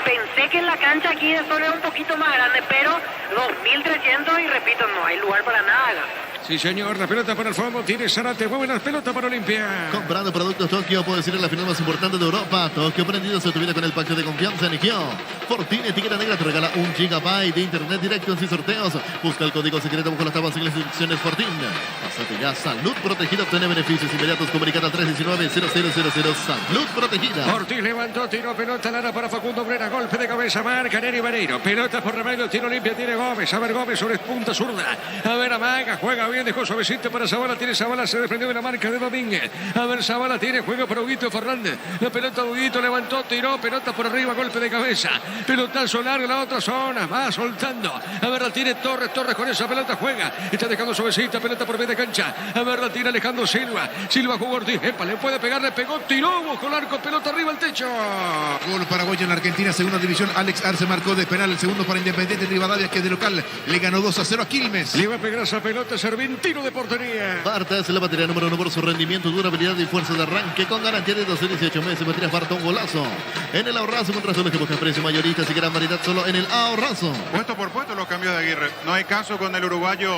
Pensé que en la cancha aquí de Sol era un poquito más grande, pero 2.300 y repito, no hay lugar para nada. Sí, señor, la pelota para el fondo, tiene Zarate, mueve la pelota para Olimpia. Comprando productos Tokio, puede ser la final más importante de Europa. Tokio prendido se tuviera con el pacto de confianza en Ikeo. Fortini, etiqueta negra, te regala 1 GB de internet directo sin sorteos. Busca el código secreto bajo las tablas en las instrucciones Fortin. Pásate ya, salud protegida, obtiene beneficios inmediatos. Comunicada al 319-0000, salud protegida. Ortiz levantó, tiró pelota, Lara para Facundo Brera, golpe de cabeza, marca Neri Vareiro. Pelota por Remedio, tiro Olimpia, tiene Gómez. A ver, Gómez sobre punta zurda. A ver, Amaga, juega bien, dejó suavecito para Zavala, tiene Zavala, se desprendió de la marca de Domínguez. A ver, Zavala tiene juego para Huguito Fernández. La pelota Huguito levantó, tiró, pelota por arriba, golpe de cabeza. Pelotazo largo en la otra zona, va soltando. A ver, la tiene Torres, Torres con esa pelota juega. Está dejando suavecita, pelota por media cancha. A ver, la tiene Alejandro Silva. Silva jugó Ortiz, epa, le puede pegar, le pegó, tiró, buscó el arco, pelota arriba al techo. Gol paraguayo en la Argentina, segunda división. Alex Arce marcó de penal, el segundo para Independiente Rivadavia, que de local le ganó 2-0 a Quilmes. Le va a pegar esa pelota, Serventino de portería. Barta es la batería número 1 por su rendimiento, durabilidad y fuerza de arranque con garantía de 12 a 18 meses. Baterías Bartón Golazo. En el ahorrazo, contra solo que busca precio mayoristas y gran variedad solo en el ahorrazo. Puesto por puesto los cambios de Aguirre. No hay caso con el uruguayo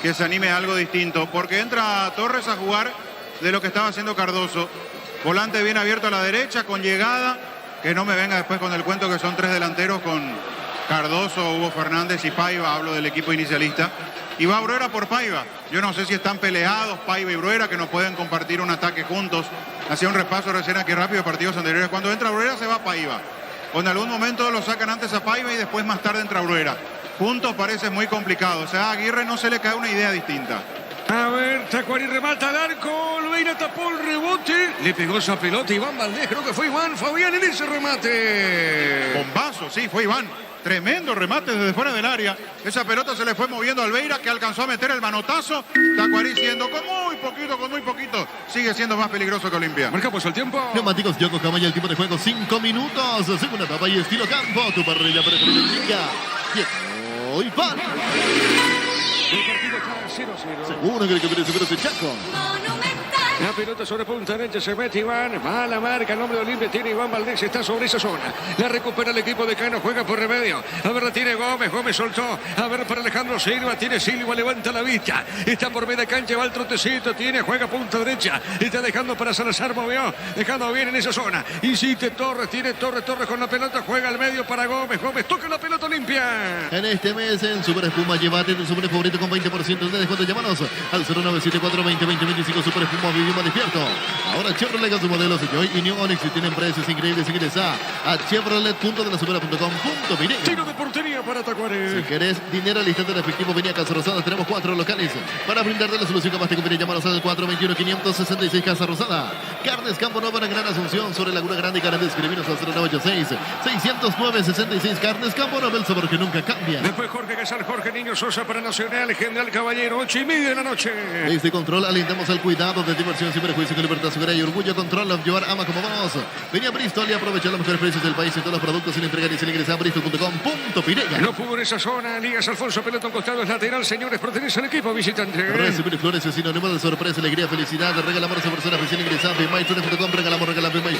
que se anime a algo distinto, porque entra Torres a jugar de lo que estaba haciendo Cardoso. Volante bien abierto a la derecha, con llegada. Que no me venga después con el cuento que son 3 delanteros con Cardoso, Hugo Fernández y Paiva. Hablo del equipo inicialista. Y va Bruera por Paiva. Yo no sé si están peleados Paiva y Bruera, que no pueden compartir un ataque juntos. Hacía un repaso recién aquí rápido de partidos anteriores. Cuando entra Bruera se va Paiva. O en algún momento lo sacan antes a Paiva y después más tarde entra Bruera. Juntos parece muy complicado. O sea, a Aguirre no se le cae una idea distinta. A ver, Tacuari remata al arco, Olveira tapó el rebote, le pegó esa pelota Iván Valdés, creo que fue Iván Fabián en ese remate. Bombazo, sí, fue Iván. Tremendo remate desde fuera del área. Esa pelota se le fue moviendo a Olveira, que alcanzó a meter el manotazo. Tacuarí siendo con muy poquito. Sigue siendo más peligroso que Olimpia. Marcamos el tiempo. Neumáticos Yoko Camaya, el tiempo de juego 5 minutos. Segunda etapa y estilo campo. Tu parrilla preferida. Yoko y pan. El partido está 0-0. Seguro que el que viene seguro es Chaco. La pelota sobre punta derecha, se mete Iván, va a la marca, el nombre de Olimpia tiene Iván Valdés, está sobre esa zona. La recupera el equipo de Cano, juega por Remedio. A ver, la tiene Gómez, Gómez soltó. A ver, para Alejandro Silva, tiene Silva, levanta la vista. Está por media cancha, va el trotecito, tiene, juega punta derecha. Está dejando para Salazar, movió, dejando bien en esa zona. Insiste Torres, tiene Torres con la pelota, juega al medio para Gómez. Gómez toca la pelota limpia. En este mes en Super Espuma, llévate tu super favorito con 20% de descuento. Llámanos al 0974-2020-25 Super Espuma, vivimos despierto. Ahora Chevrolet con sus modelos Joy y New Onix y tienen precios increíbles. Ingresa a chevrolet.delasupera.com.mire. Tiro de portería para Tacuarembó. Si querés dinero al instante en efectivo, venía a Casa Rosada. Tenemos 4 locales para brindarte la solución que más te conviene. Llámanos al 421-566 Casa Rosada. Carnes Campo Nuevo en Gran Asunción, sobre Laguna Grande y Carnes. Escribinos al 0986-609-66. Carnes Campo Nuevo, el sabor que nunca cambia. Después Jorge Casal, Jorge Niño Sosa para Nacional, General Caballero, 8:30 de la noche. Desde Control alentamos al cuidado de diversión Pasión sin prejuicio, con libertad, seguridad y orgullo. Control of Llevar Ama como vos. Venía a Bristol y aprovecha los mejores precios del país en todos los productos sin entregar y sin ingresar a bristol.com.pirega. No pudo en esa zona. Elías Alfonso, pelota a un costado, es lateral. Señores, pertenece al equipo visitante. Recibir flores es sinónimo de sorpresa, alegría, felicidad. Regalamos a esa persona oficial ingresando en myflores.com. Regalamos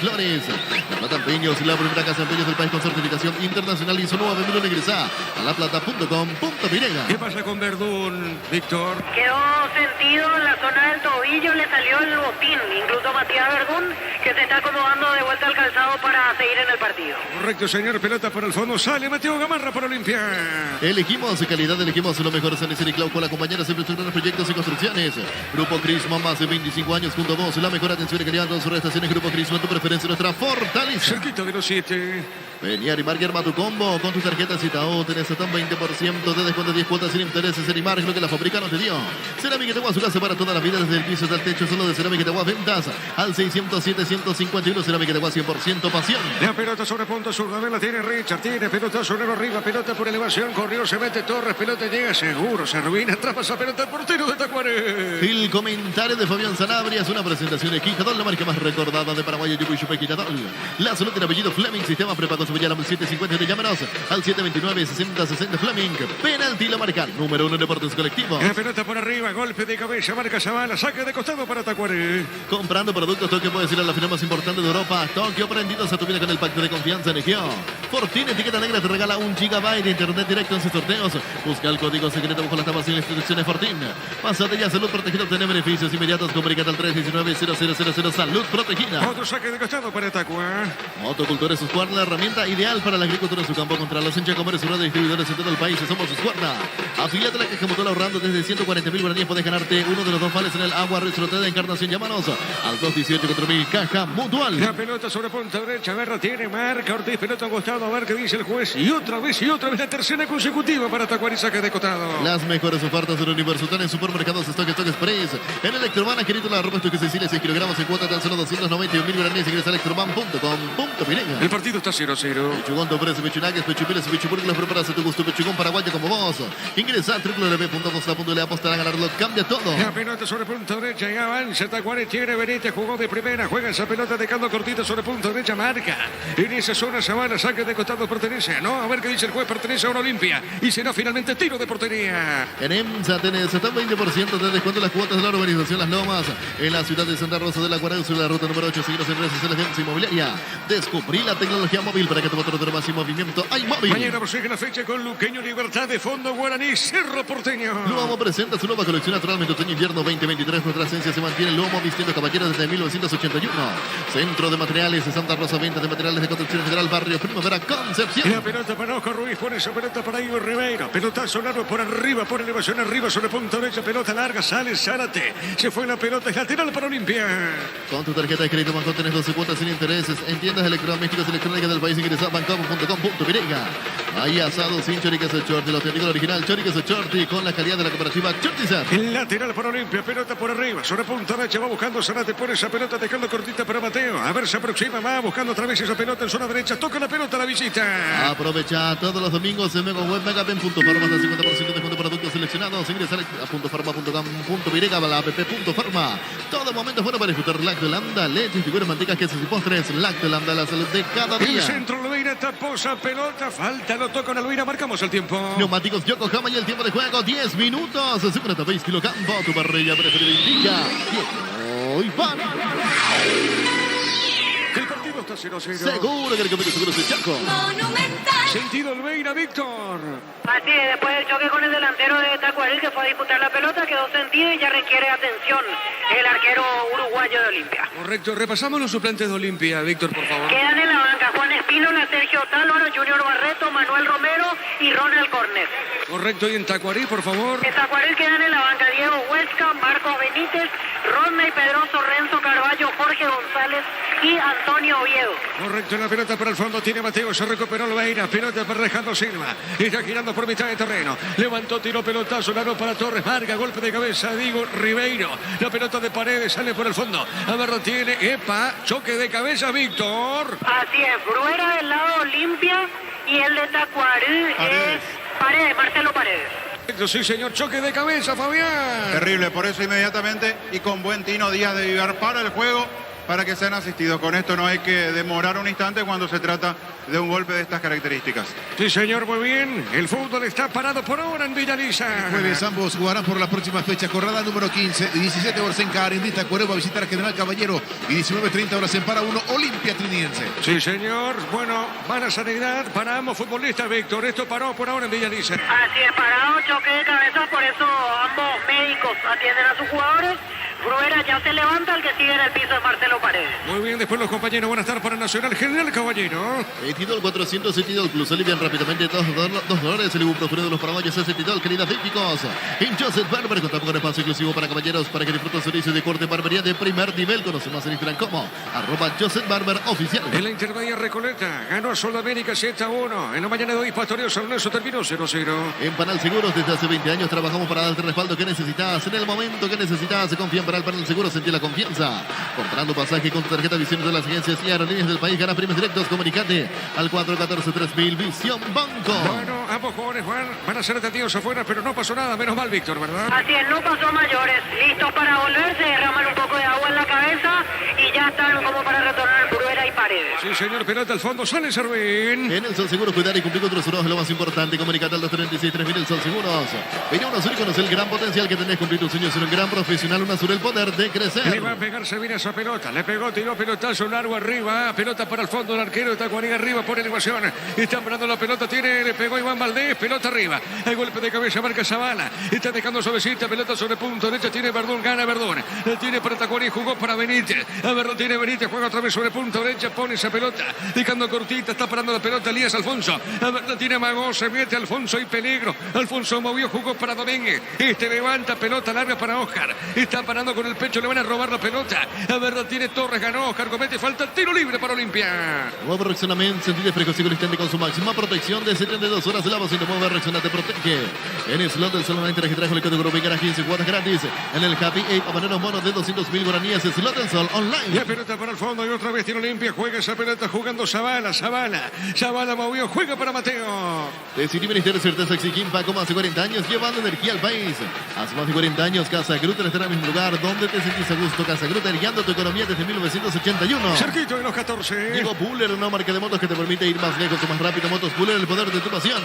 Flores. La Plata Empeños, la primera casa de empeños del país con certificación internacional. Hizo 9 millones. Ingresa a laplata.com.pirega. ¿Qué pasa con Verdún, Víctor? Quedó sentido en la zona del tobillo, le salió el botín. Incluso Matías Verdún, que se está acomodando de vuelta al calzado para seguir en el partido. Correcto, señor. Pelota por el fondo. Sale Mateo Gamarra para Olimpia. Elegimos calidad, elegimos lo mejor. San Isidro y Clau con la compañera siempre estuvieron en proyectos y construcciones. Grupo Crisma, más de 25 años junto a vos. La mejor atención y calidad en todas sus estaciones. Grupo Crisma, tu preferencia, nuestra fortaleza. Cerquita de los 7. Vení a Arimark y arma tu combo. Con tu tarjeta Citao tenés hasta un 20% de descuento, 10 cuotas sin intereses. Arimark, lo que la fábrica no te dio. Cerámica Itagua, su casa para toda la vida, desde el piso hasta el techo. Solo de Cerámica Itagua, ventas al 607-151. Cerámica Itagua, 100% pasión. La pelota sobre punto sur, la tiene Richard, tiene pelota sobre arriba, pelota por elevación, corrió, se mete Torres, pelota llega seguro, se arruina, atrapa esa pelota el portero de Tacuaré. El comentario de Fabián Sanabria, una presentación de Quijadol, la marca más recordada de Paraguay, Yucuy Quijadol. La salud del apellido Fleming, sistema prepago su al 750 de llámanos al 729-6060 Fleming. Penalti, la marca número 1 en deportes colectivos. La pelota por arriba, golpe de cabeza, marca Zavala, saque de costado para Tacuaré. Comprando productos Tokio puedes ir a la final más importante de Europa. Tokio, prendidos a tu vida con el pacto de confianza en Egeo. Fortuna Etiqueta Negra te regala 1 GB de internet directo en sus sorteos. Busca el código secreto bajo las tapas y las instrucciones Fortín. Pásate ya, salud protegida, obtener beneficios inmediatos. Comunicate al 319-0000 Salud Protegida. Otro saque de costado para Tacua. Motocultura es Suscuarda, la herramienta ideal para la agricultura en su campo. Contra los hinchas comercios y distribuidores en todo el país. Somos Suscuarda. Afiliate a la Caja Mutual ahorrando desde 140.000 guaraníes. Podés ganarte uno de los 2 vales en el agua resfrotada de Encarnación. Llámanos al 218-4000 Caja Mutual. La pelota sobre punta derecha, Guerra tiene, marca Ortiz, pelota a costado, a ver qué dice el juez. Y otra vez la tercera consecutiva para Tacuari, saque de costado. Las mejores ofertas del universo están en supermercados Stock Express. En Electroman, querido, la ropa esto que Cecilia 6 kilogramos en cuota tan solo 291.000 guaraníes. Ingresa a electroman.com.pirega. El partido está 0-0. Pechugón, Tombres, Pechunagues, Pechupiles y Pechupur, los preparas a tu gusto. Pechugón paraguayo como vos. Ingresa a www.costa.le, apostar a ganarlo, cambia todo. La pelota sobre punta derecha y avanza Tacuari, tiene Benítez, jugó de primera, juega esa pelota dejando cortito sobre punta derecha, marca. En esa zona Zavala, saque de costado, pertenece, ¿no? A ver qué dice el juez, pertenece a una Olimpia. Y será finalmente tiro de portería. En EMSA tenés hasta un 20% de descuento en las cuotas de la urbanización Las Lomas. En la ciudad de Santa Rosa de la Guardia, sobre la ruta número 8, seguidos en redes sociales de EMSA Inmobiliaria. Descubrí la tecnología móvil para que tu motor de más en movimiento. ¡Hay móvil! Mañana prosigue la fecha con Luqueño Libertad de Fondo Guaraní, Cerro Porteño. Luomo presenta su nueva colección naturalmente otoño-invierno 2023. Nuestra esencia se mantiene. Luomo vistiendo caballeros desde 1981. Centro de Materiales de Santa Rosa, venta de materiales de construcción general, barrio Primavera, Concepción. La pelota para Oscar Ruiz, pone esa pelota para Igor Ribeiro. Pelotazo largo por arriba, por elevación arriba, sobre punta derecha, pelota larga, sale Zárate. Se fue la pelota, es lateral para Olimpia. Con tu tarjeta de crédito Banco tenés 12 cuotas sin intereses. En tiendas electrodomésticos electrónicas del país, ingresa a bancomo.com.pirega. Hay asados sin choricas el Chorti, lo auténtico original, choricas el Chorti, con la calidad de la cooperativa Chortizar. El lateral para Olimpia, pelota por arriba, sobre punta derecha, va buscando Zárate, pone esa pelota, dejando cortita para Mateo. A ver, se aproxima, va buscando otra vez esa pelota en zona derecha, toca la pelota a la visita. Aprovecha todos los domingos en Mega Web Megapen.farma, hasta 50% de descuento de productos seleccionados. Ingresa a .farma.com.pirega, la app.farma. Todo momento bueno para disfrutar Lactolanda, leche, figuras, mantecas, quesos y postres. Lactolanda, la salud de cada día. El centro, Lobeira tapó esa pelota, falta, lo toca en Lobeira, marcamos el tiempo. Neumáticos Yokohama y el tiempo de juego, 10 minutos. Super Tapéis Kilocampo, tu parrilla preferida indica. Y para. El partido está 0-0. Seguro que el campeón seguro es el Chaco. Monumental. Sentido Olveira, Víctor. Así es, después del choque con el delantero de Tacuaril que fue a disputar la pelota, quedó sentido y ya requiere atención el arquero uruguayo de Olimpia. Correcto, repasamos los suplentes de Olimpia, Víctor, por favor. Quedan en la banca Juan Espínola, Sergio Tálvaro, Junior Barreto, Manuel Romero y Ronald Cornet. Correcto, y en Tacuarí, por favor. En Tacuaril quedan en la banca Diego Huesca, Marcos Benítez, Rodney Pedroso, Renzo Carballo, Jorge González y Antonio Oviedo. Correcto, la pelota para el fondo tiene Mateo, se recuperó Olveira, pelota para Alejandro Silva, está girando por mitad de terreno, levantó, tiró pelotazo, largo para Torres, marca, golpe de cabeza, Diego Ribeiro, la pelota de Paredes sale por el fondo, Amarra tiene, epa, choque de cabeza, Víctor. Así es, Bruera del lado Olimpia y el de Tacuaril es Paredes, Marcelo Paredes. Sí, señor, choque de cabeza, Fabián. Terrible, por eso inmediatamente y con buen tino Díaz de Vivar para el juego, para que sean asistidos. Con esto no hay que demorar un instante cuando se trata de un golpe de estas características. Sí, señor, muy bien. El fútbol está parado por ahora en Villaliza. Jueves ambos jugarán por la próxima fecha. Jornada número 15, 17 horas en Carindita, Cuervo va a visitar a General Caballero y 19:30 horas en Para Uno, Olimpia Trinidense. Sí, señor. Bueno, van a sanidad para ambos futbolistas, Víctor. Esto paró por ahora en Villaliza. Así es, parado, choque de cabeza, por eso ambos médicos atienden a sus jugadores. Bruera ya se levanta, el que sigue en el piso es Marcelo Paredes. Muy bien, después los compañeros van a estar para Nacional General Caballero. Etidol 400, Etidol Plus, alivian rápidamente dos dolores, el ibuprofeno de los paraguayos es Etidol, queridas típicos. En Joseph Barber contamos con espacio exclusivo para caballeros para que disfruten servicio de corte barbería de primer nivel. Conoce más en Instagram como @Joseph Barber oficial. En la intermedia Recoleta ganó a Sudamérica 7-1. En la mañana de hoy Pastoreo San Lorenzo terminó 0-0. En Panal Seguros desde hace 20 años trabajamos para darte el respaldo que necesitas. En el momento que necesitas, confía en Panal Seguros, sentí la confianza. Comprando pasaje con tu tarjeta Visión de las agencias y aerolíneas del país, gana premios directos. Comunicate al 414-3000 Visión Banco. Bueno, ambos jugadores van a ser atendidos afuera, pero no pasó nada. Menos mal, Víctor, ¿verdad? Así es, no pasó a mayores. Listos para volver, se derraman un poco de agua en la cabeza y ya están como para retornar Bruera y Paredes. Sí, señor, pelota al fondo, sale Servín. En el Sol Seguros, cuidar y cumplir con tus seguros es lo más importante. Comunicate al 236-3000 el Sol Seguros. Vení a UNASUR y conocer el gran potencial que tenés. Cumplir tus sueños, ser un gran profesional. UNASUR, el poder de crecer. Le va a pegar Servín a esa pelota. Le pegó, tiró pelotazo largo arriba. Pelota para el fondo del arquero. Tacuarí arriba por elevación. Están parando la pelota. Le pegó Iván Valdés. Pelota arriba. El golpe de cabeza marca Zavala. Está dejando suavecita. Pelota sobre punto derecha. Tiene Verdún. Gana Verdún. Tiene para Tacuarí. Jugó para Benítez. A ver, lo tiene Benítez. Juega otra vez sobre punto derecha. Pone esa pelota. Dejando cortita. Está parando la pelota Elías Alfonso. A ver, la tiene Magó. Se mete Alfonso y peligro. Alfonso movió. Jugó para Domínguez. Levanta. Pelota larga para Oscar. Está parando con el pecho. Le van a robar la pelota. A ver, lo tiene Torres. Ganó Oscar. Comete falta. Tiro libre para Olimpia. Nuevo Rexonament. Sentido fresco y instante con su máxima protección de 72 horas. La bocina mueve Rexona te protege. En el slot del solamente registraje el código Grupo 15 cuotas gratis. En el Happy 8 a poner un bono de 200.000 guaraníes. Slot del Sol online. La pelota para el fondo y otra vez tiene Olimpia. Juega esa pelota jugando Zavala. Zavala movió. Juega para Mateo. Decidí Ministerio de Certeza Exigim Paco más de 40 años llevando energía al país. Hace más de 40 años Casa Grutter está en el mismo lugar donde te sentís a gusto. Casa Grutter guiando tu economía desde 1981. Cerquito de los 14. Llegó Buller, una marca de motos que te permite ir más lejos o más rápido. Motos Buller, el poder de tu pasión.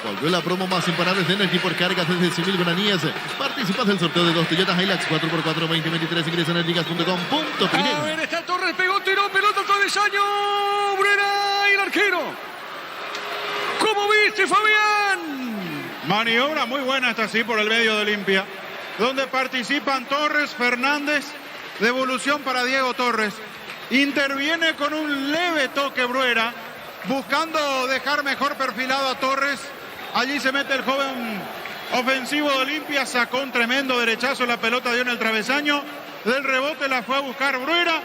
Volvió la promo más imparable de Energy por cargas desde 100.000 guaraníes. Participas del sorteo de 2 Toyota Hilux 4x4 2023. Ingresa en energigas.com.pine. A ver, está Torres, pegó, tiró, pelota, travesaño. Bruera y el arquero. ¿Cómo viste, Fabián? Maniobra muy buena esta sí por el medio de Olimpia, donde participan Torres, Fernández, devolución para Diego Torres. Interviene con un leve toque Bruera, buscando dejar mejor perfilado a Torres. Allí se mete el joven ofensivo de Olimpia, sacó un tremendo derechazo, la pelota dio en el travesaño, del rebote la fue a buscar Bruera,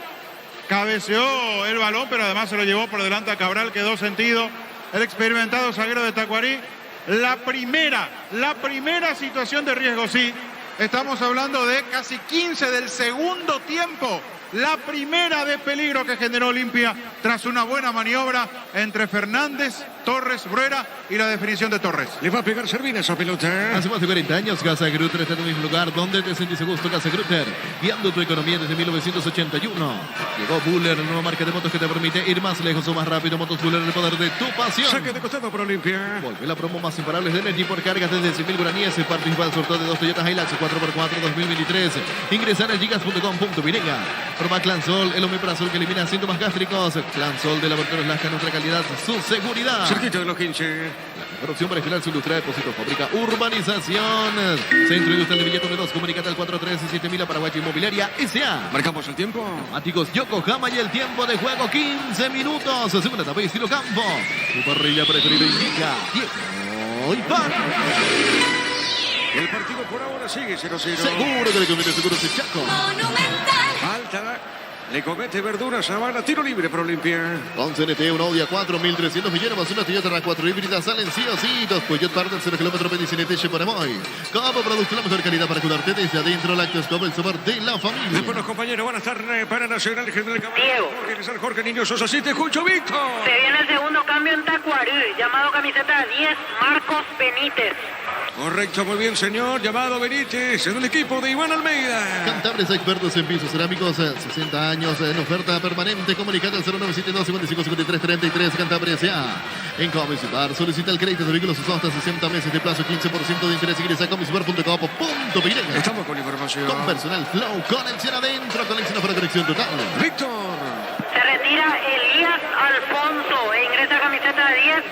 cabeceó el balón, pero además se lo llevó por delante a Cabral, quedó sentido el experimentado zaguero de Tacuarí. La primera situación de riesgo, sí. Estamos hablando de casi 15 del segundo tiempo. La primera de peligro que generó Olimpia tras una buena maniobra entre Fernández, Torres, Bruera y la definición de Torres. Le va a pegar Servín esa pelota. Hace más de 40 años Casa Grutter está en el mismo lugar donde te sentís a gusto. Casa Grutter, guiando tu economía desde 1981. Llegó Buller, nueva marca de motos que te permite ir más lejos o más rápido. Motos Buller, el poder de tu pasión. Saque de costado para Olimpia. Volvió la promo más imparable de Energy por cargas desde 100.000 guaraníes. Participa del sorteo de 2 Toyota Hilux 4x4 2023. Ingresa en energigas.com.pine. Proba Clansol, el omeprazol que elimina síntomas gástricos. Clansol de Laboratorios Lasca, nuestra calidad, su seguridad. Cerquito de los 15. La mejor opción para instalar su industria de depósito fábrica Urbanización. Centro Industrial de Villeta 2. Comunicate al 437.000 Paraguay Inmobiliaria S.A. Marcamos el tiempo. Neumáticos Yokohama y el tiempo de juego 15 minutos. Segunda etapa y estilo campo. Tu parrilla preferida indica tiempo y par. El partido por ahora sigue 0-0. Seguro que le conviene, seguro se Chaco. Falta. Le comete Verdura, Zavala, tiro libre para Olimpia. Con CNT, un Audi A4, 1.300 millones más una Toyota RAV4 híbrida salen sí o sí. Dos Peugeot Partner, 0 kilómetros, Penny CNT, Cheporemoy. Como producto, la mejor calidad para cuidarte desde adentro. Lactoscope, el sabor de la familia. Después los compañeros van a estar para Nacional General Diego. Jorge Niño Sosa, sí te escucho, Víctor. Se viene el segundo cambio en Tacuarí, llamado camiseta 10, Marcos Benítez. Correcto, muy bien, señor. Llamado Benítez en el equipo de Iván Almeida. Cantabres expertos en pisos cerámicos, 60 años en oferta permanente. Comunicate al 0972 55 53 33. Cantabres ya. En Comisipar solicita el crédito de vehículos usados hasta 60 meses de plazo, 15% de interés. Ingresa a comisipar.com.py. Estamos con información. Con personal Flow, conexión adentro, conexión para conexión total. Víctor. Se retira Elías Alfonso e ingresa camiseta de 10.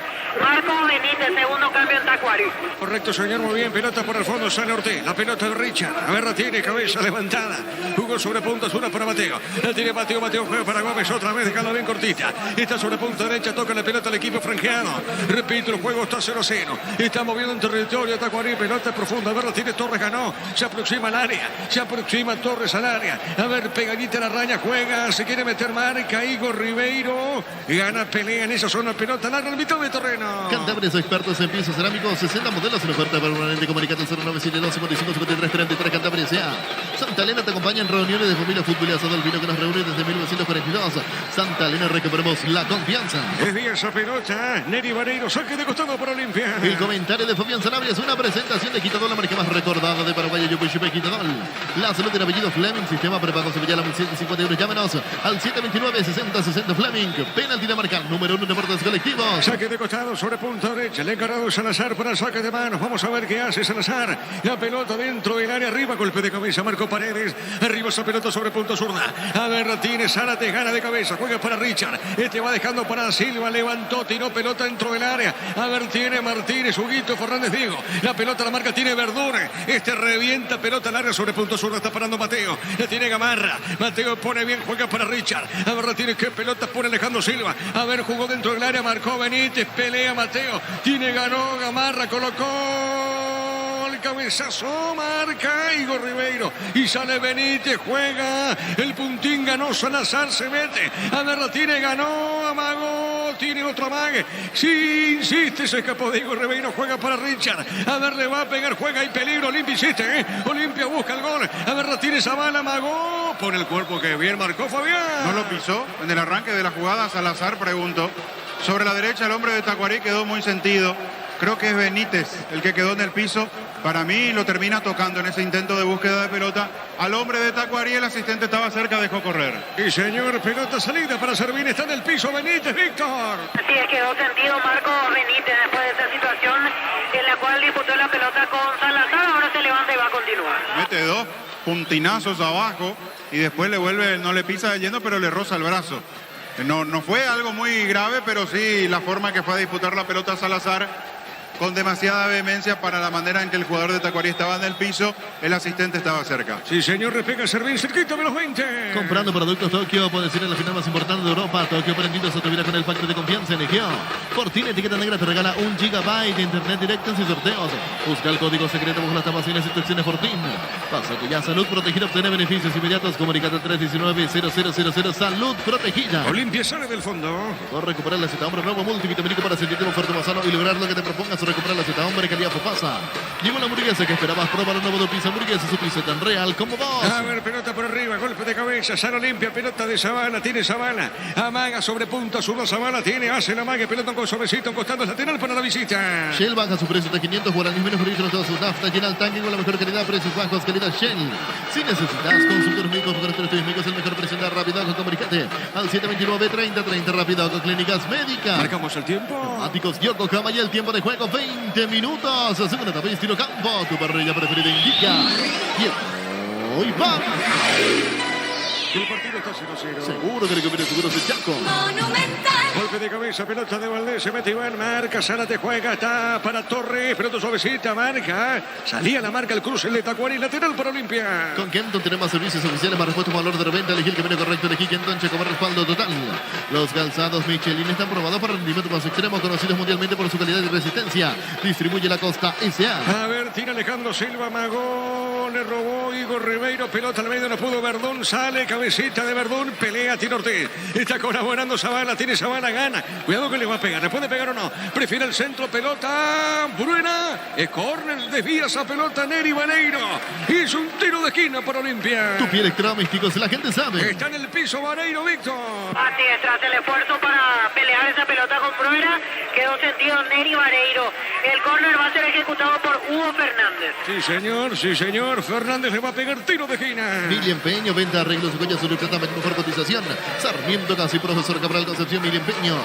Marco Benítez, segundo cambio en Tacuari. Correcto, señor, muy bien. Pelota por el fondo, sale Ortiz. La pelota de Richard. A ver, la tiene, cabeza levantada. Jugó sobre punta, una para Mateo. La tiene Mateo, juega para Gómez. Otra vez, dejando bien cortita. Está sobre punta derecha, toca la pelota al equipo franjeado. Repito, el juego está 0-0. Está moviendo en territorio Tacuari. Pelota profunda. A ver, la tiene Torres, ganó. Se aproxima al área. Se aproxima Torres al área. A ver, pegadita la raya, juega. Se quiere meter marca. Igor Ribeiro. Gana pelea en esa zona. Pelota larga al mitad de terreno. Cantabres expertos en pisos cerámicos, 60 modelos en oferta permanente. Comunicate al 0972 55 53 33. Cantabres ya. Santa Elena te acompaña en reuniones de familia fútbol y asado al vino que nos reúne desde 1942. Santa Elena, recuperemos la confianza. Es bien esa pelota. Neri Vareiro, saque de costado para Olimpia. El comentario de Fabián Sanabria es una presentación de Quitadol, la marca más recordada de Paraguay. Yopuchipe Quitadol. La salud del apellido Fleming, sistema prepago Sevilla, 1.150 euros. Llámenos al 729 60 60 Fleming. Penalti de marca número 1 de deportes colectivos. Saque de costado sobre punta derecha. Le ha encargado Salazar para el saque de manos. Vamos a ver qué hace Salazar. La pelota dentro del área arriba. Golpe de cabeza. Marco Paredes. Arriba esa pelota sobre punta zurda. A ver, tiene Zárate. Gana de cabeza. Juega para Richard. Este va dejando para Silva. Levantó. Tiró pelota dentro del área. A ver, tiene Martínez. Huguito Fernández Diego. La pelota la marca tiene Verdure. Este revienta pelota larga sobre punta zurda. Está parando Mateo. La tiene Gamarra. Mateo pone bien. Juega para Richard. A ver, tiene que pelota pone Alejandro Silva. A ver, jugó dentro del área. Marcó Benítez. Pelea Mateo, ganó Gamarra, colocó el cabezazo, marca Igor Ribeiro y sale Benítez, juega el puntín, ganó Salazar, se mete, a ver, la tiene, ganó, amagó, tiene otro amague, sí, insiste, se escapó de Igor Ribeiro, juega para Richard, a ver, le va a pegar, juega, hay peligro, Olimpia insiste, Olimpia busca el gol, a ver, la tiene Zavala, amagó, pone el cuerpo que bien marcó Fabián. No lo pisó en el arranque de la jugada, Salazar preguntó. Sobre la derecha el hombre de Tacuarí quedó muy sentido. Creo que es Benítez el que quedó en el piso. Para mí lo termina tocando en ese intento de búsqueda de pelota. Al hombre de Tacuarí, el asistente estaba cerca, dejó correr. Y señor, pelota salida para Servín. Está en el piso Benítez, Víctor. Así es, quedó sentido Marco Benítez después de esa situación en la cual disputó la pelota con Salazar. Ahora se levanta y va a continuar. Mete dos puntinazos abajo y después le vuelve, no le pisa de lleno, pero le roza el brazo. No fue algo muy grave, pero sí la forma que fue a disputar la pelota Salazar con demasiada vehemencia para la manera en que el jugador de Tacuarí estaba en el piso, el asistente estaba cerca. Sí, señor, repega Servín, cerquita de los 20. Comprando productos Tokio, puede ser en la final más importante de Europa. Tokio prendido se tuviera con el pacto de confianza en Egeo. Fortuna etiqueta negra te regala 1 GB de internet directo sin sorteos. Busca el código secreto bajo las tapaciones y instrucciones Fortin. Pasa que ya Salud Protegida obtiene beneficios inmediatos. Comunicate al 319-0000 Salud Protegida. Olimpia sale del fondo. Por recuperar la Z hombre nuevo multivitamínico para sentirte más fuerte, más sano y lograr lo que te propongas. Recuperar la Z hombre calidad Fopasa. Llegó la hamburguesa que esperabas. Probar un nuevo de pizza hamburguesa. Su pizza tan real como vos. A ver, pelota por arriba, golpe de cabeza, Sara limpia, pelota de Zavala, tiene Zavala, amaga sobre punta, zurda Zavala, tiene, hace la amague, pelota con suavecito, costando lateral para la visita. Shell baja su precio de 500 guaraníes menos fríos, todas sus naftas, llena el tanque con la mejor calidad, precios bajos, calidad Shell. Si necesitas consultores médicos, estudios médicos, el mejor precio de Rápido con comunicate al 729-3030 Rápido con Clínicas Médicas. Marcamos el tiempo. Neumáticos Yokohama y el tiempo de juego 20 minutos. Segunda etapa, estilo campo, tu parrilla preferida indica. Y hoy va. El partido está 0-0. Seguro que recupere seguros de Chaco. Monumental. Golpe de cabeza, pelota de Valdés, se mete Iván, marca, Zárate juega, está para Torres, pelota suavecita, marca. Salía la marca, el cruce, el de Tacuarí, lateral para Olimpia. Con Kenton tenemos más servicios oficiales, más repuestos, valor de reventa, elegir el camino correcto, elegir Kenton, Checo, más respaldo total. Los calzados Michelin están probados para rendimiento más extremo, conocidos mundialmente por su calidad y resistencia. Distribuye la Costa S.A. A ver, tira Alejandro Silva, Magó, le robó Igor Ribeiro, pelota al medio, no pudo Verdún, sale, cabecita de Verdún, pelea, tiene Ortiz. Está colaborando Zavala, tiene Zavala, gana. Cuidado que le va a pegar, ¿le puede pegar o no? Prefiere el centro, pelota, Bruena, es córner, desvía esa pelota, Neri Vareiro. Hizo un tiro de esquina para Olimpia. Tupi Electrodomésticos, la gente sabe. Está en el piso Vareiro, Víctor. Así es, tras el esfuerzo para pelear esa pelota con Bruena, quedó sentido Neri Vareiro. El córner va a ser ejecutado por Hugo Fernández. Sí, señor. Fernández le va a pegar tiro de esquina. Mili Empeño, venta, arreglos, huellas, sobre plata, mejor cotización. Sarmiento Casi, profesor Cabral Concepción, Mili Empeño.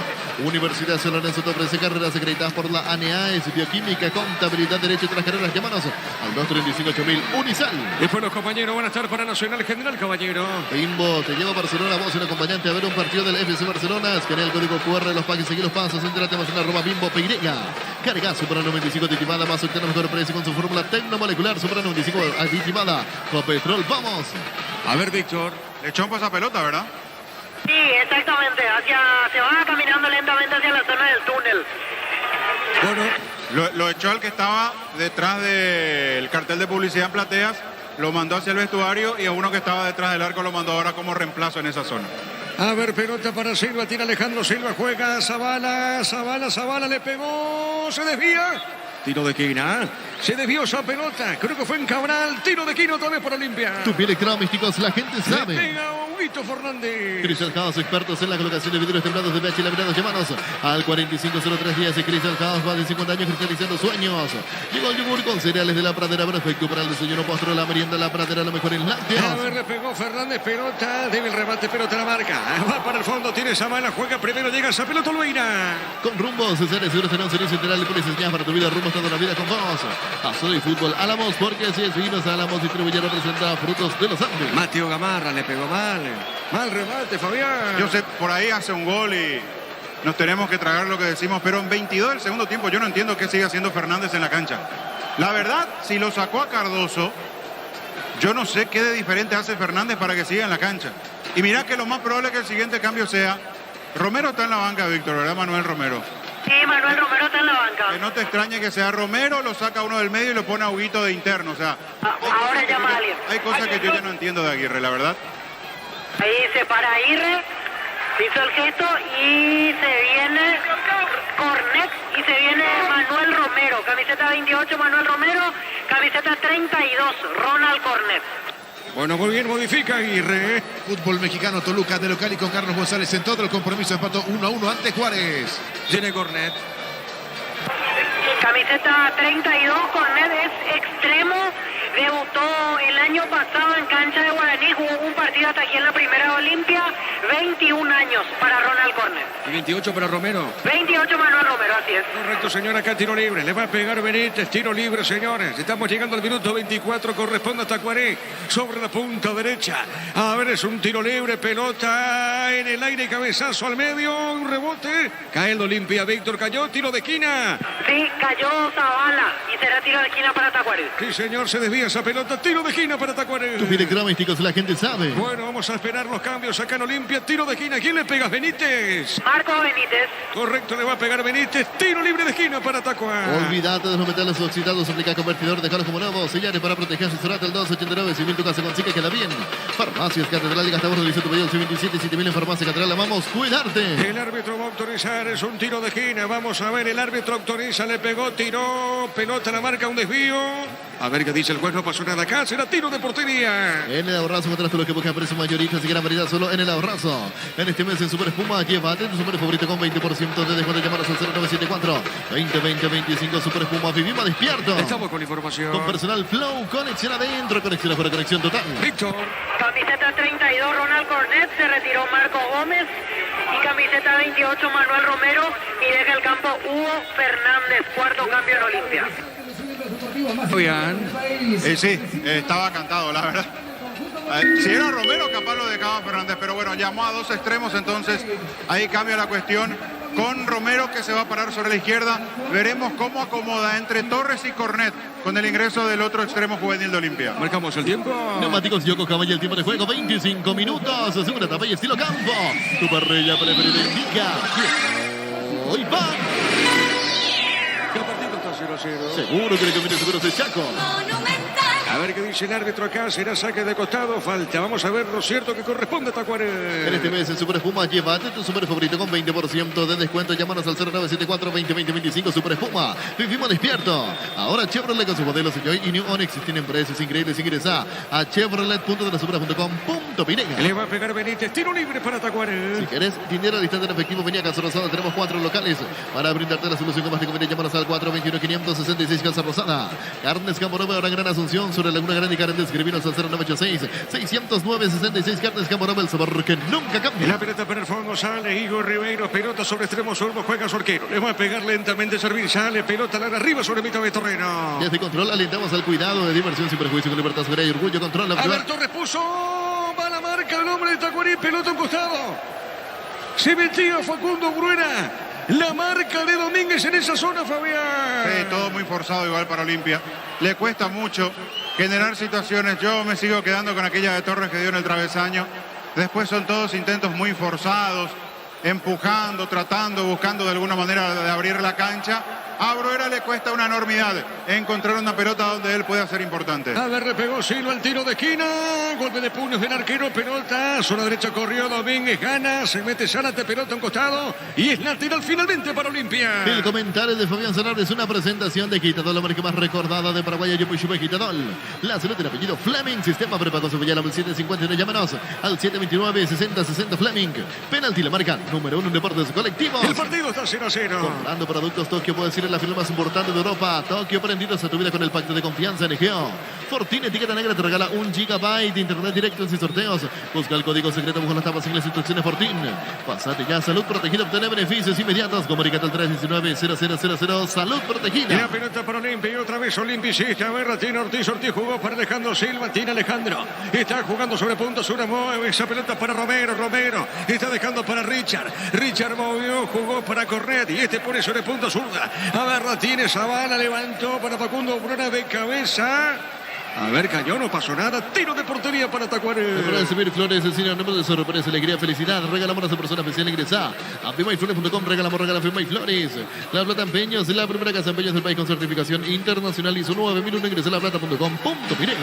Universidad San Lorenzo te ofrece carreras acreditadas por la ANEAES, bioquímica, contabilidad, derecho y otras carreras. Llámanos al 235-8000 Unisal. Después los compañeros van a estar para Nacional General, caballero. Bimbo te lleva a Barcelona, vos un acompañante a ver un partido del FC Barcelona. Escanea el código QR de los paques, seguí los pasos, entrate más en @Bimbo Peirega. Cargazo para 95 aditivada, más obtener mejor precio con su fórmula tecnomolecular. Supera 95 aditivada. Copetrol, vamos. A ver, Víctor. Le echó un pasapelota, ¿verdad? Sí, exactamente. Se va caminando lentamente hacia la zona del túnel. Bueno, Lo echó al que estaba detrás del cartel de publicidad en Plateas, lo mandó hacia el vestuario y a uno que estaba detrás del arco lo mandó ahora como reemplazo en esa zona. a ver, pelota para Silva, tira Alejandro Silva, juega Zavala, le pegó, se desvía. Tiro de esquina, se desvió esa pelota, creo que fue en Cabral, tiro de esquina otra vez para Olimpia. Tu piel electrónicos, la gente sabe. Le pega Huguito Fernández. Crystal House, expertos en la colocación de vidrios templados de BH laminados. Llamanos al 450310. Crystal House, más de 50 años cristalizando sueños. Llegó el yogur con cereales de la Pradera, perfecto para el desayuno, postre, la merienda, la Pradera, lo mejor en lácteos. A ver, le pegó Fernández, pelota, debe el remate, pelota la marca. Va para el fondo, tiene Zavala, juega primero, llega esa pelota Olveira. Con Rumbo, César, seguros tenés un servicio integral de policías para tu vida. Rumbo, toda la vida con vos. Azul y fútbol, Álamos, porque así es Vinos Álamos, distribuye, representa Frutos de los Andes. Mateo Gamarra le pegó mal. Mal remate, Fabián. Yo sé, por ahí hace un gol y nos tenemos que tragar lo que decimos, pero en 22 del segundo tiempo yo no entiendo qué sigue haciendo Fernández en la cancha. La verdad, si lo sacó a Cardoso, yo no sé qué de diferente hace Fernández para que siga en la cancha. Y mirá que lo más probable es que el siguiente cambio sea... Romero está en la banca, Víctor, ¿verdad, Manuel Romero? Sí, Manuel Romero está en la banca. Que no te extrañe que sea Romero, lo saca uno del medio y lo pone a Huguito de interno, o sea... Ahora llama a alguien. Hay cosas que yo ya no entiendo de Aguirre, la verdad. Ahí se para Aguirre, hizo el gesto y se viene Cornet y se viene Manuel Romero. Camiseta 28, Manuel Romero. Camiseta 32, Ronald Cornet. Bueno, muy bien, modifica Aguirre. Fútbol mexicano, Toluca de local y con Carlos González en todo el compromiso. Empató 1-1 ante Juárez. Tiene Cornet. Camiseta 32, Cornet es extremo. Debutó el año pasado en cancha de Guaraní, jugó un partido hasta aquí en la primera de Olimpia. 21 años para Ronald Cornet. Y 28 para Romero. 28 Manuel Romero, así es. Correcto, señor, acá tiro libre. Le va a pegar Benítez, tiro libre, señores. Estamos llegando al minuto 24, corresponde a Tacuaré. Sobre la punta derecha. A ver, es un tiro libre, pelota en el aire, cabezazo al medio, un rebote. Cae el de Olimpia, Víctor cayó, tiro de esquina. Sí, cayó Zavala y será tiro de esquina para Tacuaré. Sí, señor, se desvía esa pelota, tiro de esquina para Tacuaré. Tu piel electrónicos, la gente sabe. Bueno, vamos a esperar los cambios acá en Olimpia. Tiro de esquina, ¿quién le pega? Benítez. Marco Benítez. Correcto, le va a pegar Benítez. Tiro libre de esquina para Tacuá. Olvídate de los metales oxidados, aplica convertidor de carros como nuevos. Sellares para proteger su cerrata, el 289. Si bien tu casa consigue, queda bien. Farmacias Catedral, diga hasta vos, dice tu pedido, 27, 7000 en Farmacia Catedral. Vamos, cuidarte. El árbitro va a autorizar, es un tiro de esquina. Vamos a ver, el árbitro autoriza, le pegó, tiró, pelota, la marca, un desvío. A ver qué dice el juez, no pasó nada acá, será tiro de portería. En el ahorrazo, encontrás todo lo que buscan precios mayoristas y gran variedad solo en el ahorrazo. En este mes en Super Espuma, llévate tu super favorito con 20% de descuento. Llamanos al 0974 20 25 Super Espuma. Vivimos despierto. Estamos con información. Con personal Flow, conexión adentro, conexión afuera, conexión total. Víctor. Camiseta 32, Ronald Cornet, se retiró Marco Gómez. Y camiseta 28, Manuel Romero. Y deja el campo Hugo Fernández, cuarto cambio en Olimpia. Sí, estaba cantado, la verdad. Si era Romero, capaz lo dejaba Fernández, pero bueno, llamó a dos extremos, entonces ahí cambia la cuestión con Romero que se va a parar sobre la izquierda. Veremos cómo acomoda entre Torres y Cornet con el ingreso del otro extremo juvenil de Olimpia. Marcamos el tiempo. Neumáticos Yoko Caballa, el tiempo de juego, 25 minutos. Segunda etapa y estilo campo. Tu parrilla preferida indica. Hoy va. El partido está 0-0. Seguro que le conviene seguros de Chaco. Monumental. A ver qué dice dice el árbitro acá, será saque de costado, falta. Vamos a ver lo cierto que corresponde a Tacuarembó. En este mes en Super Espuma, llévate tu super favorito con 20% de descuento. Llámanos al 0974-2020-25 Super Espuma. Vivimos despierto. Ahora Chevrolet con sus modelos Enjoy y New Onix tienen precios increíbles. Ingresa a chevrolet.com.pinega. Le va a pegar Benítez, tiro libre para Tacuarembó. Si querés dinero al instante en efectivo, venía a Casa Rosada. Tenemos 4 locales para brindarte la solución que más te conviene. Llámanos al 421-566 Casa Rosada. Carnes Camporome, ahora en Gran Asunción, sobre Laguna Grande y Carnes. Escribinos al 0986-609-66. Carnes Camporome, el sabor que nunca cambia. La pelota para el fondo, sale Igor Ribeiro, pelota sobre extremo zurdo, juega su arquero. Le va a pegar lentamente servir, sale pelota larga arriba sobre mitad de terreno. Desde control alentamos al cuidado de diversión sin perjuicio, con libertad, seguridad y orgullo. Control. Alberto repuso, va la marca del hombre de Tacuarí, pelota a un costado. Se metía Facundo Bruera. La marca de Domínguez en esa zona, Fabián. Sí, todo muy forzado igual para Olimpia. Le cuesta mucho generar situaciones. Yo me sigo quedando con aquella de Torres que dio en el travesaño. Después son todos intentos muy forzados, empujando, tratando, buscando de alguna manera de abrir la cancha. A Bruera le cuesta una enormidad encontrar una pelota donde él pueda ser importante. A ver, le pegó Silva el tiro de esquina. Golpe de puños del arquero, pelota. Zona derecha corrió Domínguez, gana. Se mete Zárate, pelota a un costado. Y es lateral finalmente para Olimpia. El comentario de Fabián Zanardi es una presentación de Quitadol, la marca más recordada de Paraguay. Yopuyupe Quitadol. La salud del apellido Fleming. Sistema prepago Sevilla, al 759. Llámanos al 729-6060 Fleming. Penalti, la marca número 1 en deportes colectivos. El partido está 0-0. Comprando productos Tokio, puede decir en la final más importante de Europa. Tokio, prendidos a tu vida con el pacto de confianza en Egeo. Fortine, etiqueta negra, te regala 1 GB de internet directo sin sorteos. Busca el código secreto, busca las tablas en las instrucciones Fortin. Pasate ya, salud protegida, obtener beneficios inmediatos. Comunicate al 319-0000. Salud protegida. Y la pelota para Olimpia y otra vez Olimpicista. A ver, tiene Ortiz jugó para Alejandro Silva. Tiene Alejandro. Está jugando sobre puntos. Una mueve esa pelota para Romero. Romero está dejando para Richard. Richard movió, jugó para Cornet. Y este pone sobre punto zurda. A ver, la tiene Zavala, levantó para Facundo Bruna de cabeza. A ver, cayó, no pasó nada. Tiro de portería para Tacuarembó. Para recibir flores, el señor número de sorpresa, alegría, felicidad. Regalamos a su persona especial. Ingresa a firmayflores.com. Regalamos, regala Firma y Flores. La Plata Empeños, la primera casa de empeños del país con certificación internacional. Hizo 9001. Ingresa a laplata.com.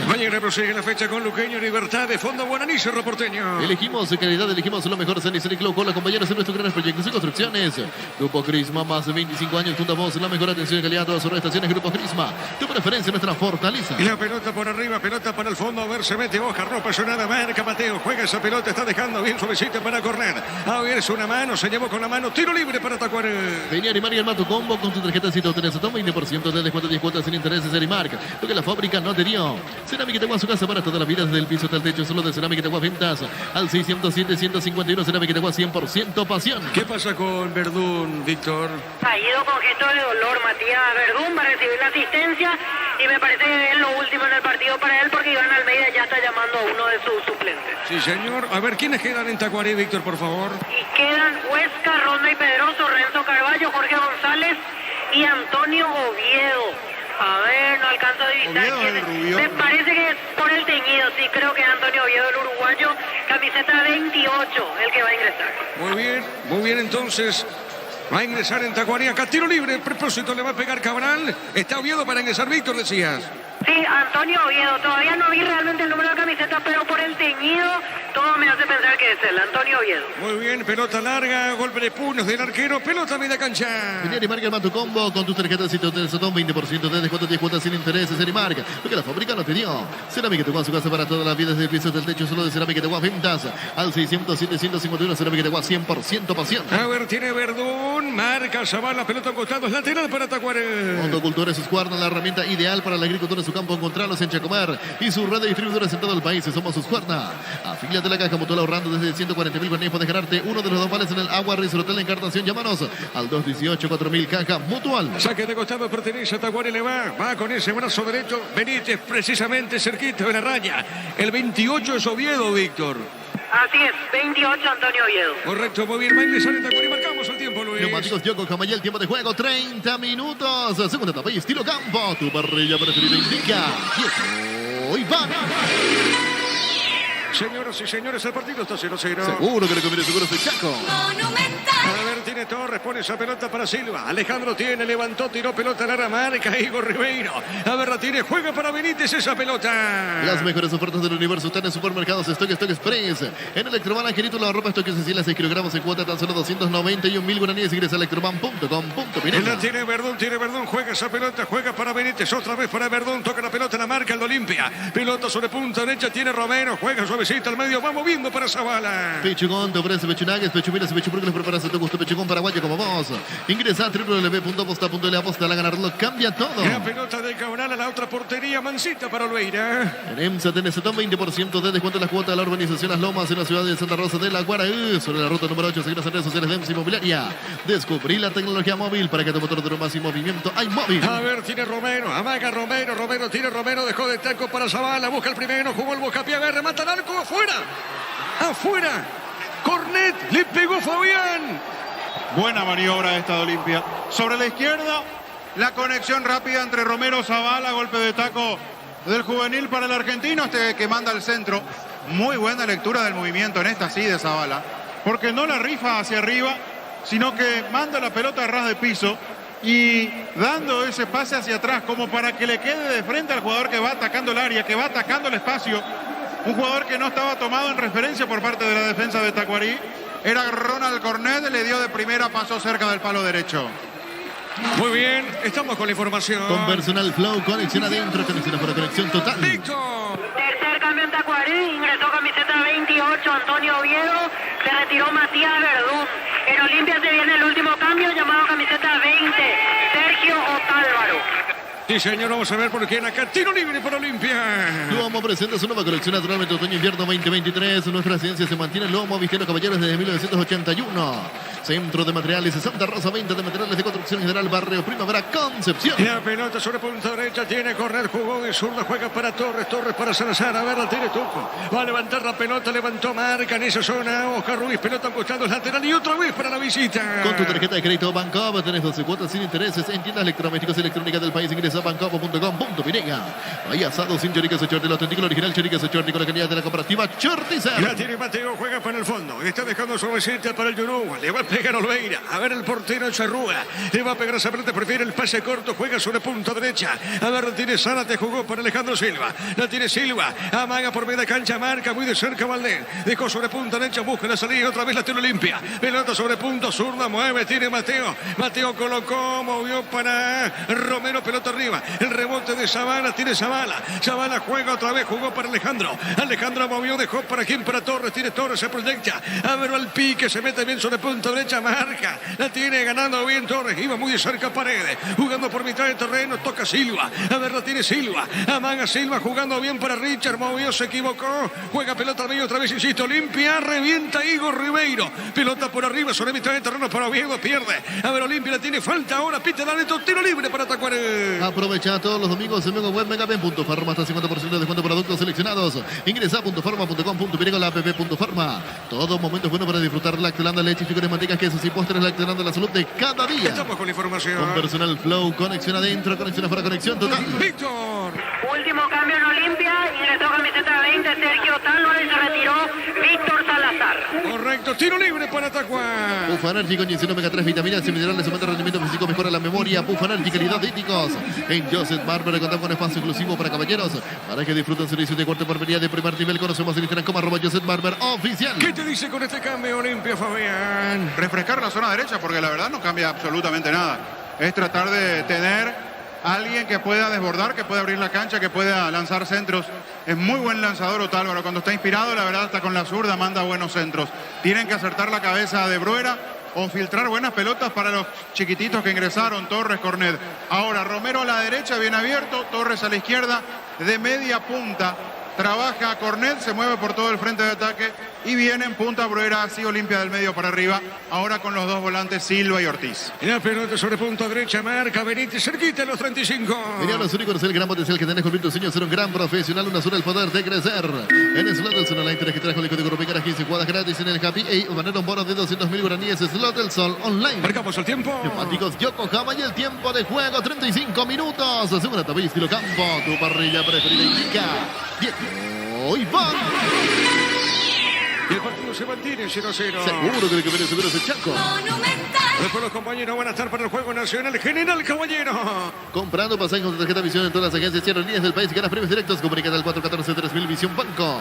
Mañana prosigue la fecha con Luqueño, Libertad de Fondo Guaraní, Cerro Porteño. Elegimos calidad, elegimos lo mejor. San Isidro Club con los compañeros en nuestros grandes proyectos y construcciones. Grupo Crisma, más de 25 años. Juntamos la mejor atención y calidad a todas sus estaciones. Grupo Crisma, tu preferencia, nuestra fortaleza. Y la pelota por arriba, pelota para el fondo. A ver, se mete Oscar, no pasó nada. Marca Mateo, juega esa pelota, está dejando bien suavecita para correr. A ver, es una mano, se llevó con la mano. Tiro libre para Tacuarembó. Venía Arimar y arma tu combo con tu tarjeta Cita Hoteles. Toma 20% de descuento, 10 cuotas sin intereses. Arimark, lo que la fábrica no te dio. Cerámica Itagua, su casa para toda la vida, desde el piso hasta el techo. Solo de Cerámica Itagua, ventas al 607-151. Cerámica Itagua, 100% pasión. ¿Qué pasa con Verdún, Víctor? Ha ido con gesto de dolor Matías Verdún, va a recibir la asistencia y me parece que es lo último en el partido para él, porque Iván Almeida ya está llamando a uno de sus suplentes. Sí, señor. A ver, ¿quiénes quedan en Tacuarembó, Víctor, por favor? Y quedan Huesca, Ronda y Pedroso, Renzo Carballo, Jorge González y Antonio Oviedo. A ver, no alcanzo a divisar quién es. Me parece que es por el teñido, sí, creo que es Antonio Oviedo, el uruguayo, camiseta 28, el que va a ingresar. Muy bien, entonces va a ingresar en Tacuarembó. Acá tiro libre, el propósito le va a pegar Cabral. Está Oviedo para ingresar, Víctor, decías. Sí, Antonio Oviedo, todavía no vi realmente el número de camiseta, pero por el teñido todo me hace pensar que es él, Antonio Oviedo. Muy bien, pelota larga, golpe de puños del arquero, pelota a media cancha. Venía Arimark, arma tu combo con tus tarjetas Cita Hoteles. Toma 20% de descuento, 10 cuotas sin intereses. Arimark, lo que la fábrica no te dio. Cerámica Itagua, su casa para toda la vida, desde el piso del techo. Solo de Cerámica Itagua, ventas al 607-151. Cerámica Itagua, 100% pasión. A ver, tiene Verdún, marca Zavala, pelota a costado, es lateral para Tacuarembó. Monocultores Husqvarna, la herramienta ideal para el agricultor en su campo. Encontrarlos en Chacomar y su red de distribuidores en todo el país. Somos Husqvarna. Afíliate a la Caja Mutual ahorrando desde 140.000 guaraníes. Puedes ganarte uno de los 2 vales en el Agua Resort Hotel Encarnación. Llámanos al 218-4000 Caja Mutual. Saque de costado, pertenece a Tacuarembó, le va con ese brazo derecho. Benítez precisamente cerquita de la raya. El 28 es Oviedo, Víctor. Así es, 28 Antonio Oviedo. Correcto, muy bien, va a ingresar en Tacuarembó. Marcamos el tiempo, Luis. Neumáticos Yoko Camayel, tiempo de juego, 30 minutos. Segunda etapa y estilo campo. Tu parrilla preferida indica. Quieto y van. Señoras y señores, el partido está 0-0. Seguro que le conviene, seguro soy Chaco. A ver, tiene Torres, pone esa pelota para Silva. Alejandro tiene, levantó, tiró pelota a la marca. Igor Ribeiro. A ver, la tiene, juega para Benítez esa pelota. Las mejores ofertas del universo están en supermercados Stock Express. En Electroban, Angelito, la ropa Stock Cecilia, 6 kilogramos en cuota, tan solo 291.000 guaraníes. Ingresa a electroban.com.py. La tiene Verdún, juega esa pelota, juega para Benítez, otra vez para Verdún, toca la pelota, la marca el Olimpia. Pelota sobre punta derecha, tiene Romero, juega suavecita al medio, va moviendo para Zavala. Pechugón te ofrece pechunagues, pechumiras y pechupurgues preparadas a tu gusto. Pechugón paraguayo como vos. Ingresa a www.aposta.l, aposta, la ganarlo, cambia todo. La pelota de Cabral a la otra portería, mansita para Olveira. En EMSA tenés un 20% de descuento en la cuota de la urbanización Las Lomas en la ciudad de Santa Rosa de la Guara. Sobre la ruta número 8, seguidos en redes sociales de EMSA Inmobiliaria. Descubrí la tecnología móvil para que tu motor tenga más movimiento. Hay móvil. A ver, tiene Romero, amaga Romero, dejó de taco para Zavala, busca el primero, jugó el Bocapié, remata el arco, afuera. Cornet, le pegó Fabián. Buena maniobra esta de Olimpia. Sobre la izquierda, la conexión rápida entre Romero, Zavala, golpe de taco del juvenil para el argentino, que manda al centro. Muy buena lectura del movimiento en esta sí de Zavala, porque no la rifa hacia arriba, sino que manda la pelota a ras de piso y dando ese pase hacia atrás como para que le quede de frente al jugador que va atacando el área, que va atacando el espacio. Un jugador que no estaba tomado en referencia por parte de la defensa de Tacuarí. Era Ronald Cornet, le dio de primera, pasó cerca del palo derecho. Muy bien, estamos con la información. Con Personal Flow, conexión adentro, conexión afuera, conexión total. Tercer cambio en Tacuarí, ingresó camiseta 28 Antonio Oviedo, se retiró Matías Verdún. En Olimpia se viene el último cambio, llamado camiseta 20, Sergio Otálvaro. Sí, señor, vamos a ver por quién acá. Tiro libre para Olimpia. Lomo presenta su nueva colección naturalmente otoño-invierno 2023. Nuestra ciencia se mantiene en Lomo, vistiendo caballeros desde 1981. Centro de Materiales de Santa Rosa, 20 de materiales de construcción general, barrio Primavera, Concepción. La pelota sobre punta derecha, tiene correr, jugó de zurda, juega para Torres para Salazar. A ver, la tiene Tuco. Va a levantar la pelota, levantó marca en esa zona. Oscar Ruiz, pelota en costado lateral y otra vez para la visita. Con tu tarjeta de crédito Bancob tenés 12 cuotas sin intereses en tiendas electrodomésticos y electrónicas del país. Ingresa a bancob.com.py. Hay asado sin chorizo Chorti, el auténtico, el original chorizo Chorti con la calidad de la cooperativa Chortiza. La tiene Mateo, juega para el fondo. Está dejando suavecita para el Yurú. Le va a pegar Olveira. A ver el portero Charrúa. Le va a pegar esa pelota, prefiere el pase corto, juega sobre punta derecha. A ver, la tiene Zárate, jugó para Alejandro Silva. La tiene Silva, amaga por media cancha, marca muy de cerca Valdés. Dejó sobre punta derecha, busca la salida, otra vez la tiene Olimpia. Pelota sobre punta, zurda, mueve, tiene Mateo. Mateo colocó, movió para Romero, pelota arriba. El rebote de Zavala, tiene Zavala. Zavala juega otra vez, jugó para Alejandro. Alejandro movió, dejó para quién, para Torres. Tiene Torres, se proyecta. A ver, al pique, se mete bien sobre punta derecha, marca. La tiene ganando bien Torres, iba muy de cerca Paredes, jugando por mitad de terreno, toca Silva, a ver, la tiene Silva, amaga Silva, jugando bien para Richard, movió, se equivocó, juega pelota al medio otra vez, insisto, Olimpia, revienta Igor Ribeiro, pelota por arriba, sobre mitad de terreno para Oviedo, pierde, a ver, Olimpia la tiene, falta ahora, pite Daneto, tiro libre para Tacuarí. Aprovecha todos los domingos en Mega Web Megaben.farma, hasta 50% de descuento para productos seleccionados. Ingresa a .farma.com.py con la app.farma. Todo momento es bueno para disfrutar lactelanda, leche, chicos, manteca, quesos y postres, lactelanda la salud de cada día. Estamos con la información. Con Personal Flow, conexión adentro, conexión afuera, conexión total. Víctor. Último cambio en Olimpia, ingresó camiseta 20 Sergio Otálvaro y se retiró Víctor Salazar. Correcto, tiro libre para Tacuá. Puff Energy con ginseng omega 3, vitaminas y minerales, aumenta el rendimiento físico, mejora la memoria. Puff Energy, calidad de híticos. En Joseph Barber contamos con espacio exclusivo para caballeros, para que disfruten servicios de corte por venida de primer nivel. Conocemos en Instagram como @Joseph Barber oficial. ¿Qué te dice con este cambio Olimpia, Fabián? Refrescar la zona derecha, porque la verdad no cambia absolutamente nada. Es tratar de tener a alguien que pueda desbordar, que pueda abrir la cancha, que pueda lanzar centros. Es muy buen lanzador Otálvaro. Cuando está inspirado, la verdad, está con la zurda, manda buenos centros. Tienen que acertar la cabeza de Bruera o filtrar buenas pelotas para los chiquititos que ingresaron, Torres, Cornet. Ahora, Romero a la derecha, bien abierto, Torres a la izquierda, de media punta. Trabaja Cornet, se mueve por todo el frente de ataque y viene en punta Bruera, así Olimpia del medio para arriba. Ahora con los dos volantes Silva y Ortiz. La pelota sobre punta derecha, marca Benítez, cerquita a los 35. Mira, los únicos, el gran potencial que tenés, cumplir tu sueño, ser un gran profesional, una sola el poder de crecer. En el Slot del Sol Online tenés que traer con el código Rupicara 15 jugadas gratis en el Happy y ganar un bono de 200.000 guaraníes. Slot del Sol Online. Marcamos el tiempo. Neumáticos Yokohama y el tiempo de juego, 35 minutos. Segunda tabilla estilo campo, tu parrilla preferida indica. Diego Iván. Y el partido se mantiene 0-0. Seguro que el que viene seguro es el Chaco. Después los compañeros van a estar para el Juego Nacional. General Caballero. Comprando pasajes con tarjeta Visión en todas las agencias y aerolíneas del país y ganas premios directos. Comunícate al 414-3000 Visión Banco.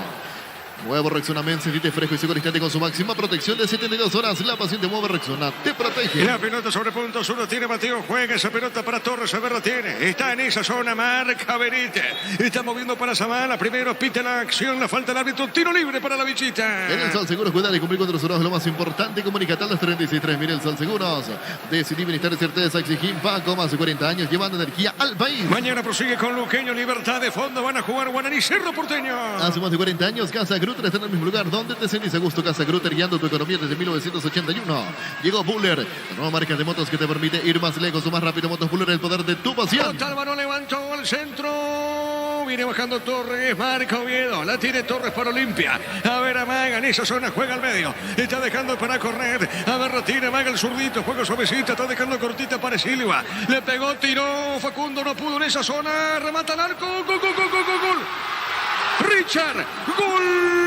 Nuevo Rexona Men, sentite fresco y seguro instante con su máxima protección de 72 horas. La pasión de mueve Rexona, te protege. La pelota sobre puntos, uno tiene Mateo, juega esa pelota para Torres, a ver la tiene. Está en esa zona, marca Benítez. Está moviendo para Zavala, primero pite la acción, la falta del árbitro, tiro libre para la visita. En el Sol Seguros, cuidar y cumplir con los horarios, lo más importante. Comunicate a los 36.3. Mira el Sol Seguros. Decidí bienestar y certeza, exigir Paco, más de 40 años, llevando energía al país. Mañana prosigue con Luqueño, Libertad de fondo, van a jugar Guaraní, Cerro Porteño. Hace más de 40 años, Casa Grutter está en el mismo lugar donde te sentís a gusto. Casa Grutter, guiando tu economía desde 1981. Llegó Buller, la nueva marca de motos que te permite ir más lejos o más rápido. Motos Buller, el poder de tu pasión. Otálvaro levantó al centro. Viene bajando Torres, marca Oviedo. La tiene Torres para Olimpia. A ver, amaga en esa zona, juega al medio. Está dejando para correr. A ver, la tiene, amaga el zurdito. Juega suavecita, está dejando cortita para Silva. Le pegó, tiró. Facundo no pudo en esa zona. Remata al arco. Gol, gol, gol, gol, gol, gol. Richard, gol.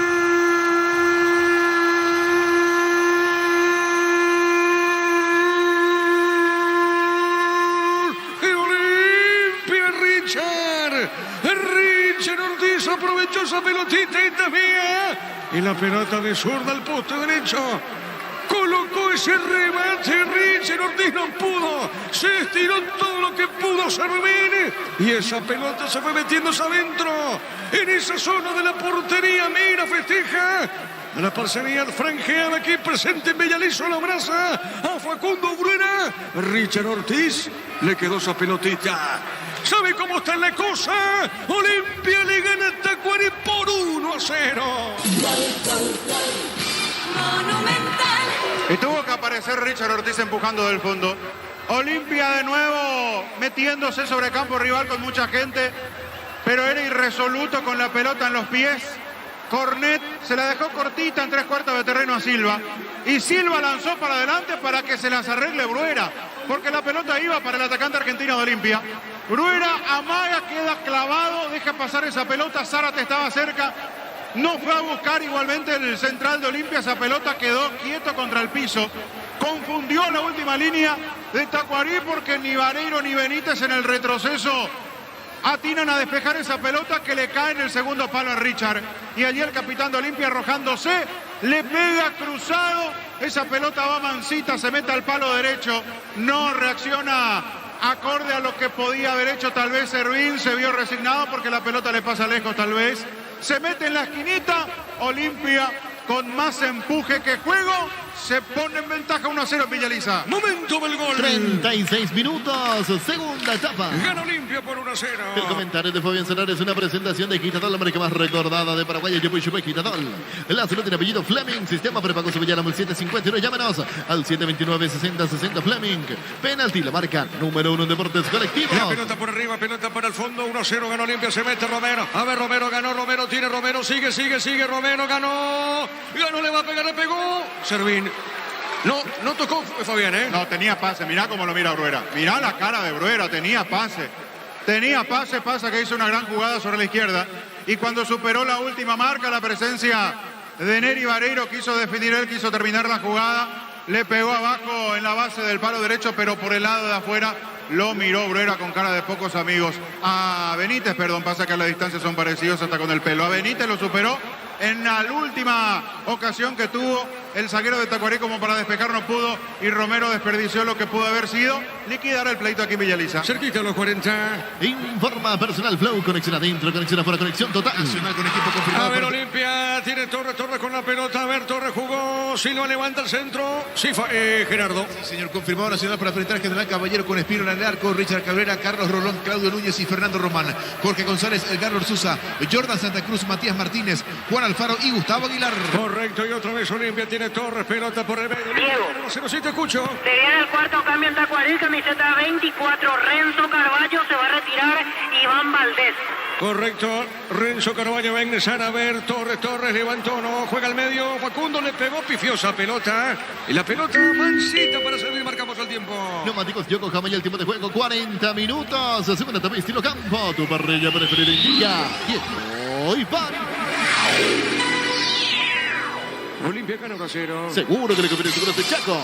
Richard Ortiz aprovechó esa pelotita y también. Y la pelota de zurda al poste derecho. Colocó ese remate. Richard Ortiz no pudo. Se estiró todo lo que pudo servir. Y esa pelota se fue metiéndose adentro. En esa zona de la portería. Mira, festeja. A la parcialidad franjeada aquí presente en Bellalizo, la abraza a Facundo Bruera. Richard Ortiz le quedó esa pelotita. ¿Sabe cómo está la cosa? Olimpia le gana a Tacuary por 1-0. Y tuvo que aparecer Richard Ortiz empujando del fondo. Olimpia de nuevo metiéndose sobre campo rival con mucha gente, pero era irresoluto con la pelota en los pies. Cornet se la dejó cortita en 3/4 de terreno a Silva. Y Silva lanzó para adelante para que se las arregle Bruera, porque la pelota iba para el atacante argentino de Olimpia. Bruera amaga, queda clavado, deja pasar esa pelota. Zárate estaba cerca. No fue a buscar igualmente el central de Olimpia. Esa pelota quedó quieto contra el piso. Confundió la última línea de Tacuary porque ni Vareiro ni Benítez en el retroceso atinan a despejar esa pelota que le cae en el segundo palo a Richard. Y allí el capitán de Olimpia arrojándose, le pega cruzado. Esa pelota va mansita, se mete al palo derecho. No reacciona acorde a lo que podía haber hecho tal vez Servín. Se vio resignado porque la pelota le pasa lejos tal vez. Se mete en la esquinita. Olimpia con más empuje que juego se pone en ventaja 1-0 en Villaliza. Momento del gol. 36 minutos, segunda etapa. Gana Olimpia por 1-0. El comentario de Fabián Solar es una presentación de Quitadol, la marca más recordada de Paraguay. Quitadol. La salud tiene apellido Fleming. Sistema prepago Sevillano 751. Llámanos al 729-6060 Fleming. Penalti, la marca número 1 en deportes colectivos. La pelota por arriba, pelota para el fondo. 1-0 ganó Olimpia. Se mete Romero. A ver, Romero ganó. Romero tiene Romero. Sigue. Romero ganó. Le va a pegar, le pegó. Servín. No tocó Fabián, ¿eh? No, tenía pase. Mirá cómo lo mira Bruera. Mirá la cara de Bruera. Tenía pase. Pasa que hizo una gran jugada sobre la izquierda. Y cuando superó la última marca, la presencia de Neri Vareiro, quiso definir él, quiso terminar la jugada. Le pegó abajo en la base del palo derecho, pero por el lado de afuera lo miró Bruera con cara de pocos amigos. A Benítez, pasa que a la distancia son parecidos hasta con el pelo. A Benítez lo superó en la última ocasión que tuvo el zaguero de Tacuary como para despejar, no pudo, y Romero desperdició lo que pudo haber sido liquidar el pleito aquí en Villaliza. Cerquita a los 40. Informa Personal Flow, conexión adentro, conexión afuera, conexión total. Nacional con equipo confirmado. A ver, Olimpia tiene Torres con la pelota. A ver, Torres jugó. Silva levanta el centro. Sí, Gerardo. Sí, señor, confirmado Nacional para enfrentar a General Caballero con Espino en el arco. Richard Cabrera, Carlos Rolón, Claudio Núñez y Fernando Román. Jorge González, Edgardo Orsuza, Jordan Santa Cruz, Matías Martínez, Juan Alfaro y Gustavo Aguilar. Correcto, y otra vez Olimpia tiene Torres, pelota por el medio. Diego. Sí, te escucho. Sería el cuarto cambio en Tacuary, camiseta 24, Renzo Carballo, se va a retirar Iván Valdés. Correcto, Renzo Carballo va a ingresar. A ver, Torres levantó, no, juega al medio. Facundo le pegó, pifiosa pelota. Y la pelota mansita para servir, marcamos el tiempo. Neumáticos Yokohama y el tiempo de juego, 40 minutos. Segunda etapa, estilo campo, tu parrilla preferida indica. Y pan. Olimpia gana 1-0. Seguro que le conviene seguro de Chaco.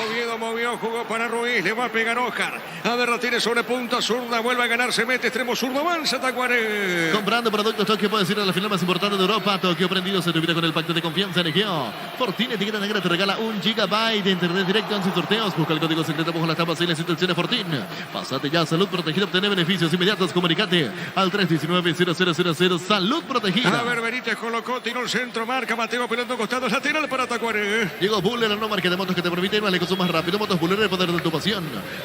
Oviedo movió, jugó para Ruiz, le va a pegar Oscar. A ver, la tiene sobre punta zurda, vuelve a ganar, se mete extremo zurdo, avanza Tacuaré. Comprando productos Tokio puedes ir a la final más importante de Europa. Tokio prendido se tuviera con el pacto de confianza en Egeo. Fortuna Etiqueta Negra te regala 1 GB de internet directo en sus sorteos. Busca el código secreto bajo las tapas y las instrucciones Fortín. Pásate ya a Salud Protegida, obtener beneficios inmediatos. Comunicate al 319-0000 Salud Protegida. A ver, Benítez colocó, tiró el centro, marca Mateo, pelota costado, lateral para Tacuaré. Llegó Buller, la nueva marca de motos que te permite ir más lejos o más rápido. Motos Buller, el poder de tu pasión.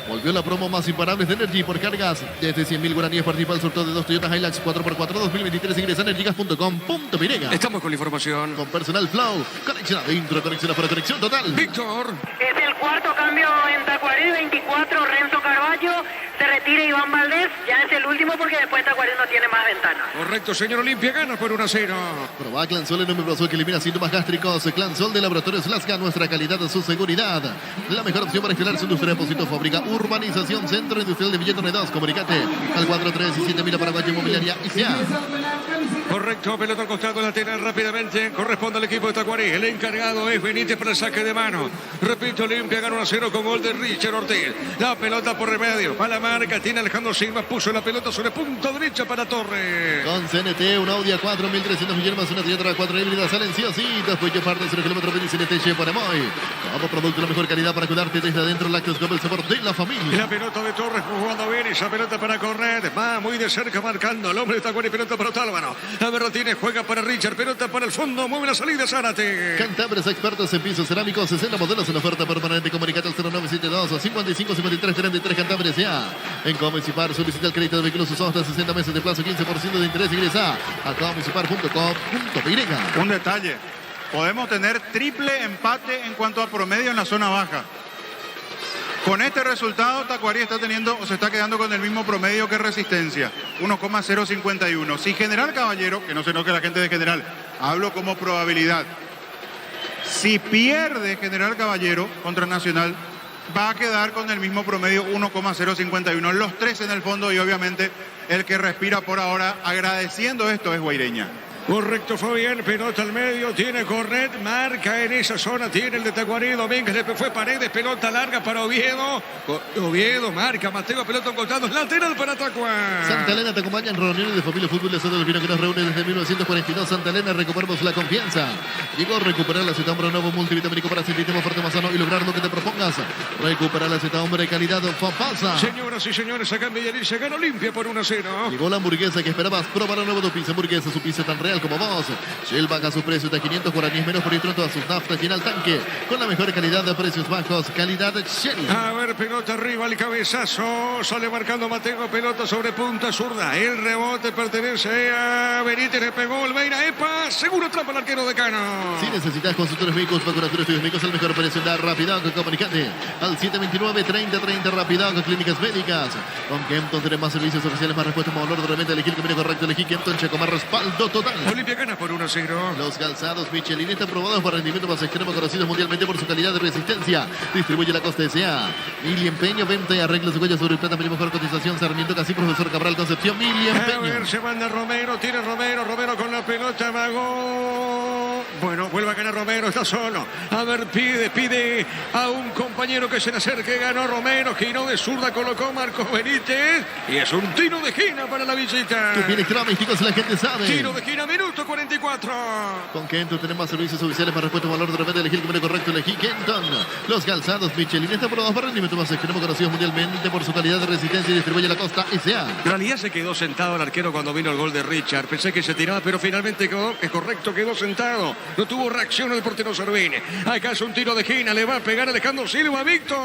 Volvió la promo más imparables de Energy por cargas. Desde 100.000 guaraníes participa el sorteo de 2 Toyota Hilux 4x4 2023. Ingresa en energigas.com.pirega. Estamos con la información. Con personal Flow. Conexión adentro, conexión afuera, conexión total. Víctor. Es el cuarto cambio en Tacuaré, 24, Renzo Carballo. Se retira Iván Valdés. Ya es el último porque después Tacuaré no tiene más ventanas. Correcto, señor Olimpia, gana por 1-0. Proba Clansol, el omeprazol que elimina síntomas gástricos. Clansol de Laboratorios Lasca, nuestra calidad, su seguridad. La mejor opción para instalar su industria, depósito, fábrica, urbanización, centro industrial de Villeta 2. Comunicate al 437.000 Paraguay Inmobiliaria y sea. Correcto, pelota al costado lateral rápidamente. Corresponde al equipo de Tacuaré. El encargado es Benítez para el saque de mano. Repito, Olimpia gana 1-0 con gol de Richard Ortiz. La pelota por remedio. A la marca tiene Alejandro Silva. Puso la pelota sobre punto derecha para Torres. Con CNT, un Audi A4, 1.300 millones más una Toyota 4 híbrida. Salen sí o sí. Después yo parto 0 kilómetros de CNT para Moy. Como producto la mejor calidad para cuidarte desde adentro. Lácteos con el sabor de la familia. La pelota de Torres jugando bien. Esa pelota para Cornet. Va muy de cerca marcando. El hombre de Tacuaré. Pelota para Otálvaro. La verdad tiene, juega para Richard. Pelota para el fondo. Mueve la salida Zárate. Cantabres expertos en pisos cerámicos. 60 modelos en oferta permanente. Comunicate al 0972 55 53 33 Cantabres ya. En Comecipar solicita el crédito de vehículos usados hasta 60 meses de plazo, 15% de interés. Ingresa a comecipar.com.pirega. Un detalle. Podemos tener triple empate en cuanto a promedio en la zona baja. Con este resultado, Tacuaré está teniendo o se está quedando con el mismo promedio que Resistencia, 1,051. Si General Caballero, que no se enoje la gente de General, hablo como probabilidad. Si pierde General Caballero contra Nacional, va a quedar con el mismo promedio, 1,051. Los tres en el fondo y obviamente el que respira por ahora agradeciendo esto es Guaireña. Correcto, Fabián, pelota al medio, tiene Cornet, marca en esa zona, tiene el de Tacuaré, Domínguez, le fue Paredes, pelota larga para Oviedo, Oviedo marca, Mateo, pelota en costados, lateral para Tacuaré. Santa Elena te acompaña en reuniones de familia fútbol, es el vino que nos reúne desde 1942, Santa Elena, recuperamos la confianza, llegó a recuperar la Zeta Hombre nuevo multivitamínico para sentirte más fuerte, más sano y lograr lo que te propongas, recuperar la Zeta Hombre de calidad, Fafasa. Señoras y señores, acá en Villaril se gana Olimpia por 1-0. Llegó la hamburguesa que esperabas, probar la nueva tu pizza hamburguesa, su pizza tan real como vos. Shell baja su precio de 500 guaraníes menos por litro en todas sus naftas y en el tanque con la mejor calidad de precios bajos, calidad Shell. A ver, pelota arriba, el cabezazo, sale marcando Mateo, pelota sobre punta zurda, el rebote pertenece a Benítez, le pegó Olveira, epa, seguro trampa el arquero de Cano. Si necesitas consultores médicos, vacunatorios, estudios médicos, el mejor precio da Rapidoc, comunicate al 729-3030 Rapidoc, clínicas médicas. Con Kempton tenemos más servicios oficiales, más respuestas, más valor de repente, elegir el camino correcto, elegir Kempton, Checo, más respaldo total. Olimpia gana por 1-0. Los calzados Michelin están probados para rendimiento más extremo, conocidos mundialmente por su calidad de resistencia. Distribuye la Costa S.A. Mili Empeño, venta y arreglos de huellas sobre plata, mejor cotización. Sarmiento, casi profesor Cabral, Concepción, Mili Empeño. A ver, se manda Romero, tiene Romero con la pelota, vagó. Bueno, vuelve a ganar Romero, está solo. A ver, pide a un compañero que se le acerque, ganó Romero, giró de zurda, colocó Marcos Benítez. Y es un tiro de esquina para la visita. Tú tienes trámites, la gente sabe. Tiro de esquina, minuto 44. Con Kenton tenemos más servicios oficiales, más respuesta, valor de repente, elegir el camino correcto, elegí Kenton. Los calzados Michelin están probados para rendimiento más extremo, conocidos mundialmente por su calidad de resistencia y distribuye la Costa S.A. En realidad se quedó sentado el arquero cuando vino el gol de Richard. Pensé que se tiraba, pero finalmente quedó, es correcto, quedó sentado. No tuvo reacción el portero Servini. Acá es un tiro de esquina, le va a pegar Alejandro Silva, Víctor.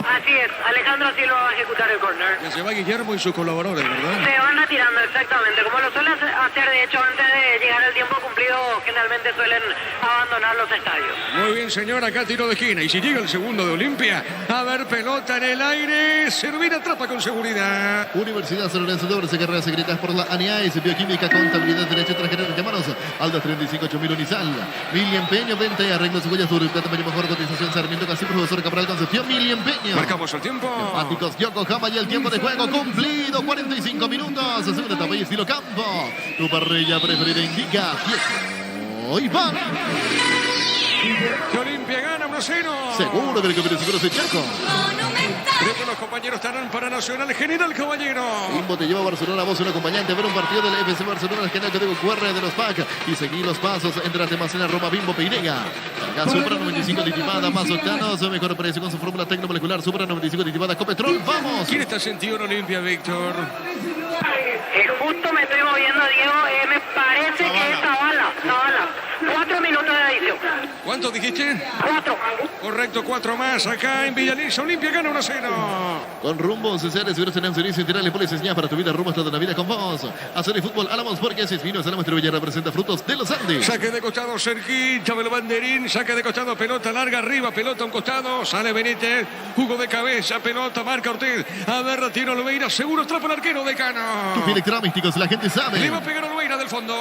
Así es, Alejandro Silva va a ejecutar el córner. Ya se va Guillermo y sus colaboradores, ¿verdad? Se van retirando, exactamente, como lo suelen hacer, de hecho, antes de llegar el tiempo cumplido, generalmente suelen abandonar los estadios. Muy bien, señor, acá tiro de esquina. Y si llega el segundo de Olimpia, a ver, pelota en el aire, Servini atrapa con seguridad. Universidad San Lorenzo de Obras y Carreras secretas por la ANIAES, Bioquímica, Contabilidad, Derecho Extranjero, llamanos Aldas 358000 Unizal. Mili Empeño, venta y arreglos de huellas sobre plata, mejor cotización. Sarmiento, casi profesor Cabral, Concepción, Mili Empeño. Marcamos el tiempo. Empáticos, Yokohama y el tiempo de juego cumplido, 45 minutos. Segunda etapa y estilo campo. Tu parrilla preferida indica Hoy va. Que Olimpia gana 1-0. Seguro del que seguro de Chaco. Creo que los compañeros estarán para Nacional. General Caballero. Bimbo te lleva a Barcelona, vos un acompañante a ver un partido del FC Barcelona, el canal que debo QR de los PAC y seguir los pasos entre Almacena Roma Bimbo Peinega. Carga Supra 95 aditivada, más octanos, mejor precio con su fórmula tecnomolecular Supra 95 aditivada Copetrol. ¡Vamos! ¿Quién está sentido en Olimpia, Víctor? Justo me estoy moviendo, Diego. Me parece que es Zavala. 4 minutos de adición. ¿Cuánto dijiste? 4. Correcto, 4 más acá en Villaliza. Olimpia gana 1-0. Con rumbo, César, si en servicio integral y polis señal para tu vida, rumbo hasta la vida con vos. Hacer el fútbol, Álamos, porque así es vino, Álamos Trevilla representa Frutos de los Andes. Saque de costado, cerquita del banderín. Saque de costado, pelota larga, arriba, pelota a un costado. Sale Benítez, jugo de cabeza, pelota, marca Ortiz. A ver, tiro Oliveira, seguro atrapa el arquero de Cano. Tu electrómísticos, la gente sabe. Le va a pegar Oliveira del fondo.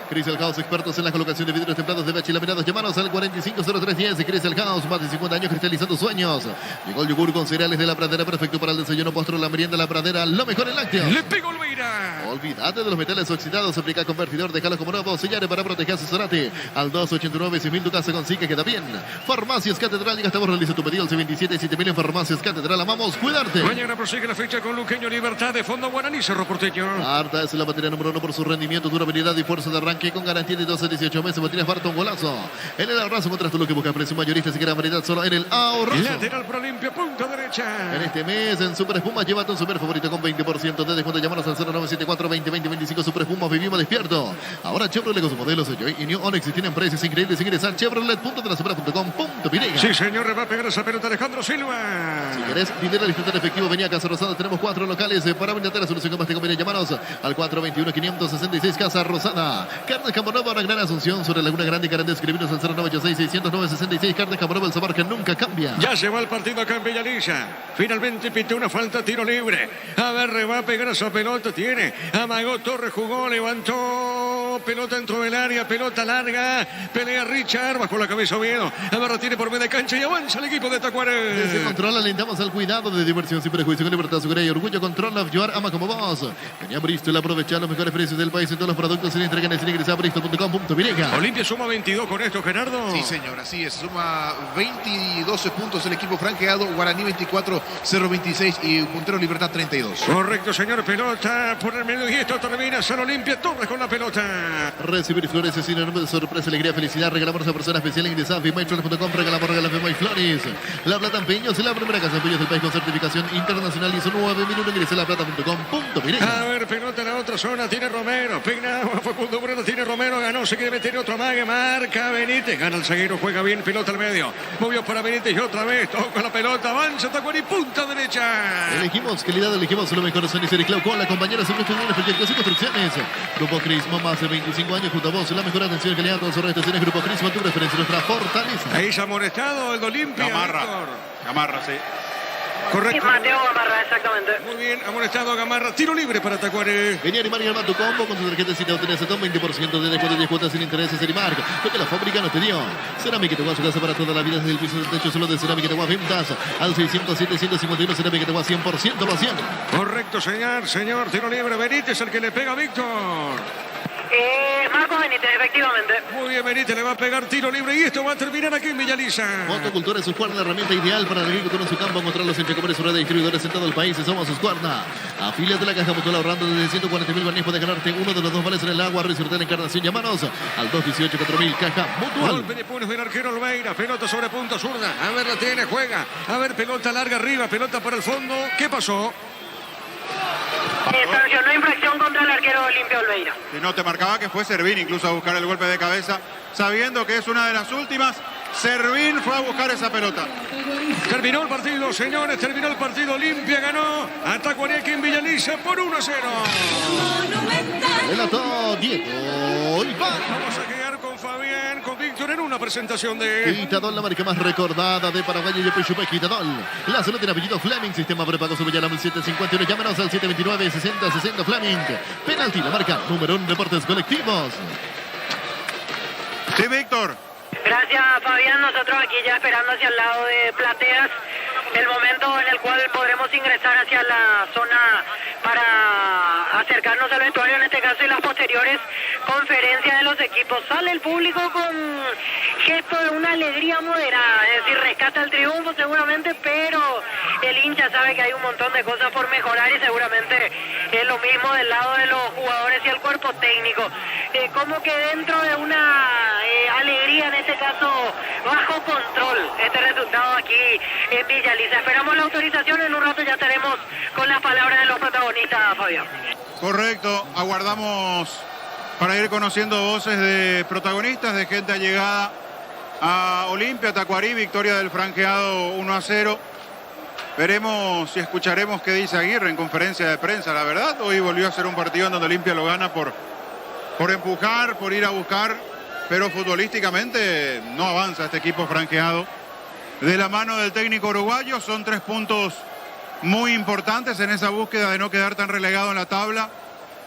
Cris El Caos, expertos en la colocación de vidrios templados de bache y laminados. Llamanos al 450310. Cris El Caos, más de 50 años cristalizando sueños. Llegó el yogur con cereales de la Pradera, perfecto para el desayuno, postre, la merienda, la Pradera, lo mejor en lácteos. Le pegó Oliveira. Olvídate de los metales oxidados, aplica convertidor, déjalo como nuevo, sellare para proteger, asesorate al 289-6000, tu casa consigue, queda bien. Farmacias Catedral, y gastamos, realiza tu pedido al 27-7000 en Farmacias Catedral, amamos cuidarte. Mañana prosigue la fecha con Luqueño Libertad de Fondo Guaraní, Cerro Porteño. Arta es la batería número 1 por su rendimiento, durabilidad y fuerza de arranque con garantía de 12 a 18 meses. Baterías Barton Golazo. En el ahorrazo encontrás tú lo que buscas, precio mayorista, si quieres variedad solo en el ahorrazo. Lateral para Olimpia, punta derecha. En este mes en Super Espuma lleva tu super favorito con 20% de descuento. Llámanos al 0974-2020-25 Super Espuma, vivimos despierto. Ahora Chevrolet con sus modelos y New Onix tienen precios increíbles. Ingresa a chevrolet.delasupera.com.py. Sí, señor, le va a pegar esa pelota Alejandro Silva. Si querés dinero al instante en efectivo, venía a Casa Rosada. Tenemos 4 locales para brindarte la solución que más te conviene. Llámanos al 421-566 Casa Rosada. Carnes Camponova, una gran asunción sobre Laguna Grande. Carnes, escribirnos al 0986-609-66. Carnes Camponova, el sabor que nunca cambia. Ya se va el partido acá en Villaliza. Finalmente pitó una falta, tiro libre. A ver, le va a pegar esa pelota. Tiene. Amagó Torres, jugó, levantó. Pelota dentro del área, pelota larga. Pelea Richard, bajo la cabeza Oviedo. A ver, tiene por media cancha y avanza el equipo de Tacuaré. Desde Control alentamos al cuidado de diversión sin prejuicio, con libertad, seguridad y orgullo. Control of Your ama como vos. Venía a Bristol a aprovechar los mejores precios del país en todos los productos. Se le entregan en ingresar a bristol.com.py. Olimpia suma 22 con esto, Gerardo. Sí, señor, así es. Suma 22 puntos el equipo franqueado. Guaraní 24, Cerro 26 y Puntero Libertad 32. Correcto, señor. Pelota por el medio y esto termina. San Olimpia Torres con la pelota. Recibir flores es sinónimo de sorpresa, alegría, felicidad. Regalamos a persona especial. Ingresar a FIMAITROLES.com. Regalamos FIMAI Flores. La Plata en Peños, la primera casa de Peños del país con certificación internacional. Hizo 9 minutos. Ingresa a laplata.com.py. A ver, pelota en la otra zona. Tiene Romero. Peinado. Facundo Breno. Tiene Romero. Ganó. Se quiere meter otro amague. Marca Benítez. Gana el zaguero. Juega bien. Pelota al medio. Movió para Benítez y otra vez. Toca la pelota. Avanza Tacuarí. Punta derecha. Elegimos calidad. Elegimos lo mejor. San Isidro y Clau con la compañera Silvestre de Proyectos y Construcciones. Grupo Crismo. Más de 25 años junto a vos. La mejor atención que le da a todas sus estaciones. Grupo Crismo. Tu referencia. Nuestra fortaleza. Ahí se ha molestado el de Olimpia. Gamarra, sí. Correcto. Mateo Gamarra, exactamente. Muy bien, amonestado a Gamarra. Tiro libre para Tacuaré. Vení a Arimar y arma tu combo con tu tarjeta Cita. Obtenés hasta un 20% de descuento, 10 cuotas sin intereses. Arimar, lo que la fábrica no te dio. Cerámica Teguá, su casa para toda la vida. Desde el piso del techo solo de Cerámica Teguá. Ventas al 607-151. Cerámica Teguá 100% pasión. Correcto, señor. Tiro libre. Benítez, el que le pega a Víctor. Marco Benítez, efectivamente. Muy bien, Benítez le va a pegar tiro libre y esto va a terminar aquí en Villaliza. Motocultura es Husqvarna, la herramienta ideal para el agricultor en su campo. Encontrarlos en Chacomores, su red de distribuidores en todo el país. Somos Husqvarna. Afíliate la caja mutual ahorrando desde 140.000 barniz. Puede ganarte uno de los 2 vales en el agua. Resorte la encarnación. Llámanos al 218-4000. Caja mutual. Golpe de puños del arquero Olveira. Pelota sobre punta zurda. A ver, la tiene, juega. A ver, pelota larga arriba, pelota para el fondo. ¿Qué pasó? Sancionó infracción contra el arquero Olimpia Olveira. Si no te marcaba que fue Servín incluso a buscar el golpe de cabeza, sabiendo que es una de las últimas. Servín fue a buscar esa pelota. Terminó el partido, señores, terminó el partido. Olimpia ganó a Tacuarí aquí en Villaliza por 1-0. Relató Diego Iván. Vamos a quedar con Fabián, con Víctor en una presentación de Quitadol, la marca más recordada de Paraguay y de Pechupé. Quitadol, la salud tiene apellido Fleming, sistema prepago Subellana 1751. Llámanos al 729-6060 Fleming. Penalti, la marca número 1 Deportes Colectivos. Sí, Víctor. Gracias, Fabián. Nosotros aquí ya esperando hacia el lado de Plateas, el momento en el cual podremos ingresar hacia la zona para acercarnos al vestuario, en este caso, y las posteriores conferencias de los equipos. equipo. Sale el público con gesto de una alegría moderada, es decir, rescata el triunfo seguramente, pero el hincha sabe que hay un montón de cosas por mejorar y seguramente es lo mismo del lado de los jugadores y el cuerpo técnico. Como que dentro de una alegría, en este caso bajo control, este resultado aquí en Villa Elisa. Esperamos la autorización, en un rato ya estaremos con las palabras de los protagonistas, Fabián. Correcto, aguardamos para ir conociendo voces de protagonistas, de gente allegada a Olimpia, Tacuarí, victoria del franqueado 1-0. Veremos y escucharemos qué dice Aguirre en conferencia de prensa. La verdad, hoy volvió a ser un partido en donde Olimpia lo gana por empujar, por ir a buscar, pero futbolísticamente no avanza este equipo franqueado. De la mano del técnico uruguayo, son 3 puntos muy importantes en esa búsqueda de no quedar tan relegado en la tabla,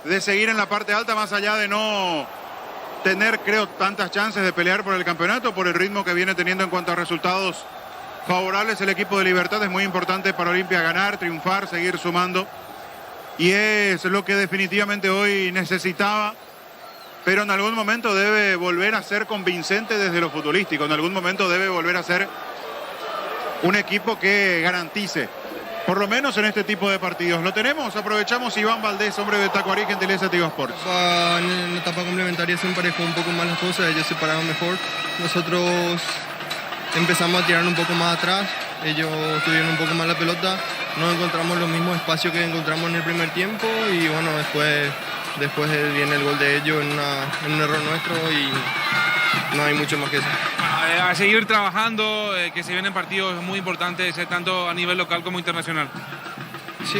de seguir en la parte alta, más allá de no tener, creo, tantas chances de pelear por el campeonato, por el ritmo que viene teniendo en cuanto a resultados favorables. El equipo de Libertad es muy importante para Olimpia ganar, triunfar, seguir sumando, y es lo que definitivamente hoy necesitaba, pero en algún momento debe volver a ser convincente desde lo futbolístico, en algún momento debe volver a ser un equipo que garantice, por lo menos en este tipo de partidos. Lo tenemos, aprovechamos. Iván Valdés, hombre de Tacuarí, gentileza Tigo Sports. En la etapa complementaria se emparejó un poco más las cosas, ellos se pararon mejor. Nosotros empezamos a tirar un poco más atrás, ellos tuvieron un poco más la pelota, no encontramos los mismos espacios que encontramos en el primer tiempo y bueno, después viene el gol de ellos en un error nuestro y no hay mucho más que eso. A seguir trabajando, que se vienen partidos muy importantes, tanto a nivel local como internacional. Sí,